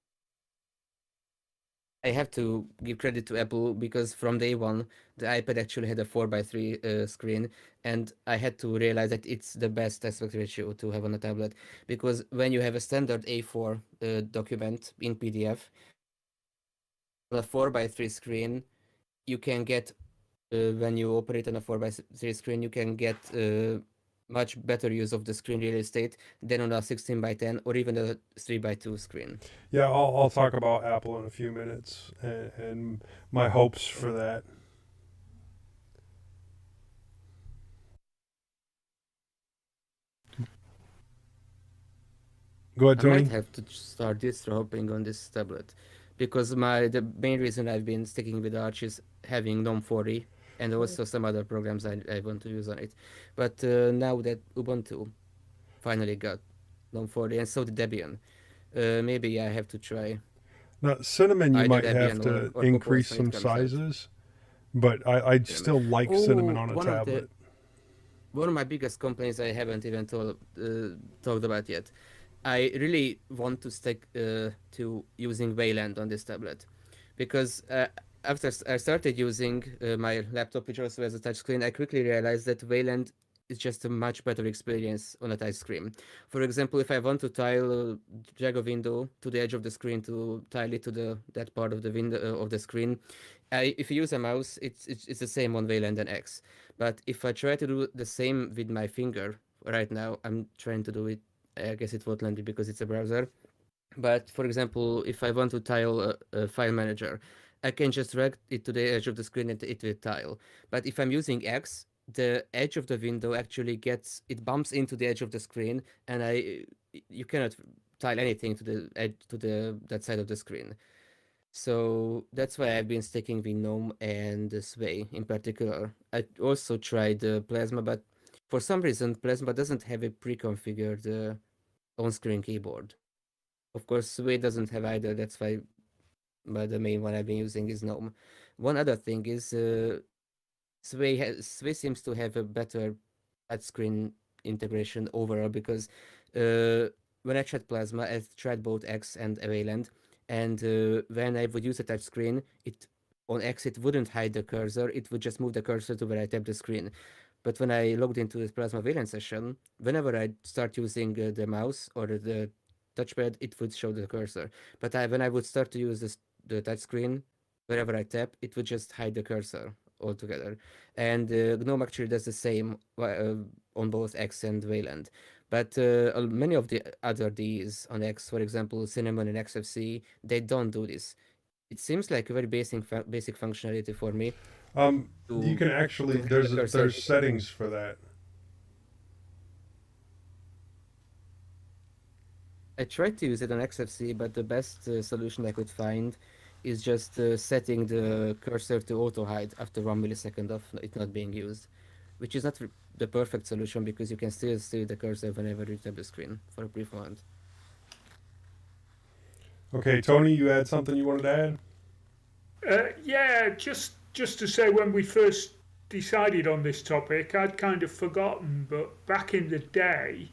I have to give credit to Apple because from day one, the iPad actually had a 4 by 3 screen, and I had to realize that it's the best aspect ratio to have on a tablet because when you have a standard A4 document in PDF on a 4 by 3 screen, you can get when you operate on a 4 by 3 screen, you can get much better use of the screen real estate than on a 16 by 10 or even a 3 by 2 screen. yeah, I'll talk about Apple in a few minutes and my hopes for that. Go ahead, I might Tony. have to start distro hopping on this tablet because the main reason I've been sticking with Arch is having GNOME 40 and also some other programs I want to use on it. But now that Ubuntu finally got GNOME 40 and so did Debian, maybe I have to try Now, Cinnamon, you either might have Debian to or increase Cobalt when some it comes out. sizes, but I'd Cinnamon. still like Cinnamon Oh, on a tablet. one of my biggest complaints I haven't even talked about yet. I really want to stick to using Wayland on this tablet because I started using my laptop, which also has a touchscreen, I quickly realized that Wayland is just a much better experience on a touchscreen. For example, if I want to tile drag a window to the edge of the screen to tile it to the that part of the window of the screen, if you use a mouse, it's the same on Wayland and X. But if I try to do the same with my finger right now, I'm trying to do it. I guess it won't let me because it's a browser. But for example, if I want to tile a file manager, I can just drag it to the edge of the screen and it will tile. But if I'm using X, the edge of the window actually it bumps into the edge of the screen, and you cannot tile anything to the edge to the that side of the screen. So that's why I've been sticking with GNOME and Sway in particular. I also tried Plasma, but for some reason, Plasma doesn't have a pre-configured on-screen keyboard. Of course, Sway doesn't have either. That's why but the main one I've been using is GNOME. One other thing is Sway seems to have a better touchscreen integration overall because uh, when I tried Plasma, I tried both X and Wayland, and when I would use a touchscreen, it on X it wouldn't hide the cursor; it would just move the cursor to where I tap the screen. But when I logged into this Plasma Wayland session, whenever I start using the mouse or the touchpad, it would show the cursor. But when I would start to use the touchscreen, wherever I tap, it would just hide the cursor altogether. And GNOME actually does the same on both X and Wayland. But many of the other Ds on X, for example, Cinnamon and XFC, they don't do this. It seems like a very basic functionality for me You to can actually have the cursor. there's settings for that. I tried to use it on XFC, but the best solution I could find is just setting the cursor to auto hide after 1 millisecond of it not being used, which is not the perfect solution because you can still see the cursor whenever you tap the screen for a brief moment. Okay, Tony, you had something you wanted to add? Yeah, just to say, when we first decided on this topic, I'd kind of forgotten, but back in the day,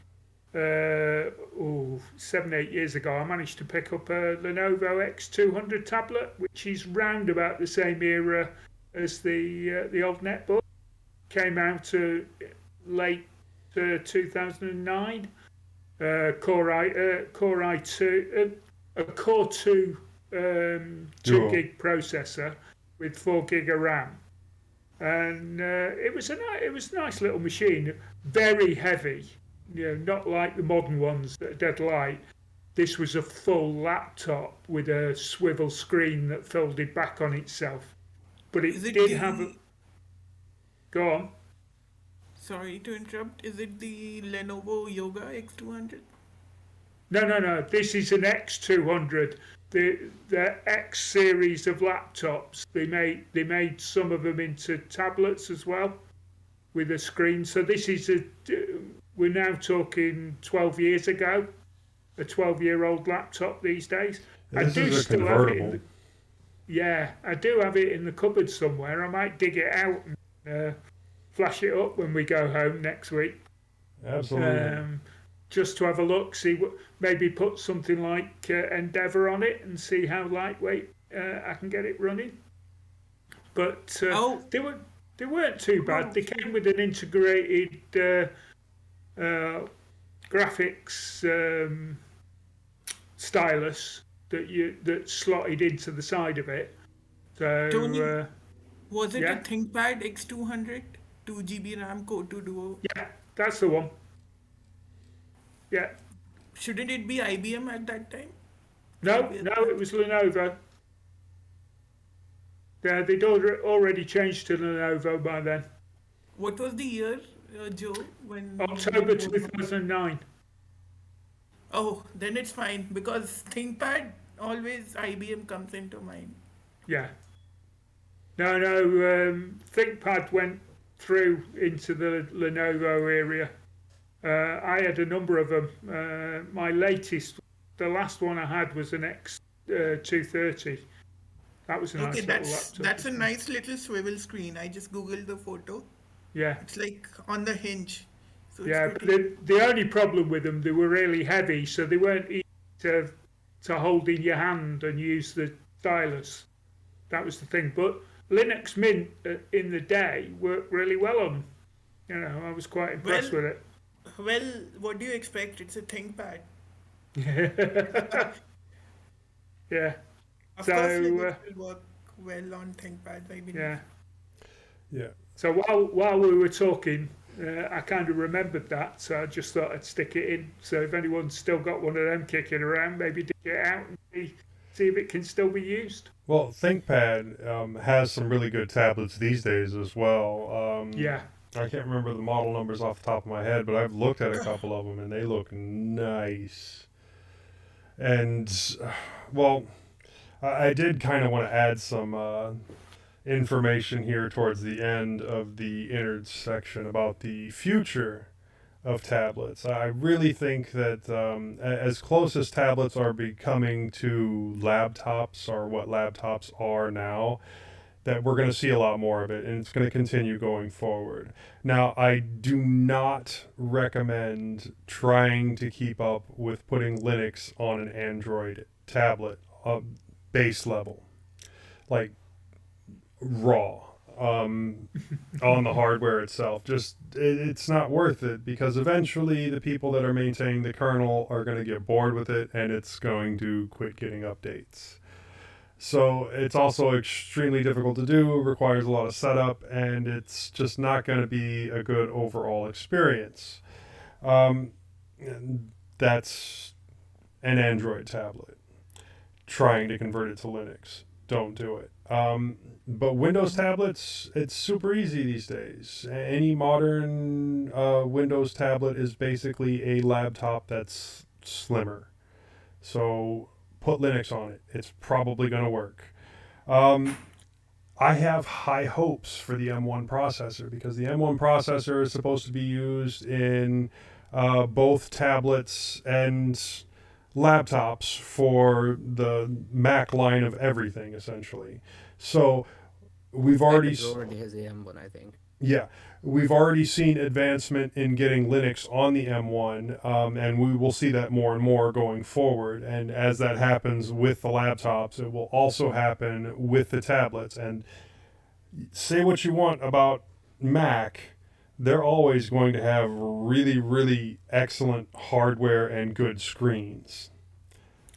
7, 8 years ago, I managed to pick up a Lenovo X200 tablet, which is round about the same era as the old netbook. Came out late 2009. Core i2, a Core 2 2 Duo. gig processor with 4 gig of RAM, and it was a nice little machine, very heavy. Not like the modern ones that are dead light. This was a full laptop with a swivel screen that folded back on itself, but Is it it did have a. the, Go on. sorry to interrupt, is it the Lenovo Yoga X200? No. This is an X200. The X series of laptops. They made some of them into tablets as well, with a screen. So this is we're now talking 12 years ago, a 12-year-old laptop these days. I This do is a still have it convertible. yeah, I do have it in the cupboard somewhere. I might dig it out and flash it up when we go home next week. Absolutely. Just to have a look, maybe put something like Endeavour on it and see how lightweight I can get it running. But Oh, they weren't too bad. They came with an integrated graphics stylus that slotted into the side of it. Tony, So was it a yeah, ThinkPad X200? 2 GB RAM Core 2 Duo? yeah, that's the one. Yeah, Shouldn't it be IBM at that time? no, 5 years no, back? it was Lenovo. Yeah, they'd already changed to Lenovo by then. What was the year, Joe, when you October were... 2009. Oh, then it's fine because ThinkPad always IBM comes into mind. Yeah. No. ThinkPad went through into the Lenovo area. I had a number of them. My latest, the last one I had was an X230. That was a Okay, nice little that's laptop that's a as well. nice little swivel screen. I just googled the photo. Yeah. It's like on the hinge, so it's Yeah, but pretty. the only problem with them, they were really heavy, so they weren't easy to hold in your hand and use the stylus. That was the thing. But Linux Mint in the day worked really well on them. I was quite Well, impressed with it. well, what do you expect? It's a ThinkPad. Yeah. Of course, Linux So will work well on ThinkPads, I believe. yeah. Yeah. So while we were talking, I kind of remembered that. So I just thought I'd stick it in. So if anyone's still got one of them kicking around, maybe dig it out and see if it can still be used. Well, ThinkPad has some really good tablets these days as well. Yeah. I can't remember the model numbers off the top of my head, but I've looked at a couple of them and they look nice. And, well, I did kind of want to add some information here towards the end of the innards section about the future of tablets. I really think that as close as tablets are becoming to laptops, or what laptops are now, that we're going to see a lot more of it, and it's going to continue going forward. Now, I do not recommend trying to keep up with putting Linux on an Android tablet base level, like raw, on the hardware itself. Just it's not worth it, because eventually the people that are maintaining the kernel are going to get bored with it, and it's going to quit getting updates. So it's also extremely difficult to do, requires a lot of setup, and it's just not going to be a good overall experience. Um, And that's an Android tablet trying to convert it to Linux. Don't do it. But Windows tablets, it's super easy these days. Any modern Windows tablet is basically a laptop that's slimmer. So put Linux on it. It's probably going to work. Um, I have high hopes for the M1 processor because the M1 processor is supposed to be used in both tablets and laptops for the Mac line of everything, essentially. So we've already, iPad already has a M1, I think. yeah, we've already seen advancement in getting Linux on the M1, and we will see that more and more going forward. And as that happens with the laptops, it will also happen with the tablets. And say what you want about Mac, they're always going to have really, really excellent hardware and good screens.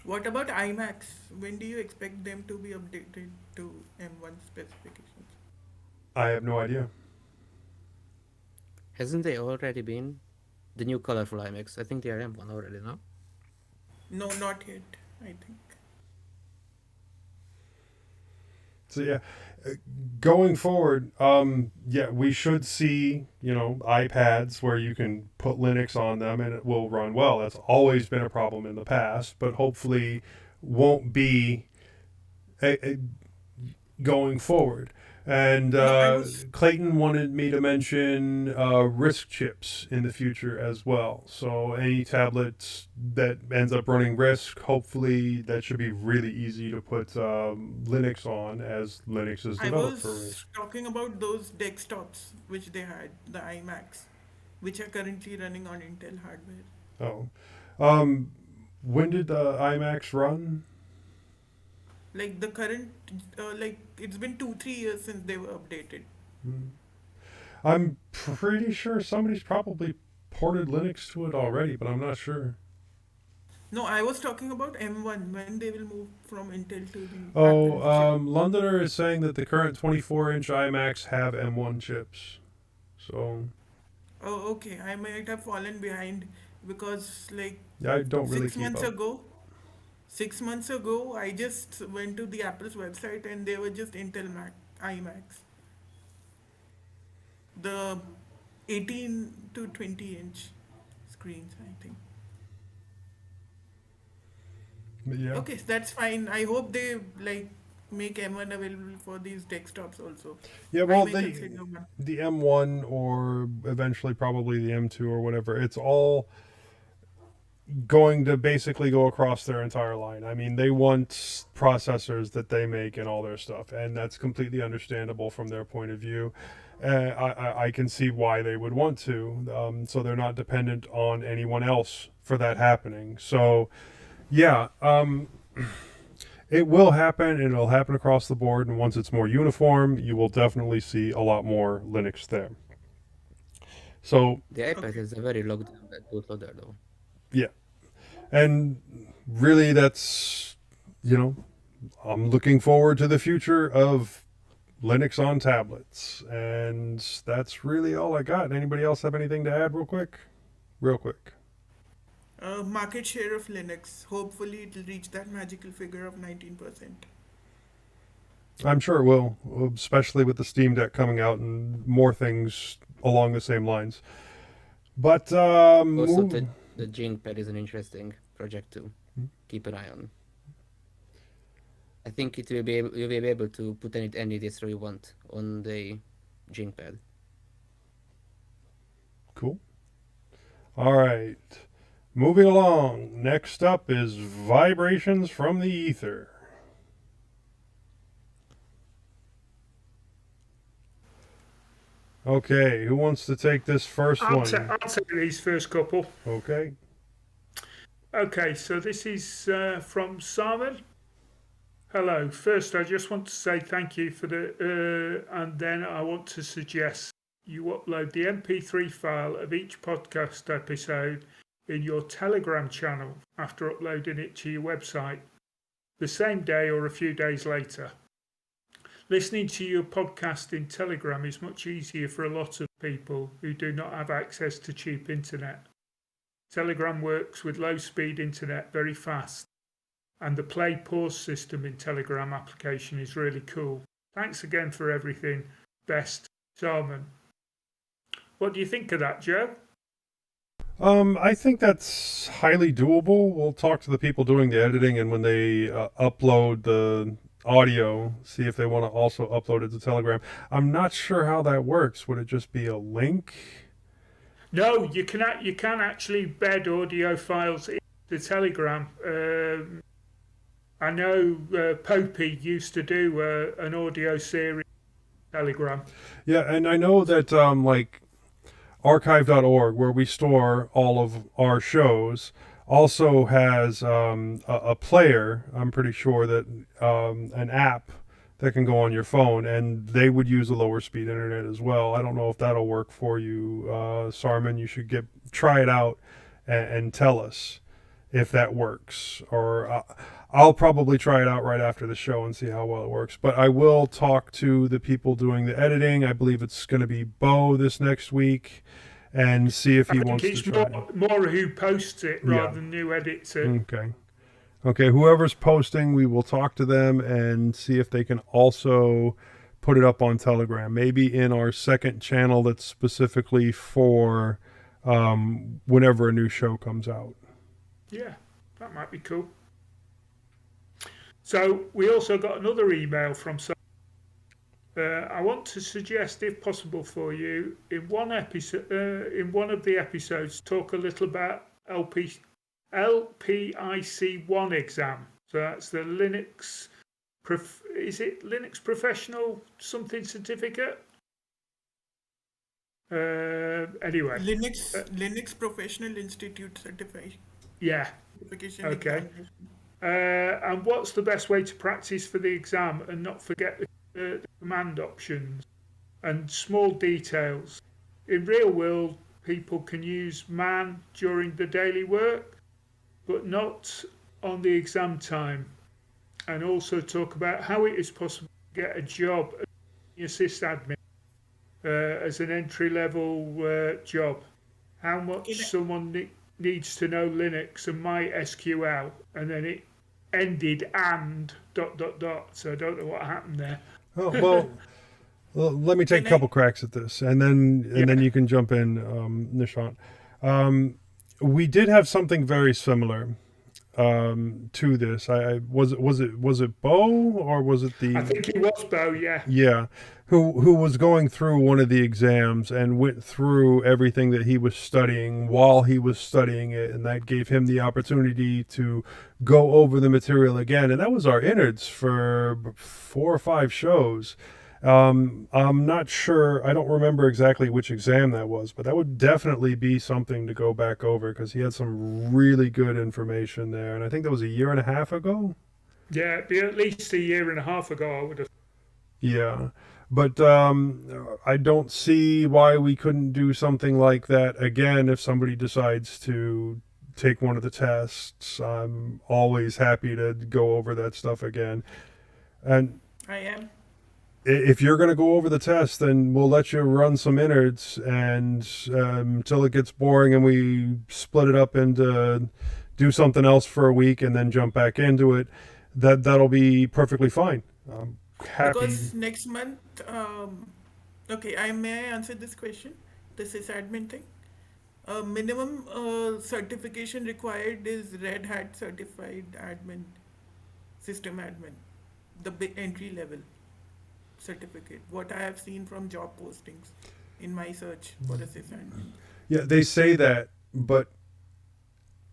What about iMacs? When do you expect them to be updated to M1 specifications? I have no idea. Hasn't they already been? The new colorful IMAX. I think they are M1 already, no? No, not yet, I think. So yeah, going forward, yeah, we should see iPads where you can put Linux on them and it will run well. That's always been a problem in the past, but hopefully won't be going forward. And No, I was Clayton wanted me to mention RISC chips in the future as well. So any tablet that ends up running RISC, hopefully that should be really easy to put Linux on, as Linux is I developed for RISC. was talking about those desktops which they had, the iMacs, which are currently running on Intel hardware. Oh, um, when did the IMAX run? Like the current, like it's been 2-3 years since they were updated. Hmm. I'm pretty sure somebody's probably ported Linux to it already, but I'm not sure. No, I was talking about M1 when they will move from Intel to the Oh, Apple chip. Londoner is saying that the current 24-inch iMacs have M1 chips. So, Oh, okay. I might have fallen behind because like yeah, I don't really six keep months up. ago, 6 months ago, I just went to the Apple's website and they were just Intel Mac iMacs, the 18 to 20 inch screens, I think. But yeah. Okay, so that's fine. I hope they like make M1 available for these desktops also. Yeah, I well, may consider one. the M1 or eventually probably the M2 or whatever, it's all going to basically go across their entire line. I mean, they want processors that they make and all their stuff, and that's completely understandable from their point of view. I can see why they would want to, so they're not dependent on anyone else for that happening. So, yeah, it will happen, and it'll happen across the board. And once it's more uniform, you will definitely see a lot more Linux there. So, The iPad Okay. has a very low bootloader though. yeah, and really, that's you know, I'm looking forward to the future of Linux on tablets, and that's really all I got. Anybody else have anything to add, real quick? Real quick. Market share of Linux. Hopefully, it'll reach that magical figure of 19%. I'm sure it will, especially with the Steam Deck coming out and more things along the same lines. But Also, the GenePad is an interesting project to keep an eye on. I think it will be able, you'll be able to put any distro you want on the GenePad. cool. All right. Moving along. Next up is Vibrations from the Ether. Okay, who wants to take this first I'll, one? I'll take these first couple. Okay. Okay, so this is from Simon. Hello. First, I just want to say thank you for the, and then I want to suggest you upload the MP3 file of each podcast episode in your Telegram channel after uploading it to your website the same day or a few days later. Listening to your podcast in Telegram is much easier for a lot of people who do not have access to cheap internet. Telegram works with low-speed internet very fast, and the play-pause system in Telegram application is really cool. Thanks again for everything. Best, Salman. What do you think of that, Joe? I think that's highly doable. We'll talk to the people doing the editing, and when they upload the audio, see if they want to also upload it to Telegram. I'm not sure how that works. Would it just be a link? No, you can actually bed audio files into Telegram. I know Popey used to do an audio series on Telegram. Yeah, and I know that like archive.org, where we store all of our shows, also has a player. I'm pretty sure that an app that can go on your phone, and they would use a lower speed internet as well. I don't know if that'll work for you, Sarman. You should try it out and tell us if that works. Or I'll probably try it out right after the show and see how well it works. But I will talk to the people doing the editing. I believe it's going to be Bo this next week, and see if he wants to try it. I think it's more who posts it rather than who edits it. Okay, whoever's posting, we will talk to them and see if they can also put it up on Telegram. Maybe in our second channel that's specifically for whenever a new show comes out. Yeah, that might be cool. So we also got another email from someone. I want to suggest, if possible for you, in one of the episodes, talk a little about LPIC1 exam. So that's the Linux. Is it Linux Professional something certificate? Anyway. Linux Professional Institute certification. Yeah. Okay. And what's the best way to practice for the exam and not forget the command options and small details? In real world, people can use man during the daily work, but not on the exam time. And also talk about how it is possible to get a job as an sysadmin as an entry-level job. How much someone needs to know Linux and MySQL, and then it ended and ... So I don't know what happened there. Oh, well, let me take a couple cracks at this, and then you can jump in, Nishant. We did have something very similar to this. Was it Bo, or was it the? I think it was Bo. Yeah. Yeah, who was going through one of the exams and went through everything that he was studying while he was studying it, and that gave him the opportunity to go over the material again. And that was our innards for 4 or 5 shows. I'm not sure. I don't remember exactly which exam that was, but that would definitely be something to go back over, because he had some really good information there. And I think that was a year and a half ago. Yeah, it'd be at least a year and a half ago, I would have. Yeah. But I don't see why we couldn't do something like that again if somebody decides to take one of the tests. I'm always happy to go over that stuff again. And I am. If you're going to go over the test, then we'll let you run some innards, and until it gets boring and we split it up into do something else for a week and then jump back into it. That'll be perfectly fine. Happy. Because next month, may I answer this question? The sysadmin thing. Minimum certification required is Red Hat certified admin, system admin, the entry level certificate. What I have seen from job postings in my search for a sysadmin. Yeah, they say that, but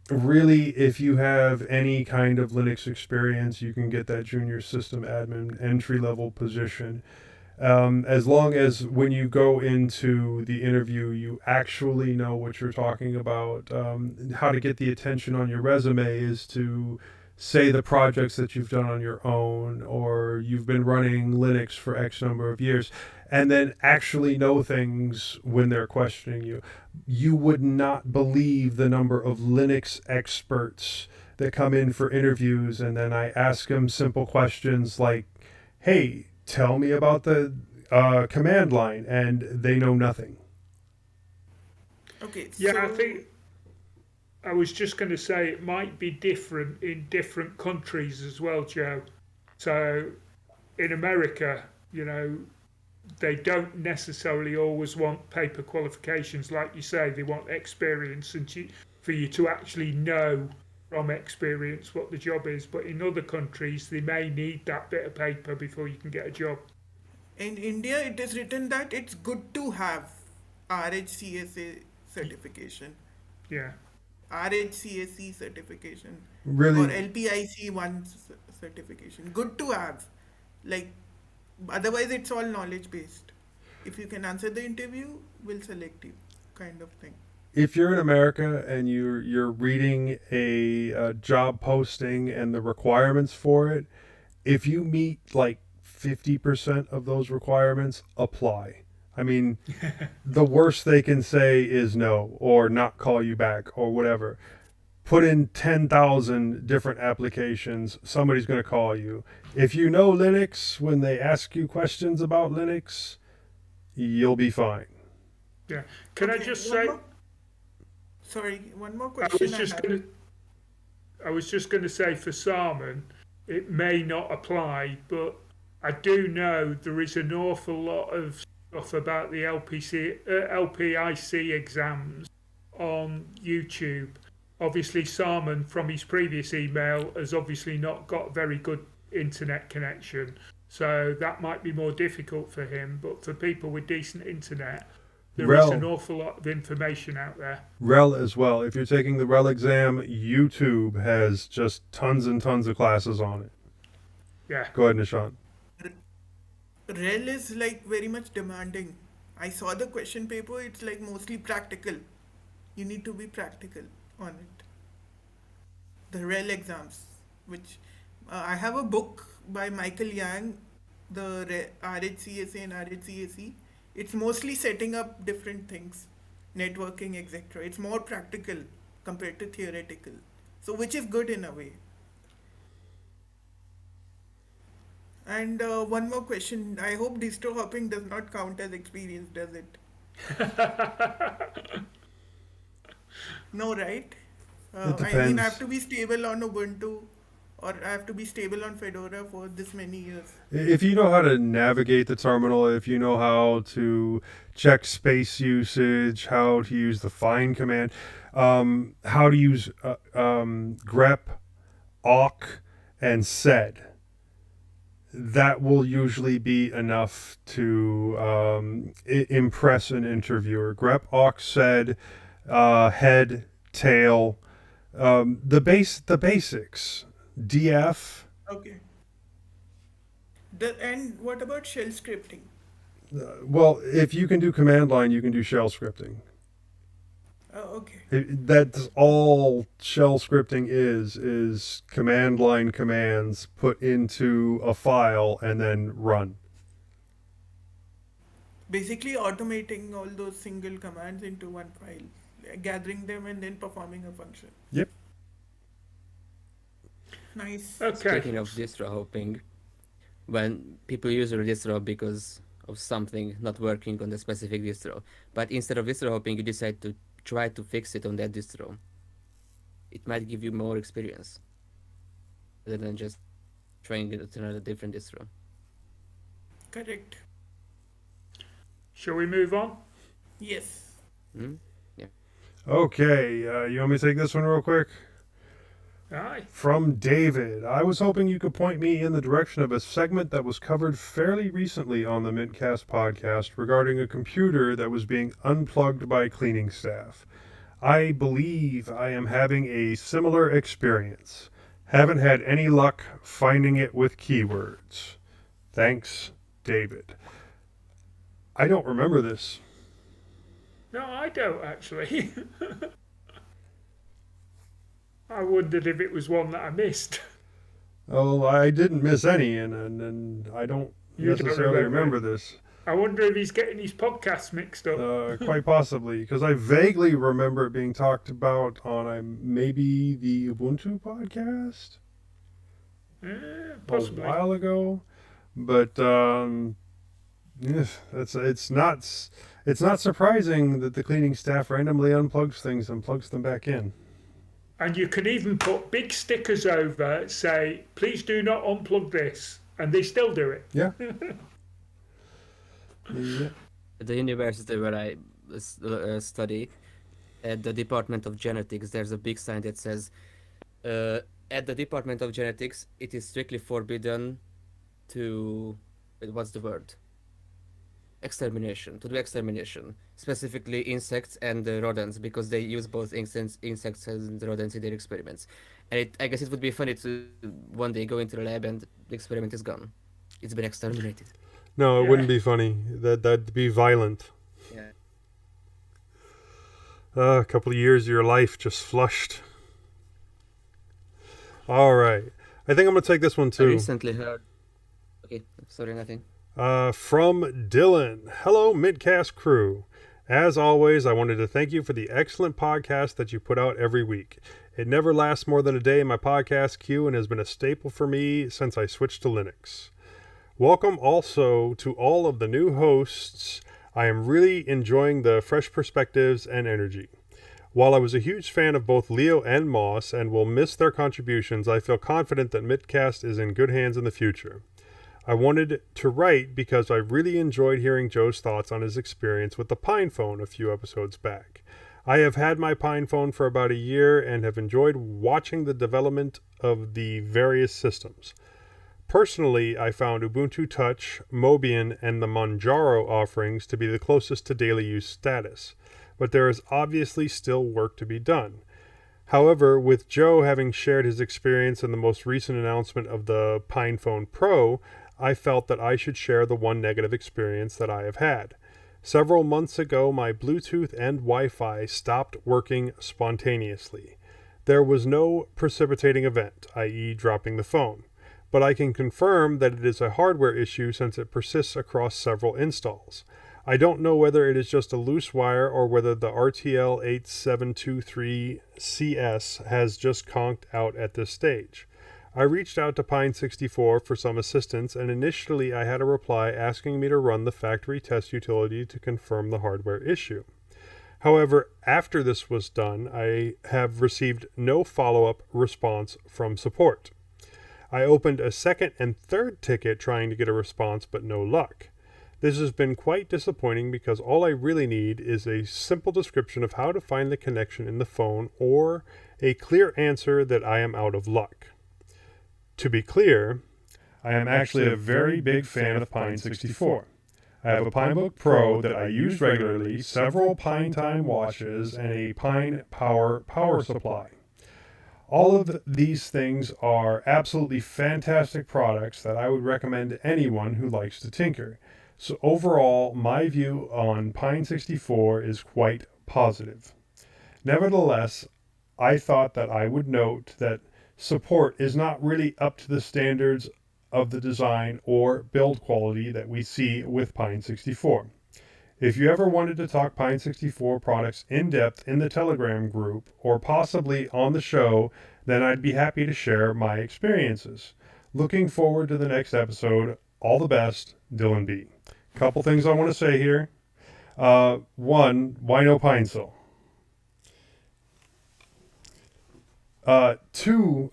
really, if you have any kind of Linux experience, you can get that junior system admin entry-level position. As long as when you go into the interview, you actually know what you're talking about. How to get the attention on your resume is to say the projects that you've done on your own, or you've been running Linux for X number of years, and then actually know things when they're questioning you. You would not believe the number of Linux experts that come in for interviews, and then I ask them simple questions like, hey, tell me about the command line, and they know nothing. Okay. Yeah, So, I think I was just going to say it might be different in different countries as well, Joe. So in America, they don't necessarily always want paper qualifications. Like you say, they want experience for you to actually know from experience what the job is. But in other countries, they may need that bit of paper before you can get a job. In India, it is written that it's good to have RHCSA certification, Yeah. RHCSE certification, or Really, LPIC 1 certification. Good to have. Like, otherwise, it's all knowledge based. If you can answer the interview, we'll select you, kind of thing. if you're in America and you're reading a job posting and the requirements for it, if you meet like 50% of those requirements, apply. I mean, the worst they can say is no or not call you back or whatever. Put in 10,000 different applications, somebody's going to call you. If you know Linux, when they ask you questions about Linux, you'll be fine. Yeah. Can I Okay, just one say, more. Sorry, one more I question was I just had. going to I was just going to say for Salmon, it may not apply, but I do know there is an awful lot of stuff about the LPIC exams on YouTube. Obviously, Salmon, from his previous email, has obviously not got very good internet connection, so that might be more difficult for him. But for people with decent internet, there is an Rel, awful lot of information out there. Rel as well. If you're taking the Rel exam, YouTube has just tons and tons of classes on it. Yeah. Go ahead, Nishant. REL is like very much demanding. I saw the question paper, it's like mostly practical. You need to be practical on it. The REL exams, which I have a book by Michael Yang, the RHCSA and RHCSE. It's mostly setting up different things, networking, etc. It's more practical compared to theoretical. So, which is good in a way. And one more question. I hope distro hopping does not count as experience, does it? No, right? It I mean, I have depends. to be stable on Ubuntu or I have to be stable on Fedora for this many years. If you know how to navigate the terminal, if you know how to check space usage, how to use the find command, how to use grep, awk, and sed, that will usually be enough to impress an interviewer. Grep, awk, sed, head, tail, the basics. DF. Okay. And what about shell scripting? Well, if you can do command line, you can do shell scripting. Oh, okay. That's all shell scripting is command line commands put into a file and then run. Basically, automating all those single commands into one file, gathering them and then performing a function. Yep. Nice. Okay. Speaking of distro hopping, when people use a distro because of something not working on the specific distro, but instead of distro hopping, you decide to try to fix it on that distro. It might give you more experience rather than just trying it on a different distro. Correct. Shall we move on? Yes. Hmm? Yeah. Okay, you want me to take this one real quick? Aye. From David. I was hoping you could point me in the direction of a segment that was covered fairly recently on the mintCast podcast regarding a computer that was being unplugged by cleaning staff. I believe I am having a similar experience. Haven't had any luck finding it with keywords. Thanks, David. I don't remember this. No, I don't actually. I wondered if it was one that I missed. Oh, I didn't miss any, and I don't You don't necessarily remember remember this. I wonder if he's getting his podcasts mixed up. Quite possibly, because I vaguely remember it being talked about on maybe the Ubuntu podcast Possibly. a while ago, but it's not surprising that the cleaning staff randomly unplugs things and plugs them back in. And you can even put big stickers over, say, please do not unplug this. And they still do it. Yeah. Yeah. At the university where I study, at the Department of Genetics, there's a big sign that says, uh, at the Department of Genetics, it is strictly forbidden to, what's the word? Extermination, to do extermination, specifically insects and rodents, because they use both insects and rodents in their experiments. And I guess it would be funny to one day go into the lab and the experiment is gone. It's been exterminated. No, it Yeah. wouldn't be funny. That'd be violent. Yeah. A couple of years of your life just flushed. All right. I think I'm going to take this one I too. recently heard. Okay, sorry, nothing. From Dylan. Hello, mintCast crew. As always, I wanted to thank you for the excellent podcast that you put out every week. It never lasts more than a day in my podcast queue and has been a staple for me since I switched to Linux. Welcome also to all of the new hosts. I am really enjoying the fresh perspectives and energy. While I was a huge fan of both Leo and Moss and will miss their contributions, I feel confident that mintCast is in good hands in the future. I wanted to write because I really enjoyed hearing Joe's thoughts on his experience with the Pine phone a few episodes back. I have had my Pine phone for about a year and have enjoyed watching the development of the various systems. Personally, I found Ubuntu Touch, Mobian, and the Manjaro offerings to be the closest to daily use status, but there is obviously still work to be done. However, with Joe having shared his experience in the most recent announcement of the Pine Phone Pro, I felt that I should share the one negative experience that I have had. Several months ago, my Bluetooth and Wi-Fi stopped working spontaneously. There was no precipitating event, i.e. dropping the phone, but I can confirm that it is a hardware issue since it persists across several installs. I don't know whether it is just a loose wire or whether the RTL8723CS has just conked out at this stage. I reached out to Pine64 for some assistance, and initially I had a reply asking me to run the factory test utility to confirm the hardware issue. However, after this was done, I have received no follow-up response from support. I opened a second and third ticket trying to get a response, but no luck. This has been quite disappointing because all I really need is a simple description of how to find the connection in the phone or a clear answer that I am out of luck. To be clear, I am actually a very big fan of Pine64. I have a Pinebook Pro that I use regularly, several Pine Time watches, and a Pine power supply. All of these things are absolutely fantastic products that I would recommend to anyone who likes to tinker. So overall, my view on Pine64 is quite positive. Nevertheless, I thought that I would note that support is not really up to the standards of the design or build quality that we see with Pine64. If you ever wanted to talk Pine64 products in depth in the Telegram group or possibly on the show, then I'd be happy to share my experiences. Looking forward to the next episode. All the best, Dylan B. Couple things I want to say here. One, why no Pinesil? Two,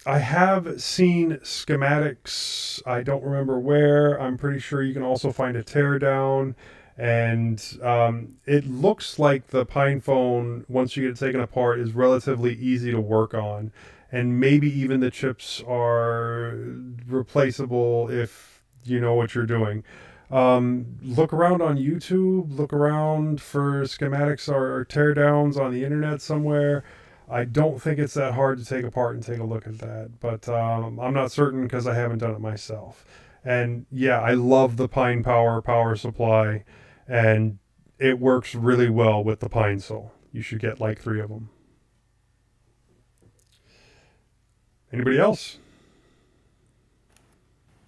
I have seen schematics. I don't remember where. I'm pretty sure you can also find a teardown. And it looks like the Pine phone, once you get it taken apart, is relatively easy to work on. And maybe even the chips are replaceable if you know what you're doing. Look around on YouTube. Look around for schematics or teardowns on the internet somewhere. I don't think it's that hard to take apart and take a look at that, but I'm not certain because I haven't done it myself. And yeah, I love the Pine power supply, and it works really well with the Pinesil. You should get like 3 of them. Anybody else?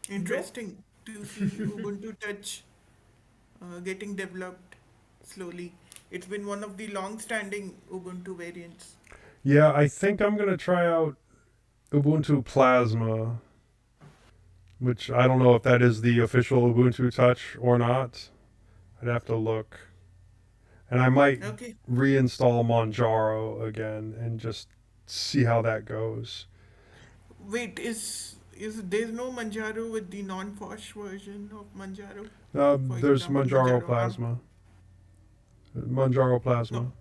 Interesting to see Ubuntu Touch getting developed slowly. It's been one of the long-standing Ubuntu variants. Yeah, I think I'm going to try out Ubuntu Plasma, which I don't know if that is the official Ubuntu Touch or not. I'd have to look. And I might Okay. reinstall Manjaro again and just see how that goes. Wait, is there's no Manjaro with the non-Posh version of Manjaro? For There's example, Manjaro Manjaro ARM. Plasma. Manjaro No. Plasma.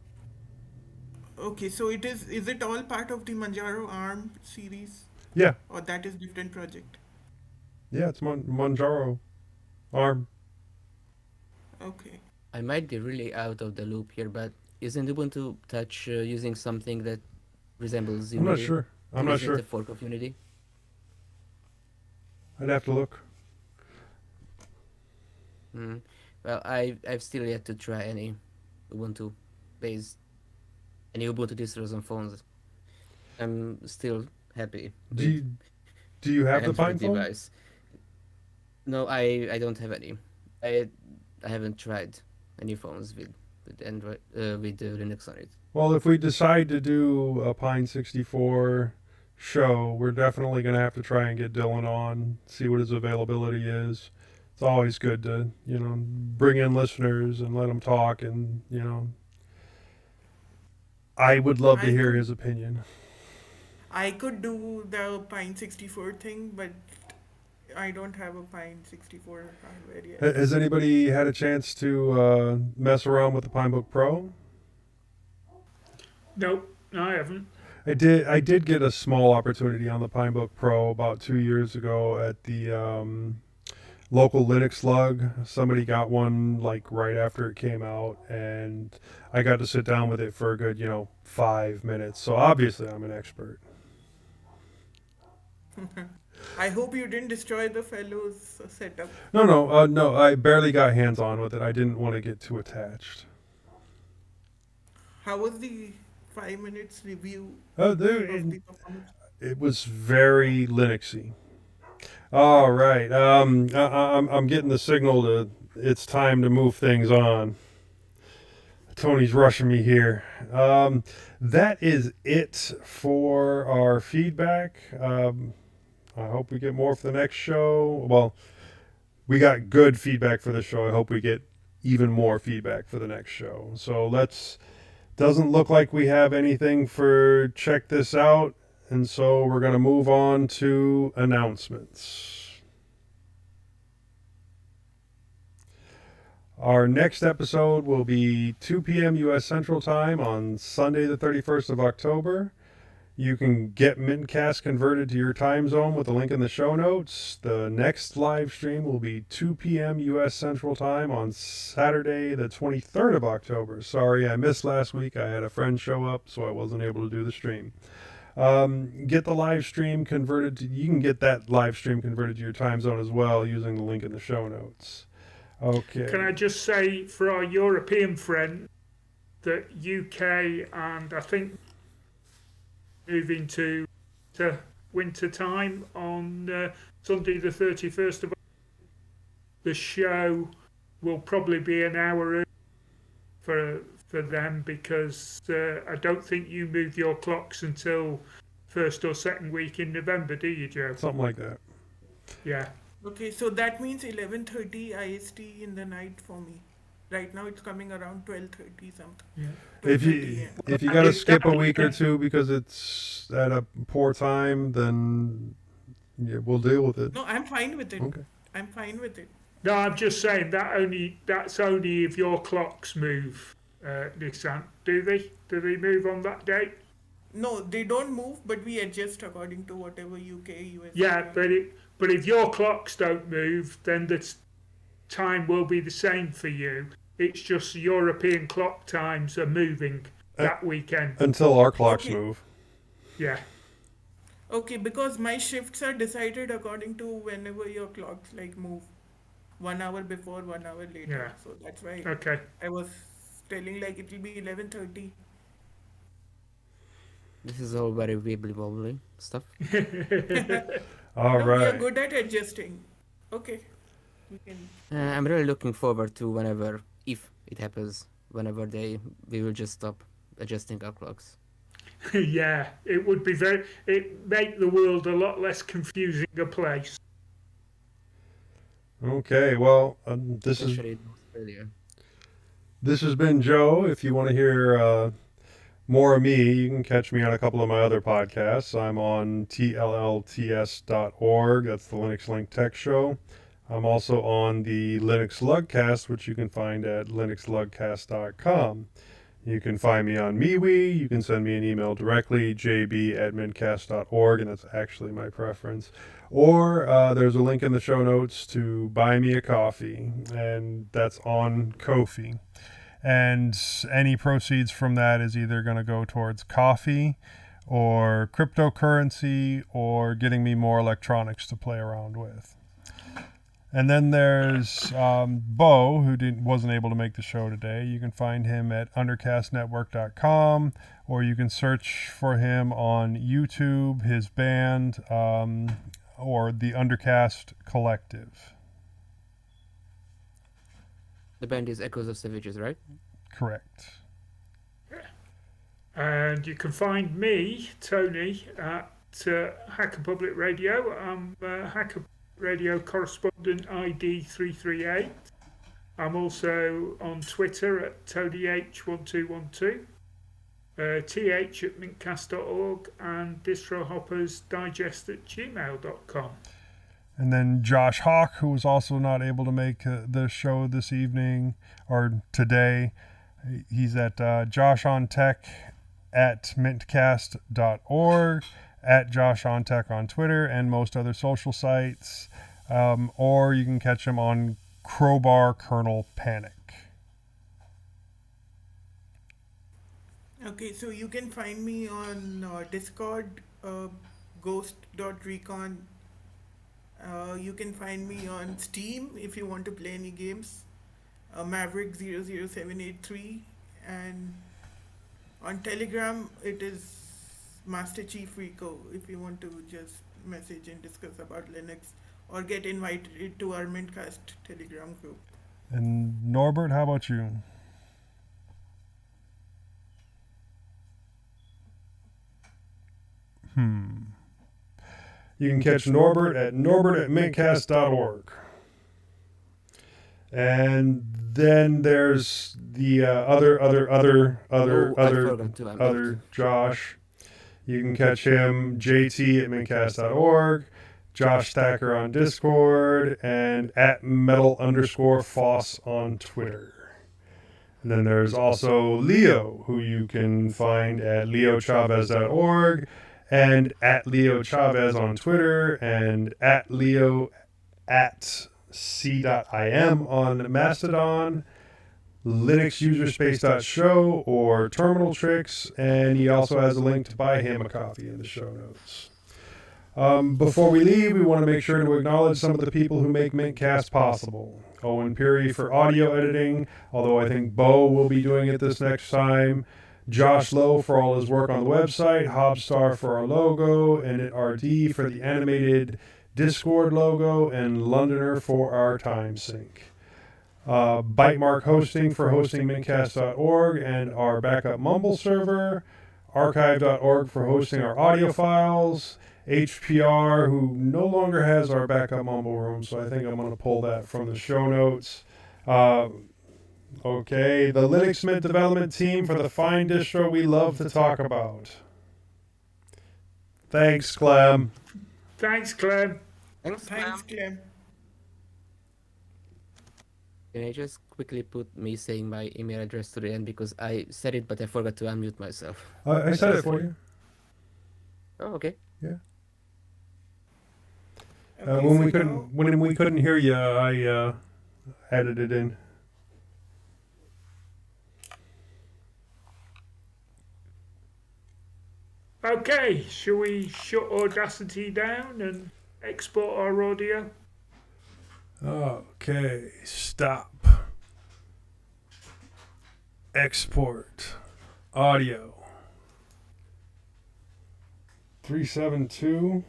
Okay, so is it all part of the Manjaro ARM series, Yeah, or that is different project? yeah, it's Manjaro ARM. Okay. I might be really out of the loop here, but isn't Ubuntu Touch using something that resembles I'm not Unity? sure. I'm Or not is it a sure. fork of Unity? I'd have to look. Mm. Well, I've still yet to try Ubuntu based any Ubuntu distros on phones. I'm still happy Do with you, do you have the Android Pine phone? device. No, I don't have any. I I haven't tried any phones with Android with Linux on it. Well, if we decide to do a Pine 64 show, we're definitely going to have to try and get Dylan on, see what his availability is. It's always good to, bring in listeners and let them talk. And, I would love to I hear could his opinion. I could do the Pine 64 thing, but I don't have a Pine 64 hardware yet. Has anybody had a chance to mess around with the Pinebook Pro? Nope, no, I haven't. I did get a small opportunity on the Pinebook Pro about 2 years ago at the local Linux Lug. Somebody got one like right after it came out, and I got to sit down with it for a good 5 minutes. So obviously I'm an expert. I hope you didn't destroy the fellow's setup. No, I barely got hands on with it. I didn't want to get too attached. How was the 5 minutes review Oh, of the performance? it was very Linuxy. All right. I'm getting the signal to it's time to move things on. Tony's rushing me here. That is it for our feedback. I hope we get more for the next show. Well, we got good feedback for the show. I hope we get even more feedback for the next show. So doesn't look like we have anything for check this out. And so we're going to move on to announcements. Our next episode will be 2 p.m. U.S. Central Time on Sunday, the 31st of October. You can get mintCast converted to your time zone with the link in the show notes. The next live stream will be 2 p.m. U.S. Central Time on Saturday, the 23rd of October. Sorry, I missed last week. I had a friend show up, so I wasn't able to do the stream. Get the live stream converted to, you can get that live stream converted to your time zone as well using the link in the show notes. Okay. Can I just say for our European friend that UK and I think moving to winter time on Sunday the 31st of the show will probably be an hour early for them because I don't think you move your clocks until first or second week in November, do you, Joe? Something like that. Yeah. Okay, so that means 11:30 IST in the night for me. Right now it's coming around 12:30 something. Yeah. If 12:30 you a.m. if you got to If skip a that- week or two because it's at a poor time, then yeah, we'll deal with it. No, I'm fine with it. Okay. I'm fine with it. No, I'm just saying that's only if your clocks move, Nissan. Do they? Do they move on that date? No, they don't move, but we adjust according to whatever UK, US. Yeah, but if your clocks don't move, then the time will be the same for you. It's just European clock times are moving that weekend. Until our clocks Okay. move. Yeah. Okay, because my shifts are decided according to whenever your clocks like move. 1 hour before, 1 hour later. Yeah. So that's why Okay. I was telling like it will be 11:30. This is all very wibbly wobbly stuff. All No, we are right. good at adjusting. Okay. We can. I'm really looking forward to whenever, if it happens, we will just stop adjusting our clocks. Yeah, it would be it make the world a lot less confusing a place. Okay. Well, Especially in Australia. this has been Joe. If you want to hear more of me, you can catch me on a couple of my other podcasts. I'm on tllts.org. That's the Linux Link Tech Show. I'm also on the Linux Lugcast, which you can find at linuxlugcast.com. You can find me on MeWe. You can send me an email directly, jb@mintcast.org, and that's actually my preference. Or there's a link in the show notes to buy me a coffee, and that's on Ko-fi. And any proceeds from that is either going to go towards coffee or cryptocurrency or getting me more electronics to play around with. And then there's Bo, who wasn't able to make the show today. You can find him at undercastnetwork.com, or you can search for him on YouTube, his band, or the Undercast Collective. The band is Echoes of Savages, right? Correct. And you can find me, Tony, at Hacker Public Radio. I'm Hacker Radio correspondent ID 338. I'm also on Twitter at TonyH1212, th at mintcast.org, and distrohoppersdigest@gmail.com. And then Josh Hawk, who was also not able to make the show this evening or today. He's at JoshOnTech at mintcast.org, at JoshOnTech on Twitter and most other social sites. Or you can catch him on Crowbar Kernel Panic. Okay, so you can find me on Discord, ghost.recon. You can find me on Steam if you want to play any games, Maverick00783, and on Telegram it is Master Chief Rico if you want to just message and discuss about Linux or get invited to our mintcast Telegram group. And Norbert, how about you? You can catch Norbert at mintcast.org. And then there's the other Josh. You can catch him, JT at mintcast.org, Josh Stacker on Discord, and at metal_foss on Twitter. And then there's also Leo, who you can find at leochavez.org, and at Leo Chavez on Twitter, and at Leo at c.im on Mastodon, linuxuserspace.show, or Terminal Tricks, and he also has a link to buy him a coffee in the show notes. Before we leave, we want to make sure to acknowledge some of the people who make mintCast possible. Owen Peary for audio editing, although I think Bo will be doing it this next time. Josh Lowe for all his work on the website, Hobstar for our logo, and RD for the animated Discord logo, and Londoner for our time sync. Bytemark Hosting for hosting mintcast.org and our backup Mumble server. Archive.org for hosting our audio files. HPR, who no longer has our backup Mumble room, so I think I'm going to pull that from the show notes. Okay, the Linux Mint development team for the fine distro we love to talk about. Thanks, Clem. Thanks, Clem. Thanks, Clem. Can I just quickly put me saying my email address to the end because I said it but I forgot to unmute myself. I said it for you. Oh, okay. Yeah. Okay, When we couldn't hear you, I added it in. Okay, shall we shut Audacity down and export our audio? Okay, stop. Export. Audio. 372.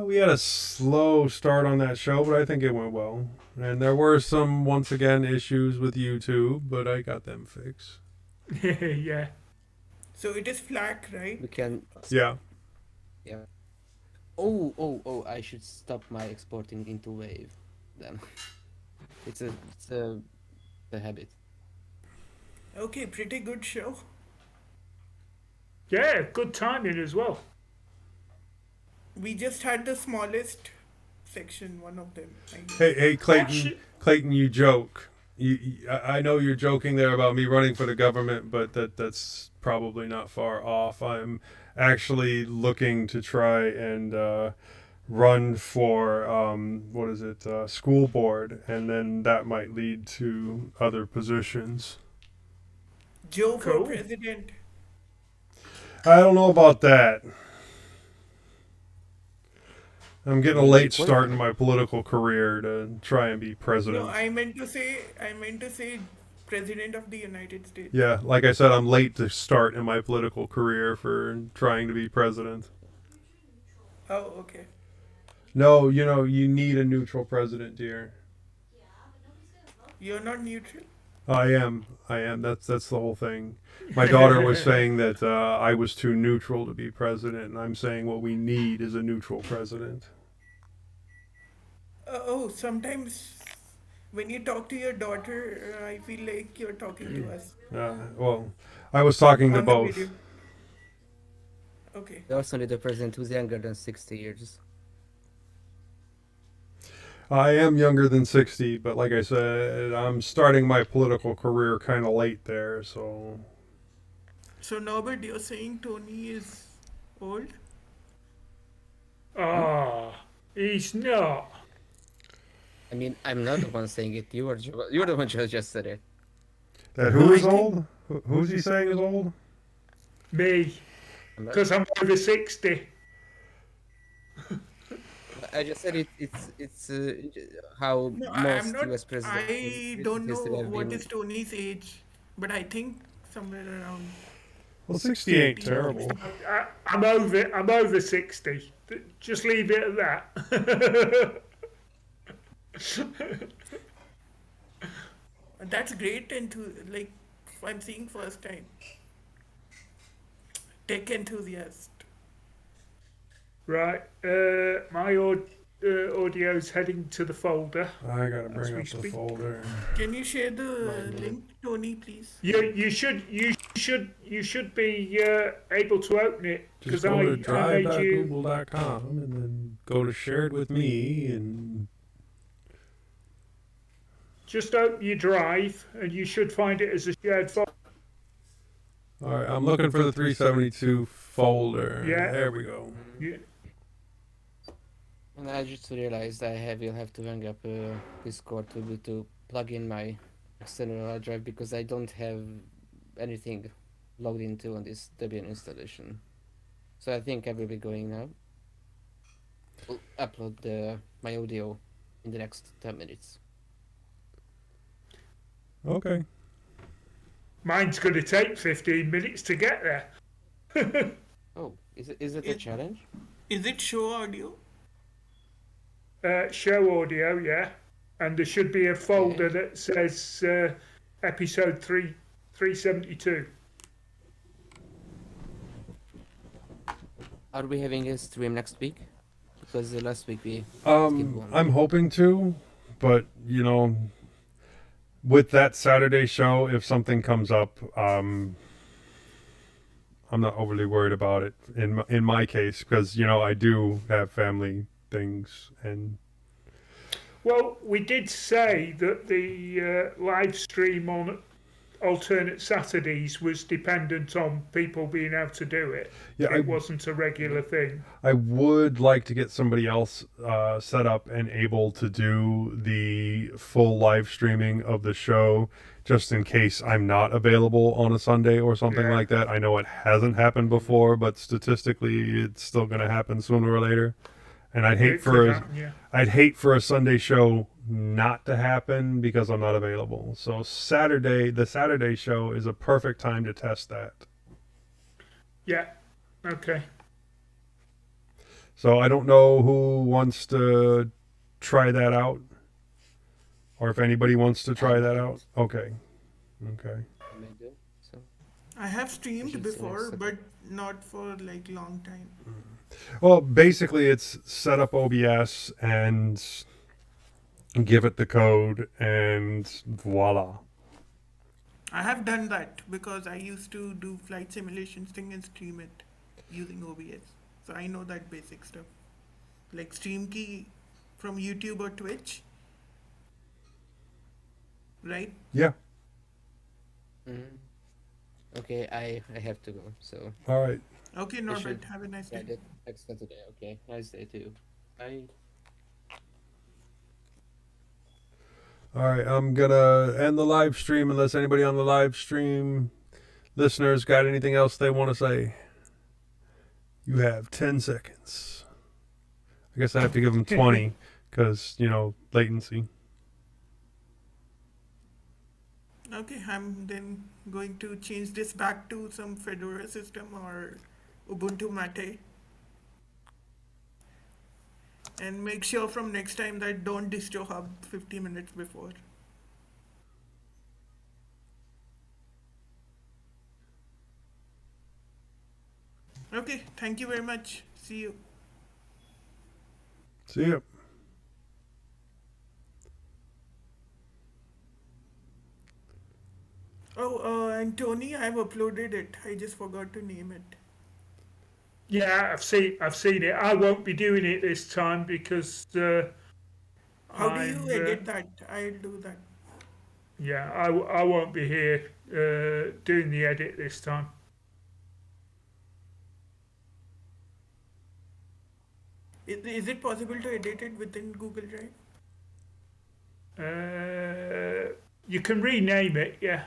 We had a slow start on that show, but I think it went well. And there were some, once again, issues with YouTube, but I got them fixed. Yeah. So it is FLAC, right? We can. Yeah. Yeah. Oh! I should stop my exporting into Wave. Then it's a the habit. Okay, pretty good show. Yeah, good timing as well. We just had the smallest section, one of them, I Hey, guess. hey, Clayton. Actually, Clayton, you joke. I know you're joking there about me running for the government, but that's probably not far off. I'm actually looking to try and run for what is it, school board, and then that might lead to other positions. Joe for cool. president. I don't know about that. I'm getting a Maybe late qualify. start in my political career to try and be No, president. I meant to say president of the United States. Yeah, like I said, I'm late to start in my political career for trying to be president. Oh, okay. No, you need a neutral president, dear. You're not neutral? I am. I am. That's the whole thing. My daughter was saying that I was too neutral to be president, and I'm saying what we need is a neutral president. Oh, sometimes when you talk to your daughter, I feel like you're talking to us Well, I was talking to on the video. both. Okay. We also need a president who's younger than 60 years. I am younger than 60, but like I said, I'm starting my political career kind of late there, so. So, Norbert, you're saying Tony is old? Ah, he's not. I mean, I'm not the one saying it. You're the one who just said it. That No, who I is think old? Who's he saying is old? Me, I'm not. because I'm over 60. I just said it's how no, I'm most not. U.S. presidents in I recent don't know history have what been. is Tony's age, but I think somewhere around Well, 60 ain't 50 or terrible. 60. I'm over 60. Just leave it at that. That's great. Like, I'm seeing first time. Tech enthusiast. Right, my audio's heading to the folder I gotta as bring we up the speak. folder. Can you share the Mine. link, Tony, please? You should be able to open it Just because go to I made you. drive.google.com and then go to shared with me and Just open your drive and you should find it as a shared file. all right, I'm looking for the 372 folder. Yeah. There we go. Yeah. And I just realized will have to hang up Discord to plug in my external hard drive because I don't have anything logged into on this Debian installation. So I think I will be going now. I'll upload my audio in the next 10 minutes. Okay. Mine's going to take 15 minutes to get there. Oh, is it a Is, challenge? is it show audio? Show audio, yeah. And there should be a folder that says episode 372. Are we having a stream next week? Because last week we skipped one. I'm hoping to, but with that Saturday show, if something comes up, I'm not overly worried about it in my case because I do have family things and Well, we did say that the live stream on alternate Saturdays was dependent on people being able to do it. yeah, It wasn't a regular thing. I would like to get somebody else set up and able to do the full live streaming of the show just in case I'm not available on a Sunday or something Yeah. like that. I know it hasn't happened before, but statistically it's still going to happen sooner or later. And I'd hate It could happen, yeah. I'd hate for a Sunday show not to happen because I'm not available. So the Saturday show is a perfect time to test that. Yeah. Okay. So I don't know who wants to try that out, or if anybody wants to try that out. Okay. I may do, so. I have streamed Usually it's the before, next but not for like long time. Well, basically, it's set up OBS and give it the code, and voila. I have done that because I used to do flight simulations thing and stream it using OBS. So I know that basic stuff. Like stream key from YouTube or Twitch, right? Yeah. Mhm. Okay, I have to go. So All right. Okay, I Norbert, should have a nice day. get it next today. Okay, nice day too. Bye. All right. I'm gonna end the live stream unless anybody on the live stream listeners got anything else they want to say. You have 10 seconds. I guess I have to give them 20 because, latency. Okay, I'm then going to change this back to some Fedora system or Ubuntu Mate. And make sure from next time that don't distro hub 50 minutes before. Okay, thank you very much. See you. See ya. Oh, and Tony, I've uploaded it. I just forgot to name it. Yeah, I've seen it. I won't be doing it this time because How do you I'm edit that? I'll do that. yeah, I won't be here doing the edit this time. Is it possible to edit it within Google Drive? You can rename it, yeah.